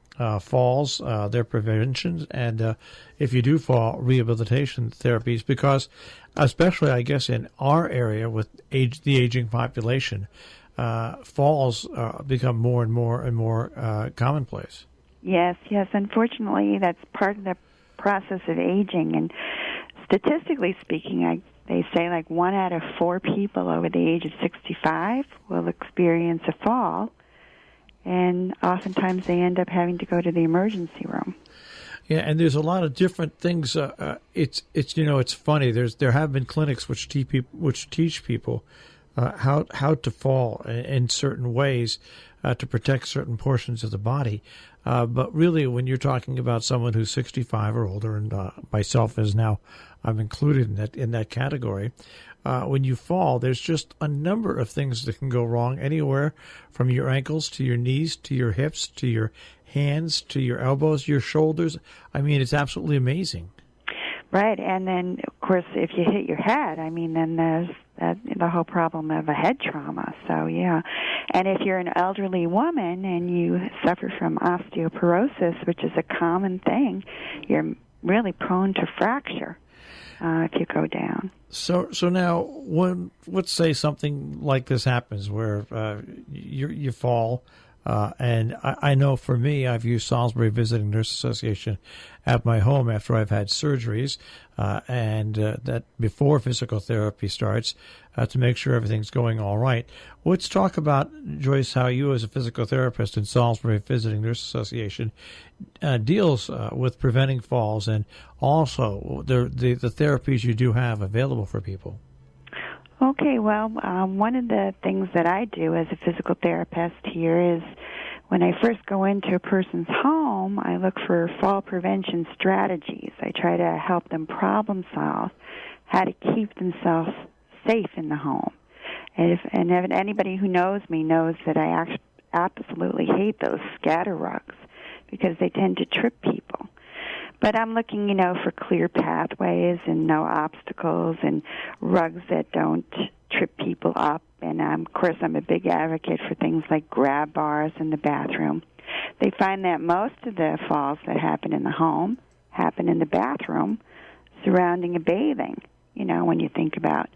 falls, their prevention, and if you do fall, rehabilitation therapies, because especially, I guess, in our area with the aging population, falls become more and more commonplace. Yes. Unfortunately, that's part of the process of aging. And statistically speaking, I they say like 1 out of 4 people over the age of 65 will experience a fall, and oftentimes they end up having to go to the emergency room. Yeah, and there's a lot of different things. It's funny. There have been clinics which teach people how to fall in certain ways to protect certain portions of the body. But really, when you're talking about someone who's 65 or older, and myself I'm included in that category. When you fall, there's just a number of things that can go wrong, anywhere from your ankles to your knees to your hips to your hands to your elbows, your shoulders. I mean, it's absolutely amazing. Right, and then, of course, if you hit your head, I mean, then there's the whole problem of a head trauma. So, yeah. And if you're an elderly woman and you suffer from osteoporosis, which is a common thing, you're really prone to fracture if you go down. So now, let's say something like this happens where you fall, and I know for me, I've used Salisbury Visiting Nurse Association at my home after I've had surgeries, and that before physical therapy starts, to make sure everything's going all right. Let's talk about, Joyce, how you as a physical therapist in Salisbury Visiting Nurse Association deals with preventing falls, and also the therapies you do have available for people. Okay, well, one of the things that I do as a physical therapist here is when I first go into a person's home, I look for fall prevention strategies. I try to help them problem solve how to keep themselves safe in the home. And if anybody who knows me knows that I absolutely hate those scatter rugs because they tend to trip people. But I'm looking, for clear pathways and no obstacles and rugs that don't trip people up. And, of course, I'm a big advocate for things like grab bars in the bathroom. They find that most of the falls that happen in the home happen in the bathroom surrounding a bathing. When you think about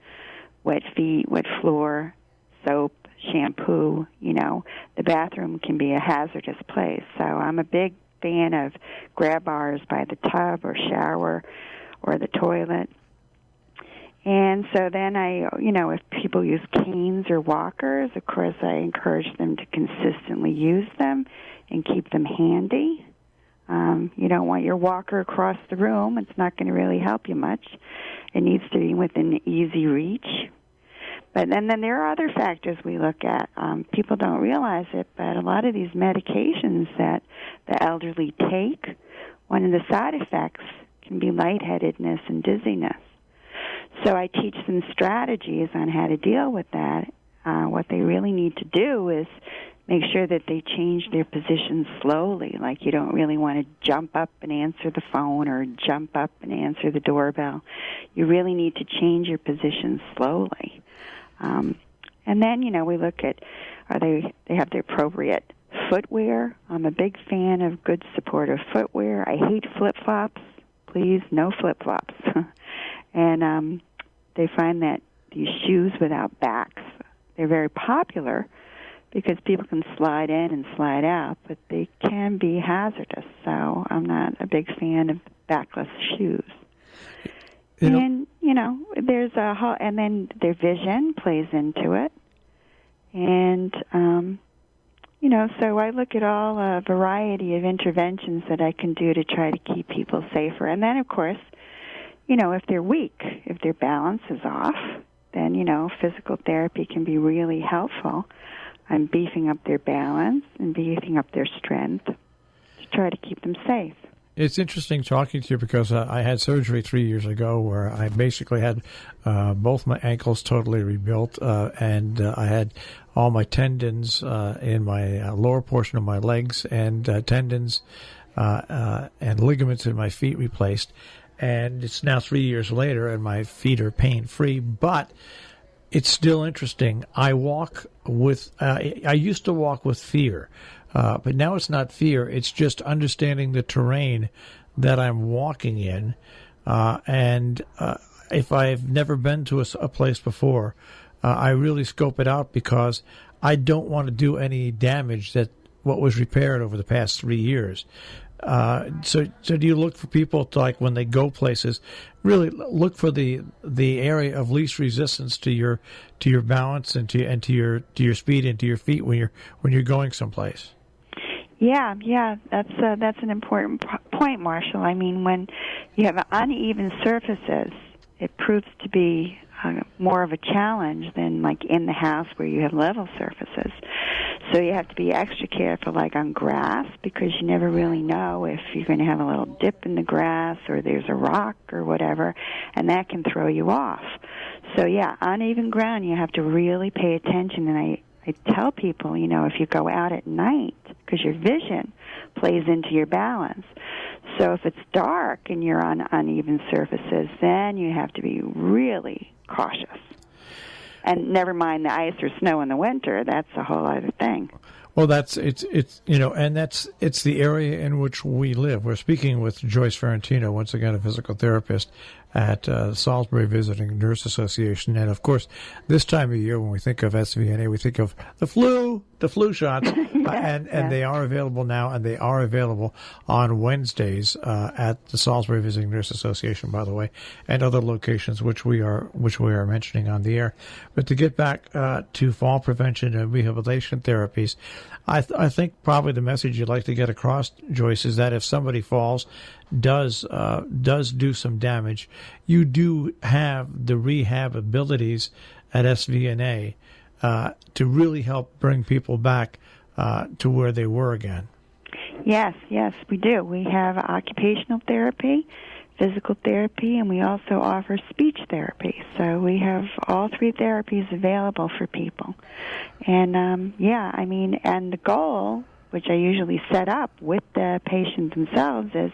wet feet, wet floor, soap, shampoo, the bathroom can be a hazardous place. So I'm a big fan of grab bars by the tub or shower or the toilet. And so then if people use canes or walkers, of course I encourage them to consistently use them and keep them handy. You don't want your walker across the room. It's not going to really help you much. It needs to be within easy reach. But then there are other factors we look at. People don't realize it, but a lot of these medications that the elderly take, one of the side effects can be lightheadedness and dizziness. So I teach them strategies on how to deal with that. What they really need to do is make sure that they change their position slowly. Like you don't really want to jump up and answer the phone or jump up and answer the doorbell. You really need to change your position slowly. And then, we look at, they have the appropriate footwear. I'm a big fan of good supportive footwear. I hate flip-flops. Please, no flip-flops. And they find that these shoes without backs, they're very popular because people can slide in and slide out, but they can be hazardous. So I'm not a big fan of backless shoes. And, there's and then their vision plays into it. And, so I look at all a variety of interventions that I can do to try to keep people safer. And then, of course, if they're weak, if their balance is off, then, physical therapy can be really helpful. I'm beefing up their balance and beefing up their strength to try to keep them safe. It's interesting talking to you because I had surgery 3 years ago where I basically had both my ankles totally rebuilt, and I had all my tendons in my lower portion of my legs and tendons and ligaments in my feet replaced. And it's now 3 years later, and my feet are pain-free, but it's still interesting. I walk with, I used to walk with fear. But now it's not fear. It's just understanding the terrain that I'm walking in. And if I've never been to a place before, I really scope it out because I don't want to do any damage that what was repaired over the past 3 years. So do you look for people to, like, when they go places, really look for the area of least resistance to your balance and to your speed and to your feet when you're going someplace? Yeah, that's an important point, Marshall. I mean, when you have uneven surfaces, it proves to be more of a challenge than like in the house where you have level surfaces. So you have to be extra careful, like on grass, because you never really know if you're going to have a little dip in the grass or there's a rock or whatever, and that can throw you off. So yeah, uneven ground, you have to really pay attention. And I tell people, if you go out at night, because your vision plays into your balance. So if it's dark and you're on uneven surfaces, then you have to be really cautious. And never mind the ice or snow in the winter, that's a whole other thing. Well, it's the area in which we live. We're speaking with Joyce Ferrantino, once again a physical therapist at Salisbury Visiting Nurse Association. And of course, this time of year when we think of SVNA, we think of the flu shots, and they are available now, and they are available on Wednesdays at the Salisbury Visiting Nurse Association, by the way, and other locations which we are mentioning on the air. But to get back to fall prevention and rehabilitation therapies, I think probably the message you'd like to get across, Joyce, is that if somebody falls, does do some damage, you do have the rehab abilities at SVNA to really help bring people back to where they were again. Yes, we do. We have occupational therapy, physical therapy, and we also offer speech therapy. So we have all three therapies available for people. And, and the goal, which I usually set up with the patient themselves, is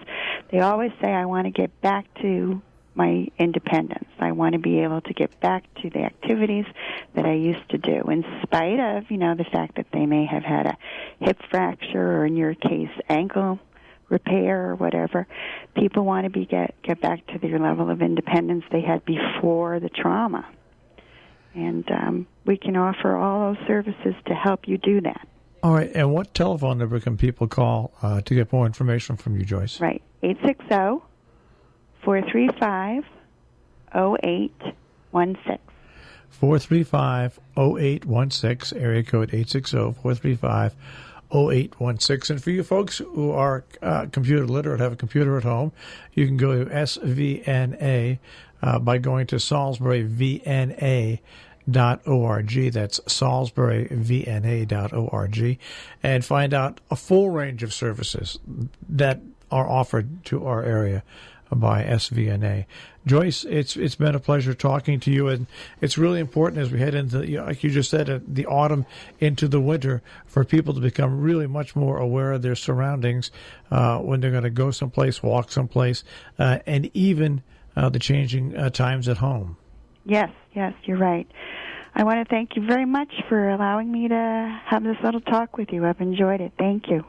they always say, I want to get back to my independence. I want to be able to get back to the activities that I used to do, in spite of, the fact that they may have had a hip fracture or, in your case, ankle repair or whatever. People want to get back to their level of independence they had before the trauma. And we can offer all those services to help you do that. All right, and what telephone number can people call to get more information from you, Joyce? Right, 860-435-0816. 435-0816, area code 860-435-0816. And for you folks who are computer literate, have a computer at home, you can go to SVNA by going to SalisburyVNA.org. That's SalisburyVNA.org, and find out a full range of services that are offered to our area by SVNA. Joyce, it's been a pleasure talking to you, and it's really important as we head into, like you just said, the autumn into the winter, for people to become really much more aware of their surroundings when they're going to go someplace, walk someplace, and even the changing times at home. Yes, you're right. I want to thank you very much for allowing me to have this little talk with you. I've enjoyed it. Thank you.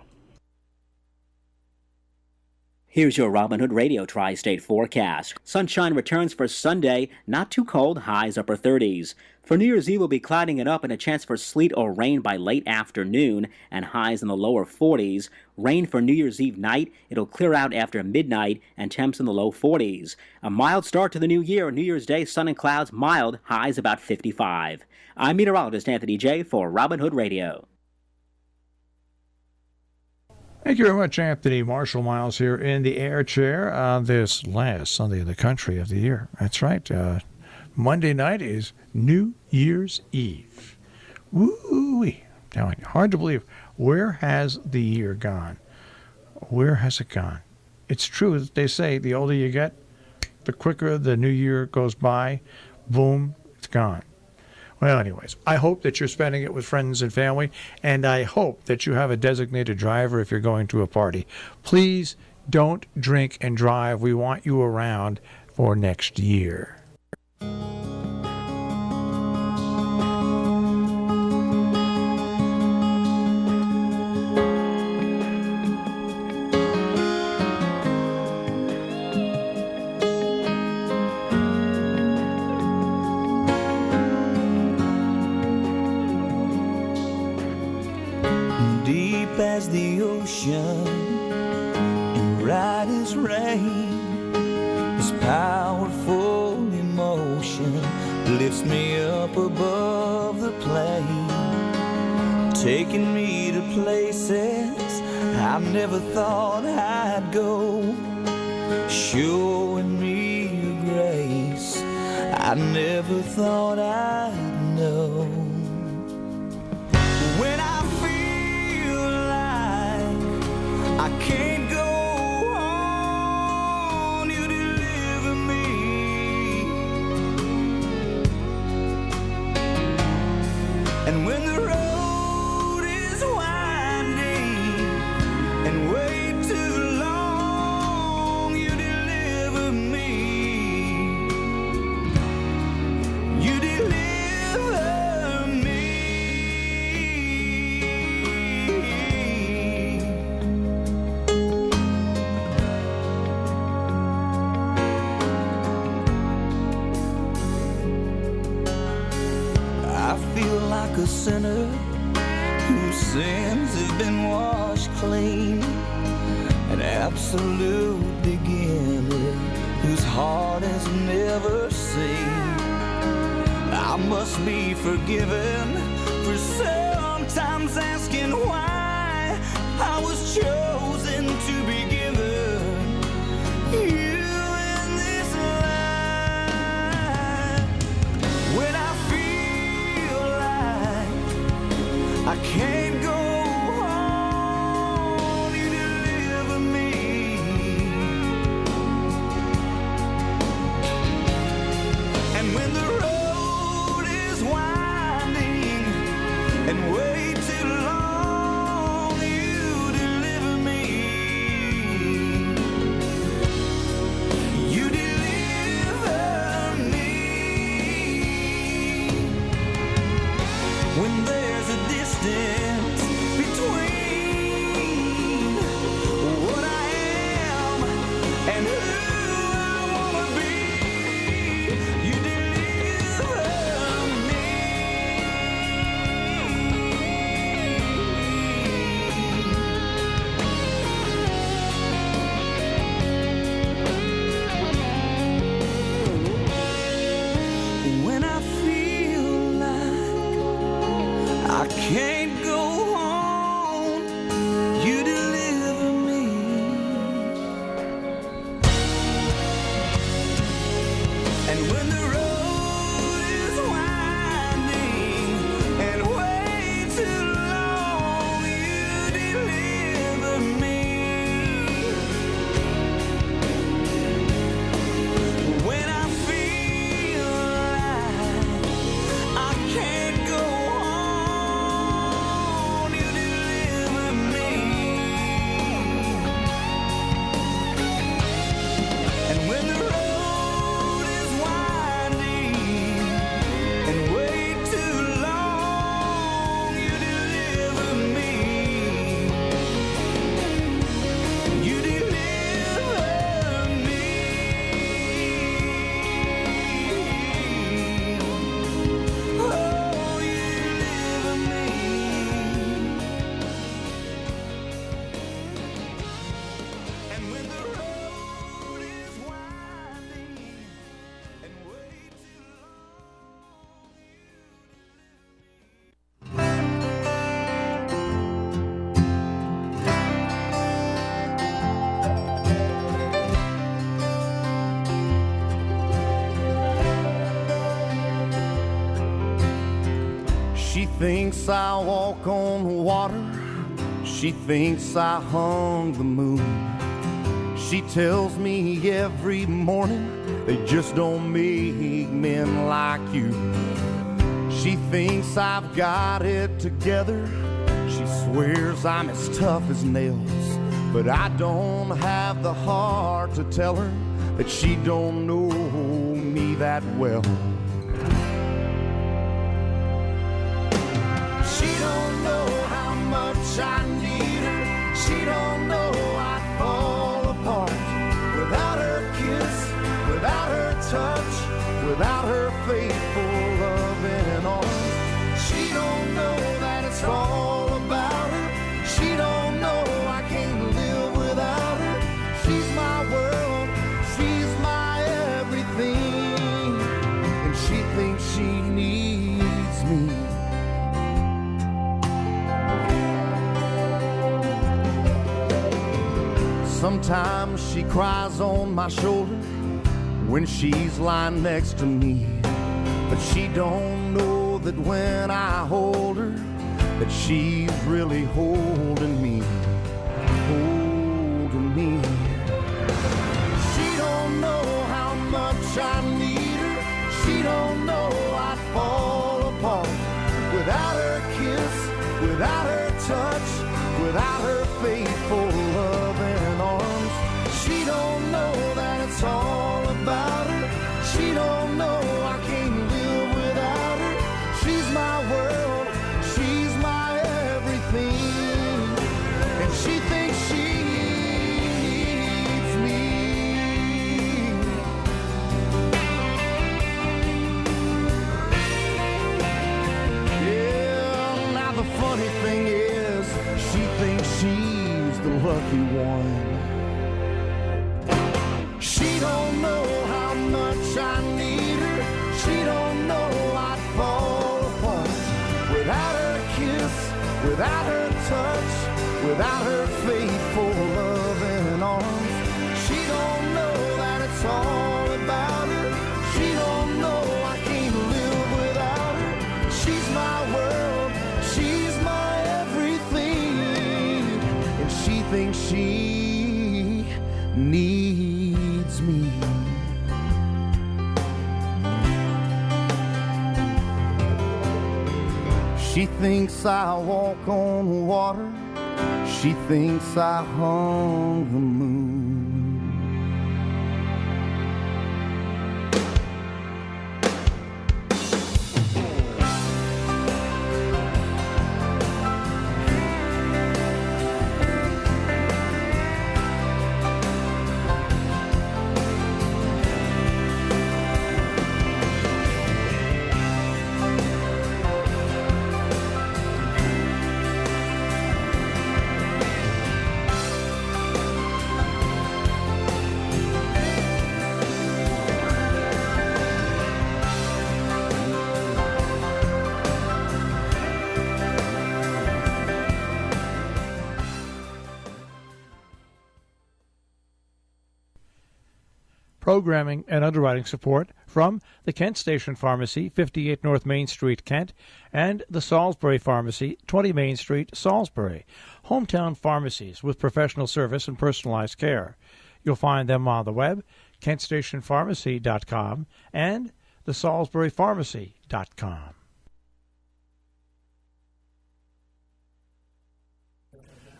Here's your Robin Hood Radio Tri-State forecast. Sunshine returns for Sunday, not too cold, highs upper 30s. For New Year's Eve, we'll be clouding it up and a chance for sleet or rain by late afternoon and highs in the lower 40s. Rain for New Year's Eve night. It'll clear out after midnight and temps in the low 40s. A mild start to the new year. New Year's Day, sun and clouds, mild, highs about 55. I'm meteorologist Anthony J. for Robin Hood Radio. Thank you very much, Anthony. Marshall Miles here in the air chair on this last Sunday in the country of the year. That's right. Monday night is New Year's Eve. Woo-wee. Now, hard to believe. Where has the year gone? Where has it gone? It's true that they say the older you get, the quicker the new year goes by. Boom, it's gone. Well, anyways, I hope that you're spending it with friends and family, and I hope that you have a designated driver if you're going to a party. Please don't drink and drive. We want you around for next year. Deep as the ocean, bright as rain. This powerful emotion lifts me up above the plain, taking me to places I never thought I'd go, showing me a grace I never thought I'd know. When I feel like I can't go on, you deliver me. And when the road is winding and way too long, you deliver me. You deliver me. I feel like a sinner whose sins have been washed clean, an absolute beginner whose heart has never seen. I must be forgiven for sometimes asking why I was chosen to be given you in this life. When I feel like I can't go on, you deliver me. And when the road is winding and way too long, you deliver me. You deliver me. When there's a distance between what I am and who I wanna be, you deliver me. When I feel like I can't go on, you deliver me. And when the road is winding and way too long, you deliver me. When I feel like I can't go on, you deliver me. And when the road is winding and way too long, you deliver me. You deliver me. Oh, you deliver me. And when the road is winding and way too She thinks I walk on water. She thinks I hung the moon. She tells me every morning they just don't make men like you. She thinks I've got it together. She swears I'm as tough as nails. But I don't have the heart to tell her that she don't know me that well. She don't know how much I need her. She don't know I'd fall apart without her kiss, without her touch, without her faithful loving arms. She don't know that it's all about her. She don't know I can't live without her. Sometimes she cries on my shoulder when she's lying next to me. But she don't know that when I hold her, that she's really holding me, holding me. She don't know how much I need her. She don't know I'd fall apart without her kiss, without her touch, without her faithful love and arms. She don't know that it's all about her. She don't know I can't live without her. She's my world, she's my everything, and she thinks she needs me. Yeah, now the funny thing is, she thinks she's the lucky one. She don't know how much I need her. She don't know I'd fall apart without her kiss, without her touch, without her faithful love and arms. She don't know that it's all about her. She don't know I can't live without her. She's my world, she's my everything, and she thinks she needs me. She thinks I walk on water. She thinks I hung the moon. Programming and underwriting support from the Kent Station Pharmacy, 58 North Main Street, Kent, and the Salisbury Pharmacy, 20 Main Street, Salisbury. Hometown pharmacies with professional service and personalized care. You'll find them on the web, kentstationpharmacy.com and thesalisburypharmacy.com.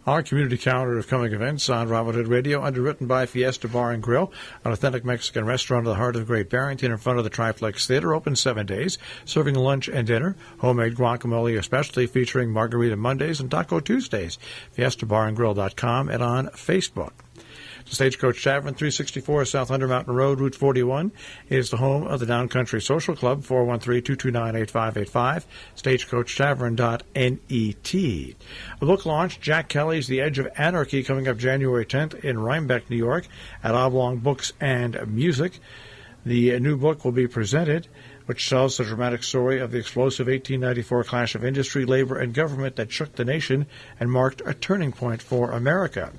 Our community calendar of coming events on Robin Hood Radio, underwritten by Fiesta Bar and Grill, an authentic Mexican restaurant in the heart of Great Barrington in front of the Triflex Theater, open 7 days, serving lunch and dinner, homemade guacamole especially, featuring Margarita Mondays and Taco Tuesdays. FiestaBarandGrill.com and on Facebook. The Stagecoach Tavern, 364 South Thunder Mountain Road, Route 41, is the home of the Downcountry Social Club, 413-229-8585, stagecoachtavern.net. A book launch, Jack Kelly's The Edge of Anarchy, coming up January 10th in Rhinebeck, New York, at Oblong Books and Music. The new book will be presented, which tells the dramatic story of the explosive 1894 clash of industry, labor, and government that shook the nation and marked a turning point for America.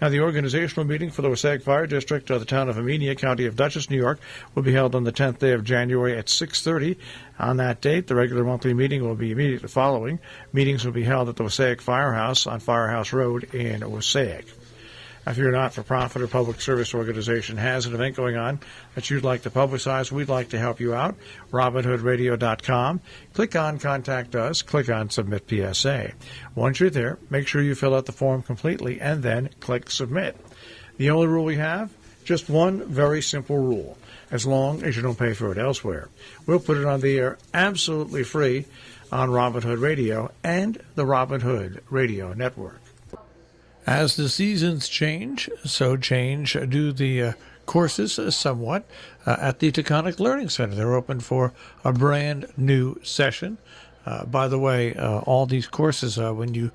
Now, the organizational meeting for the Wasaga Fire District of the town of Amenia, County of Dutchess, New York, will be held on the 10th day of January at 6:30. On that date, the regular monthly meeting will be immediately following. Meetings will be held at the Wasaga Firehouse on Firehouse Road in Wasaga. If your not-for-profit or public service organization has an event going on that you'd like to publicize, we'd like to help you out. RobinHoodRadio.com. Click on Contact Us. Click on Submit PSA. Once you're there, make sure you fill out the form completely and then click Submit. The only rule we have, just one very simple rule. As long as you don't pay for it elsewhere. We'll put it on the air absolutely free on Robin Hood Radio and the Robin Hood Radio Network. As the seasons change, so change do the courses somewhat at the Taconic Learning Center. They're open for a brand new session. By the way, all these courses, when you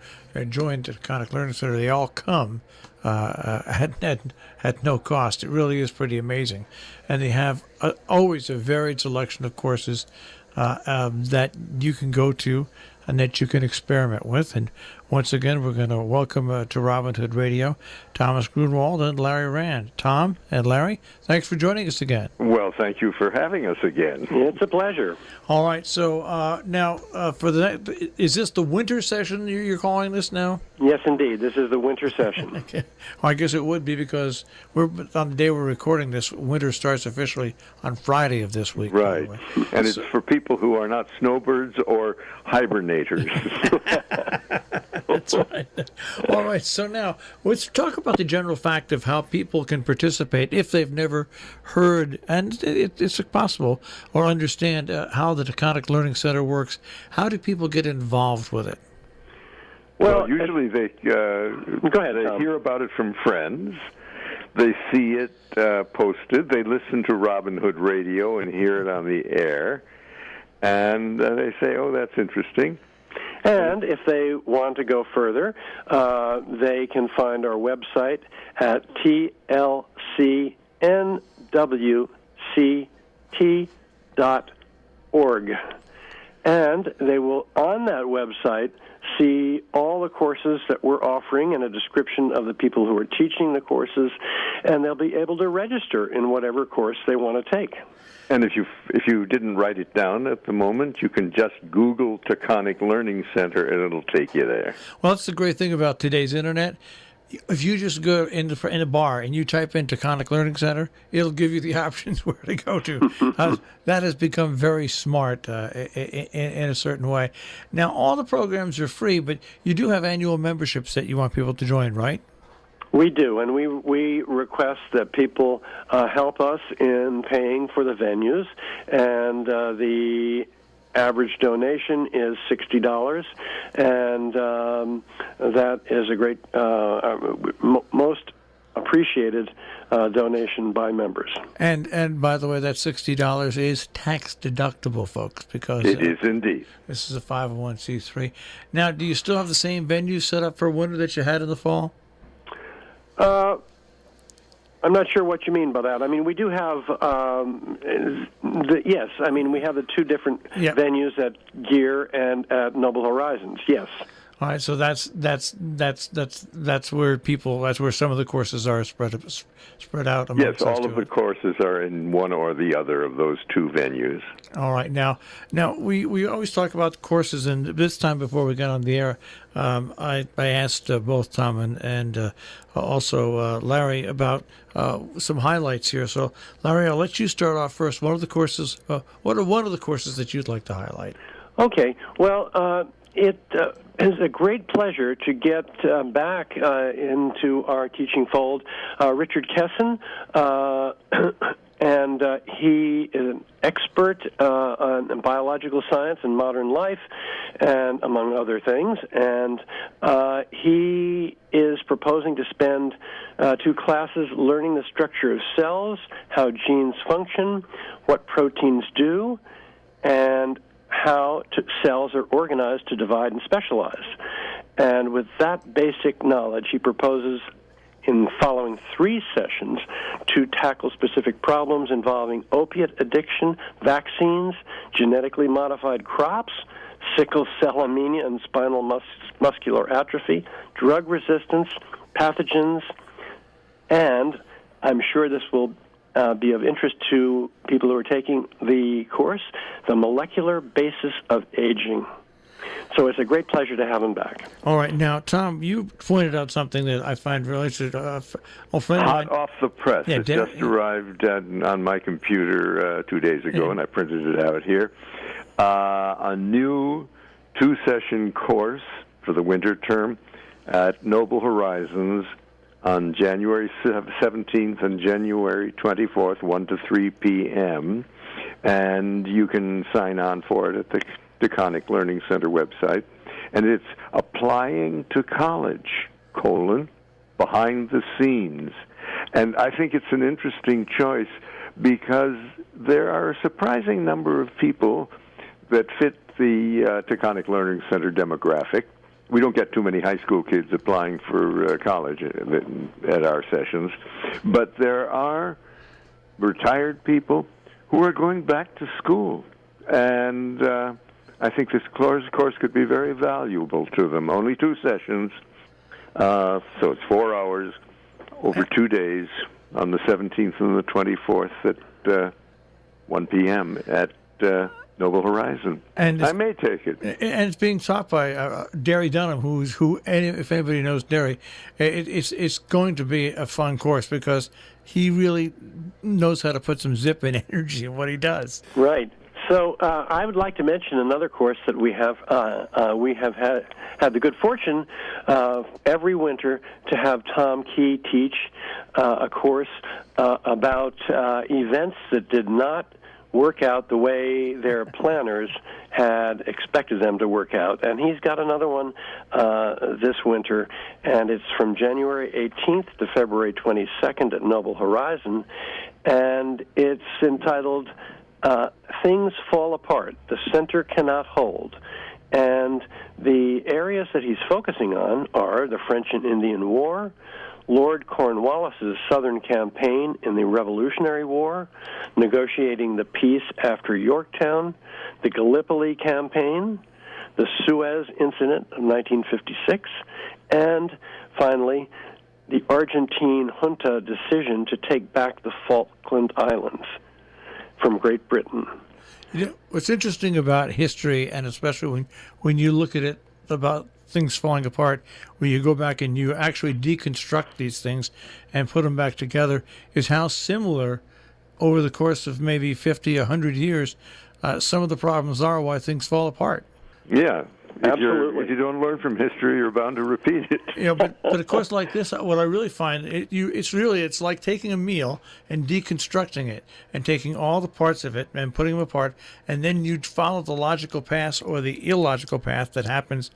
join the Taconic Learning Center, they all come at no cost. It really is pretty amazing. And they have always a varied selection of courses that you can go to and that you can experiment with. And Once again, we're going to welcome to Robin Hood Radio Thomas Grunwald and Larry Rand. Tom and Larry, thanks for joining us again. Well, thank you for having us again. It's a pleasure. All right, so now is this the winter session you're calling this now? Yes, indeed. This is the winter session. Okay. Well, I guess it would be because on the day we're recording this, winter starts officially on Friday of this week. Right, and it's for people who are not snowbirds or hibernators. That's right. All right, so now let's talk about the general fact of how people can participate if they've never heard, and it's possible, or understand how the Taconic Learning Center works. How do people get involved with it? Well, usually they go ahead. They hear about it from friends. They see it posted. They listen to Robin Hood Radio and hear it on the air, and they say, "Oh, that's interesting." And if they want to go further, they can find our website at tlcnwct.org. And they will, on that website, see all the courses that we're offering and a description of the people who are teaching the courses, and they'll be able to register in whatever course they want to take. And if you didn't write it down at the moment, you can just Google Taconic Learning Center, and it'll take you there. Well, that's the great thing about today's Internet. If you just go in a bar and you type in Taconic Learning Center, it'll give you the options where to go to. That has become very smart in a certain way. Now, all the programs are free, but you do have annual memberships that you want people to join, right? We do, and we request that people help us in paying for the venues, and the average donation is $60, and that is a great, most appreciated donation by members. And by the way, that $60 is tax deductible, folks, because it is indeed. This is a 501c3. Now, do you still have the same venue set up for winter that you had in the fall? I'm not sure what you mean by that. I mean, we do have, yes, I mean, we have the two different venues at Gear and at Noble Horizons, yes. All right, so that's where some of the courses are spread out amongst Yes, all of the courses are in one or the other of those two venues. All right, now we always talk about courses, and this time before we got on the air, I asked both Tom and also Larry about some highlights here. So, Larry, I'll let you start off first. What are the courses? What are one of the courses that you'd like to highlight? Okay, well, it is a great pleasure to get back into our teaching fold Richard Kesson, and he is an expert on biological science and modern life, and among other things. And he is proposing to spend 2 classes learning the structure of cells, how genes function, what proteins do, and how cells are organized to divide and specialize. And with that basic knowledge, he proposes in the following 3 sessions to tackle specific problems involving opiate addiction, vaccines, genetically modified crops, sickle cell anemia and spinal muscular atrophy, drug resistance, pathogens, and I'm sure this will be of interest to people who are taking the course, the molecular basis of aging. So it's a great pleasure to have him back. All right. Now, Tom, you pointed out something that I find really interesting. Hot off the press. It just arrived on my computer 2 days ago, and I printed it out here. A new 2-session course for the winter term at Noble Horizons on January 17th and January 24th, 1 to 3 p.m., and you can sign on for it at the Taconic Learning Center website. And it's Applying to College, Behind the Scenes. And I think it's an interesting choice because there are a surprising number of people that fit the Taconic Learning Center demographic. We don't get too many high school kids applying for college at our sessions, but there are retired people who are going back to school, and I think this course could be very valuable to them. Only 2 sessions, so it's 4 hours over 2 days on the 17th and the 24th at 1 p.m. at Noble Horizon. And I may take it. And it's being taught by Derry Dunham, if anybody knows Derry, it's going to be a fun course because he really knows how to put some zip and energy in what he does. Right. So I would like to mention another course that we have had the good fortune every winter to have Tom Key teach a course about events that did not work out the way their planners had expected them to work out. And he's got another one this winter, and it's from January 18th to February 22nd at Noble Horizon, and it's entitled Things Fall Apart, The Center Cannot Hold. And the areas that he's focusing on are the French and Indian War, Lord Cornwallis's Southern campaign in the Revolutionary War, negotiating the peace after Yorktown, the Gallipoli campaign, the Suez Incident of 1956, and finally, the Argentine junta decision to take back the Falkland Islands from Great Britain. You know, what's interesting about history, and especially when you look at it about things falling apart, where you go back and you actually deconstruct these things and put them back together, is how similar over the course of maybe 50, 100 years, some of the problems are why things fall apart. Yeah. Absolutely. If you don't learn from history, you're bound to repeat it. You know, but a course like this, what I really find, it's like taking a meal and deconstructing it and taking all the parts of it and putting them apart, and then you follow the logical path or the illogical path that happens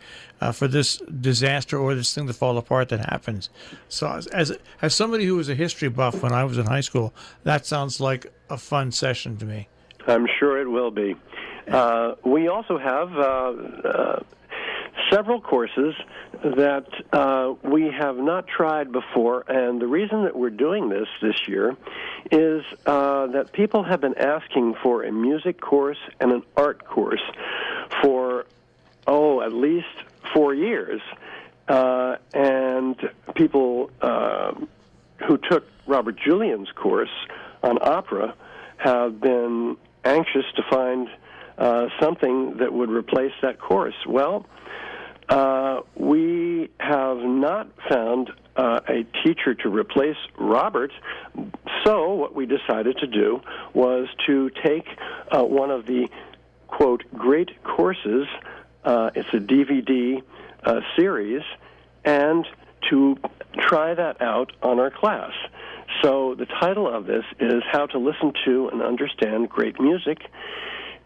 for this disaster or this thing to fall apart that happens. So as somebody who was a history buff when I was in high school, that sounds like a fun session to me. I'm sure it will be. We also have several courses that we have not tried before, and the reason that we're doing this year is that people have been asking for a music course and an art course for, at least 4 years. And people who took Robert Julian's course on opera have been anxious to find something that would replace that course. Well, we have not found a teacher to replace Robert, so what we decided to do was to take one of the, quote, great courses, it's a DVD series, and to try that out on our class. So the title of this is How to Listen to and Understand Great Music,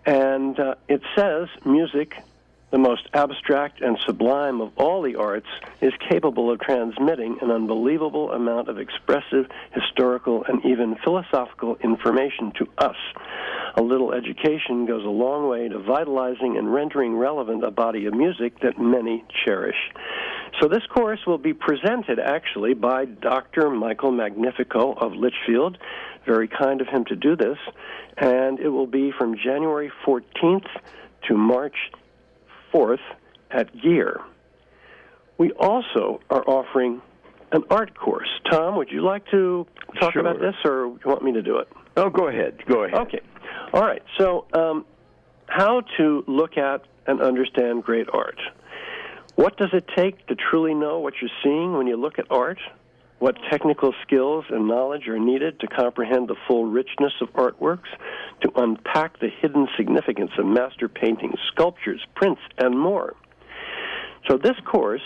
and it says music, the most abstract and sublime of all the arts, is capable of transmitting an unbelievable amount of expressive, historical, and even philosophical information to us. A little education goes a long way to vitalizing and rendering relevant a body of music that many cherish. So this course will be presented, actually, by Dr. Michael Magnifico of Litchfield. Very kind of him to do this. And it will be from January 14th to March 4th at Gear. We also are offering an art course. Tom, would you like to talk about this, or do you want me to do it? Oh, go ahead. Go ahead. Okay. All right. So how to look at and understand great art. What does it take to truly know what you're seeing when you look at art? What technical skills and knowledge are needed to comprehend the full richness of artworks, to unpack the hidden significance of master paintings, sculptures, prints, and more? So this course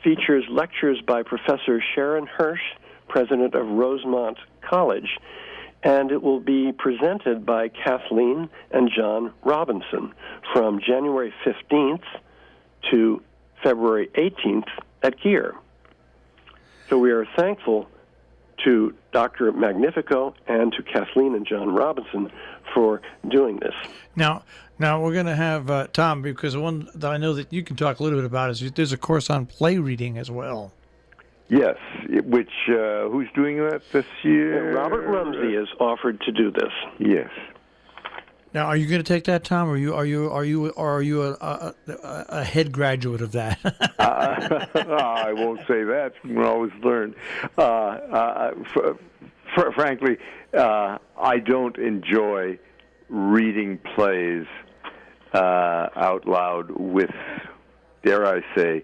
features lectures by Professor Sharon Hirsch, president of Rosemont College, and it will be presented by Kathleen and John Robinson from January 15th to February 18th at Gear. So we are thankful to Dr. Magnifico and to Kathleen and John Robinson for doing this. Now we're going to have Tom, because one that I know that you can talk a little bit about is there's a course on play reading as well. Yes, which who's doing that this year? Robert Rumsey has offered to do this. Yes. Now, are you going to take that, Tom? Or are you a head graduate of that? I won't say that. We'll always learn. Frankly, I don't enjoy reading plays out loud with, dare I say,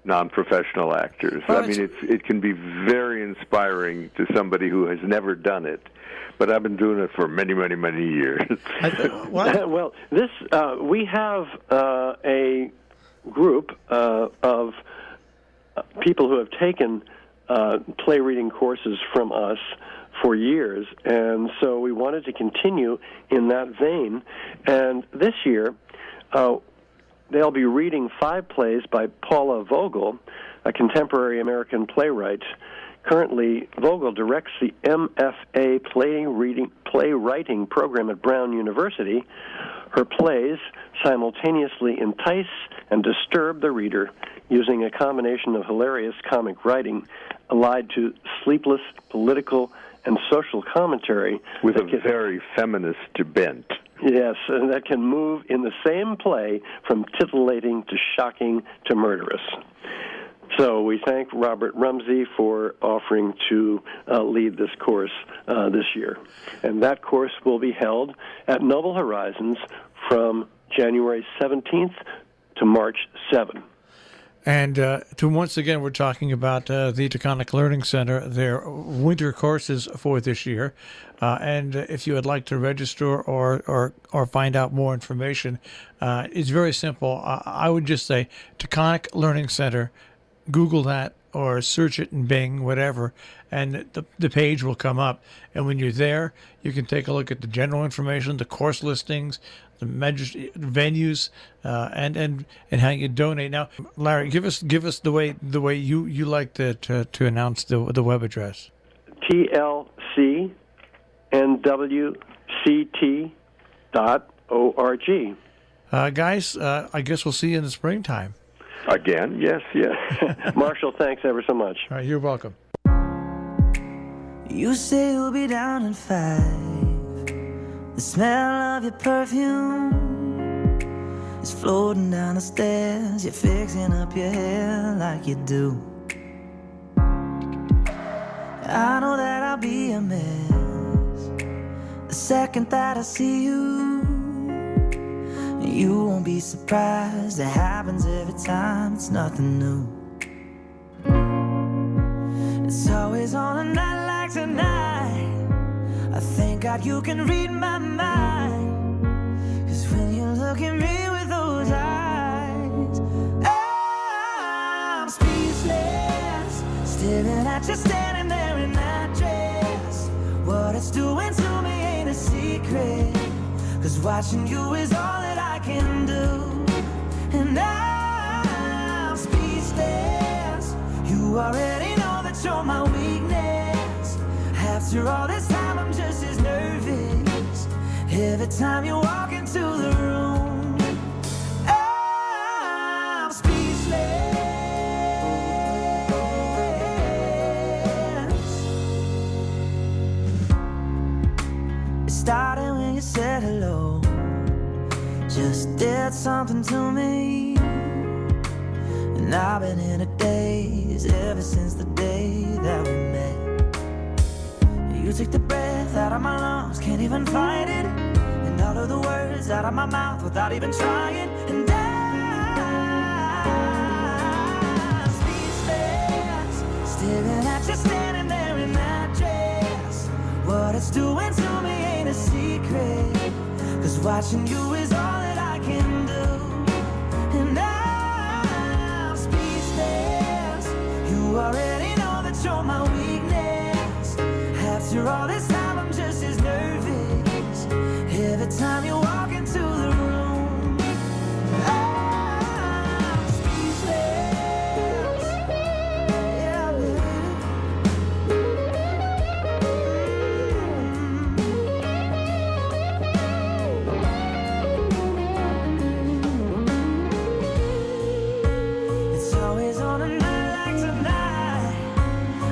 non-professional actors. I mean, it can be very inspiring to somebody who has never done it. But I've been doing it for many, many, many years. Well, this we have a group of people who have taken play reading courses from us for years, and so we wanted to continue in that vein. And this year, they'll be reading 5 plays by Paula Vogel, a contemporary American playwright. Currently, Vogel directs the MFA playwriting program at Brown University. Her plays simultaneously entice and disturb the reader using a combination of hilarious comic writing allied to sleepless political and social commentary. With a very feminist bent. Yes, and that can move in the same play from titillating to shocking to murderous. So we thank Robert Rumsey for offering to lead this course this year. And that course will be held at Noble Horizons from January 17th to March 7th. And once again, we're talking about the Taconic Learning Center, their winter courses for this year. And if you would like to register or find out more information, it's very simple. I would just say Taconic Learning Center. Google that or search it in Bing, whatever, and the page will come up. And when you're there, you can take a look at the general information, the course listings, the venues, and how you donate. Now, Larry, give us the way you like to announce the web address. TLCNWCT.org. Guys, I guess we'll see you in the springtime. Again, yes. Marshall, thanks ever so much. All right, you're welcome. You say you'll be down in 5. The smell of your perfume is floating down the stairs. You're fixing up your hair like you do. I know that I'll be a mess the second that I see you. You won't be surprised, it happens every time, it's nothing new. It's always on a night like tonight, I thank God you can read my mind. 'Cause when you look at me with those eyes, I'm speechless, staring at you standing there in that dress. What it's doing to me ain't a secret, 'cause watching you is all that I can do. And I'm speechless, you already know that you're my weakness. After all this time I'm just as nervous every time you walk into the room. I'm speechless. It started when you said hello, just did something to me. And I've been in a daze ever since the day that we met. You took the breath out of my lungs, can't even fight it. And all of the words out of my mouth without even trying. And I'm speechless, staring at you standing there in that dress. What it's doing to me ain't a secret, 'cause watching you is all that I can do. And I'm speechless, you already know that you're my weakness. After all this time I'm just as nervous every time you walk into the room. I'm speechless. Yeah, baby. It's always on a night like tonight,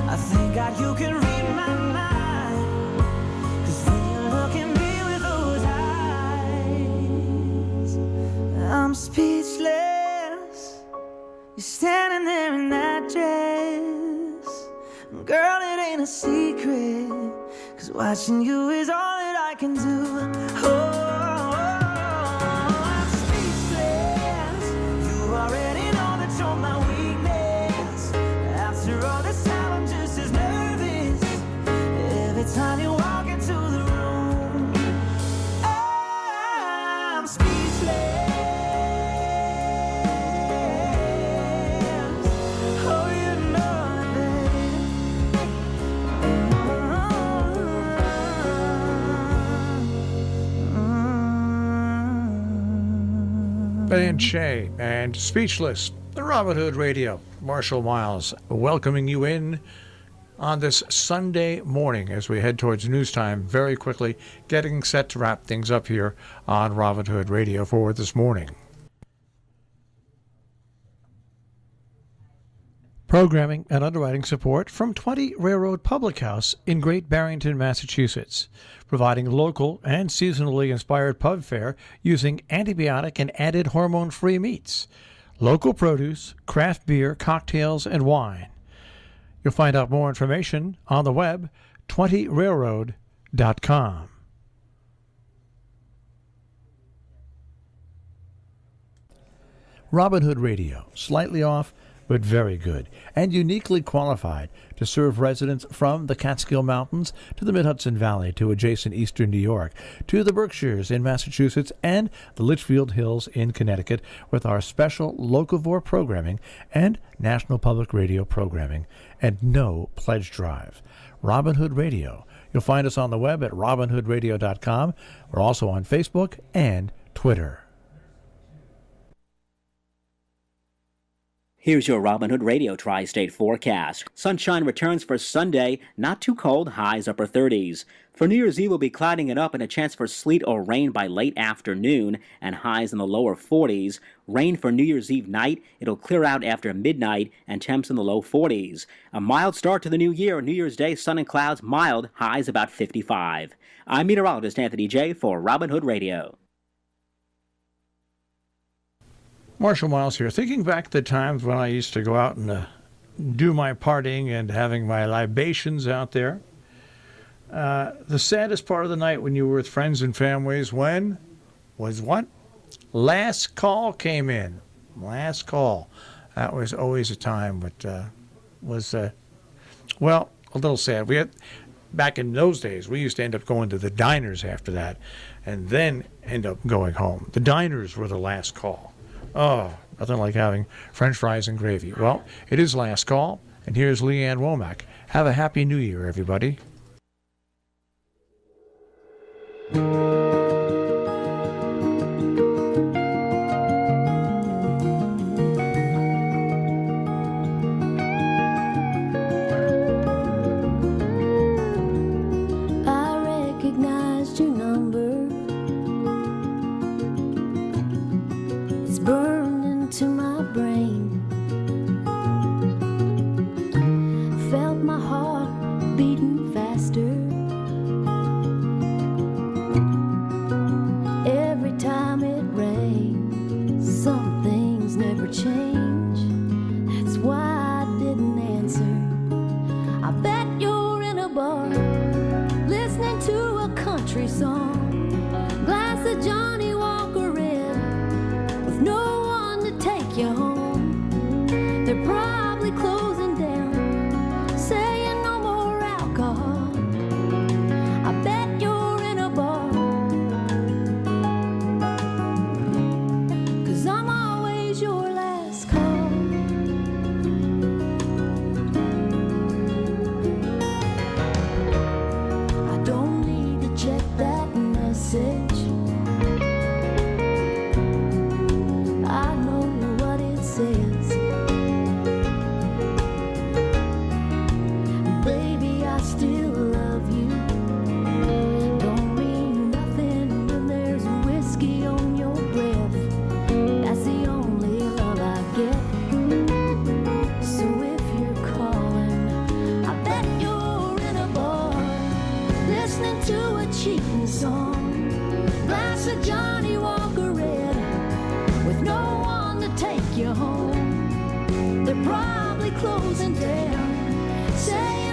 I thank God you can read my mind. 'Cause when you look at me with those Girl, it ain't a secret, 'cause watching you is all that I can do. I'm speechless. You already know that you're my weakness. After all this time, I'm just as nervous every time you walk into the room. I'm speechless. And Shay and Speechless, the Robin Hood Radio. Marshall Miles welcoming you in on this Sunday morning as we head towards news time, very quickly getting set to wrap things up here on Robin Hood Radio for this morning. Programming and underwriting support from 20 Railroad Public House in Great Barrington, Massachusetts, providing local and seasonally inspired pub fare using antibiotic and added hormone-free meats, local produce, craft beer, cocktails, and wine. You'll find out more information on the web, 20railroad.com. Robin Hood Radio, slightly off, but very good, and uniquely qualified to serve residents from the Catskill Mountains to the Mid-Hudson Valley to adjacent eastern New York, to the Berkshires in Massachusetts and the Litchfield Hills in Connecticut with our special locavore programming and National Public Radio programming, and no pledge drive. Robin Hood Radio. You'll find us on the web at robinhoodradio.com. We're also on Facebook and Twitter. Here's your Robin Hood Radio Tri-State forecast. Sunshine returns for Sunday, not too cold, highs upper 30s. For New Year's Eve, we'll be clouding it up and a chance for sleet or rain by late afternoon and highs in the lower 40s. Rain for New Year's Eve night, it'll clear out after midnight and temps in the low 40s. A mild start to the new year. New Year's Day, sun and clouds, mild, highs about 55. I'm meteorologist Anthony J. for Robin Hood Radio. Marshall Miles here. Thinking back to the times when I used to go out and do my partying and having my libations out there. The saddest part of the night when you were with friends and families was what? Last call came in. Last call. That was always a time that was, well, a little sad. We had, back in those days, we used to end up going to the diners after that and then end up going home. The diners were the last call. Oh, nothing like having French fries and gravy. Well, it is last call, and here's Leanne Womack. Have a happy new year, everybody. I recognized your number. It's burned into my brain. Felt my heart beating faster. Every time it rains, some things never change. That's why I didn't answer. I bet you're in a bar, listening to a country song. Glass of Johnny Walker Red, with no one to take you home. They're probably closing down, saying no more alcohol. I bet you're in a bar, 'cause I'm always your last call. I don't need to check that message. I know what it says. Baby, I still love you. Don't mean nothing when there's whiskey on your breath. That's the only love I get. So if you're calling, I bet you're in a bar, listening to a cheating song. Glass of Johnny Walker Red, with no one to take you home. They're probably closing down, saying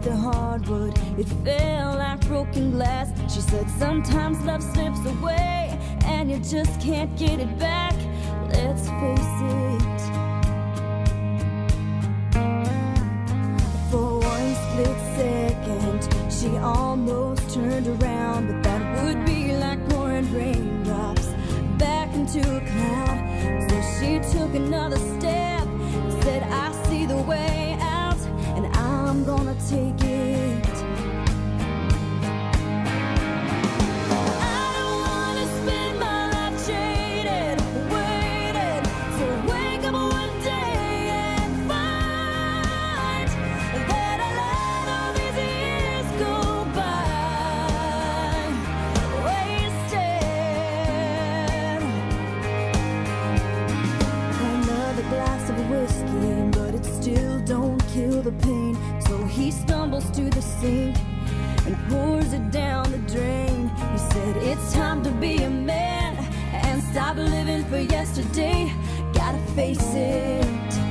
the hardwood, it fell like broken glass. She said sometimes love slips away and you just can't get it back. Let's face it. For one split second, she almost turned around, but that would be like pouring raindrops back into a cloud. So she took another step, said, I see the way out, and I'm gonna take it. I don't wanna spend my life jaded, waiting to wake up one day and find that I let all these years go by wasted. Another glass of whiskey, but it still don't kill the pain. So he stumbles to the sink and pours it down the drain. He said, it's time to be a man and stop living for yesterday. Gotta face it.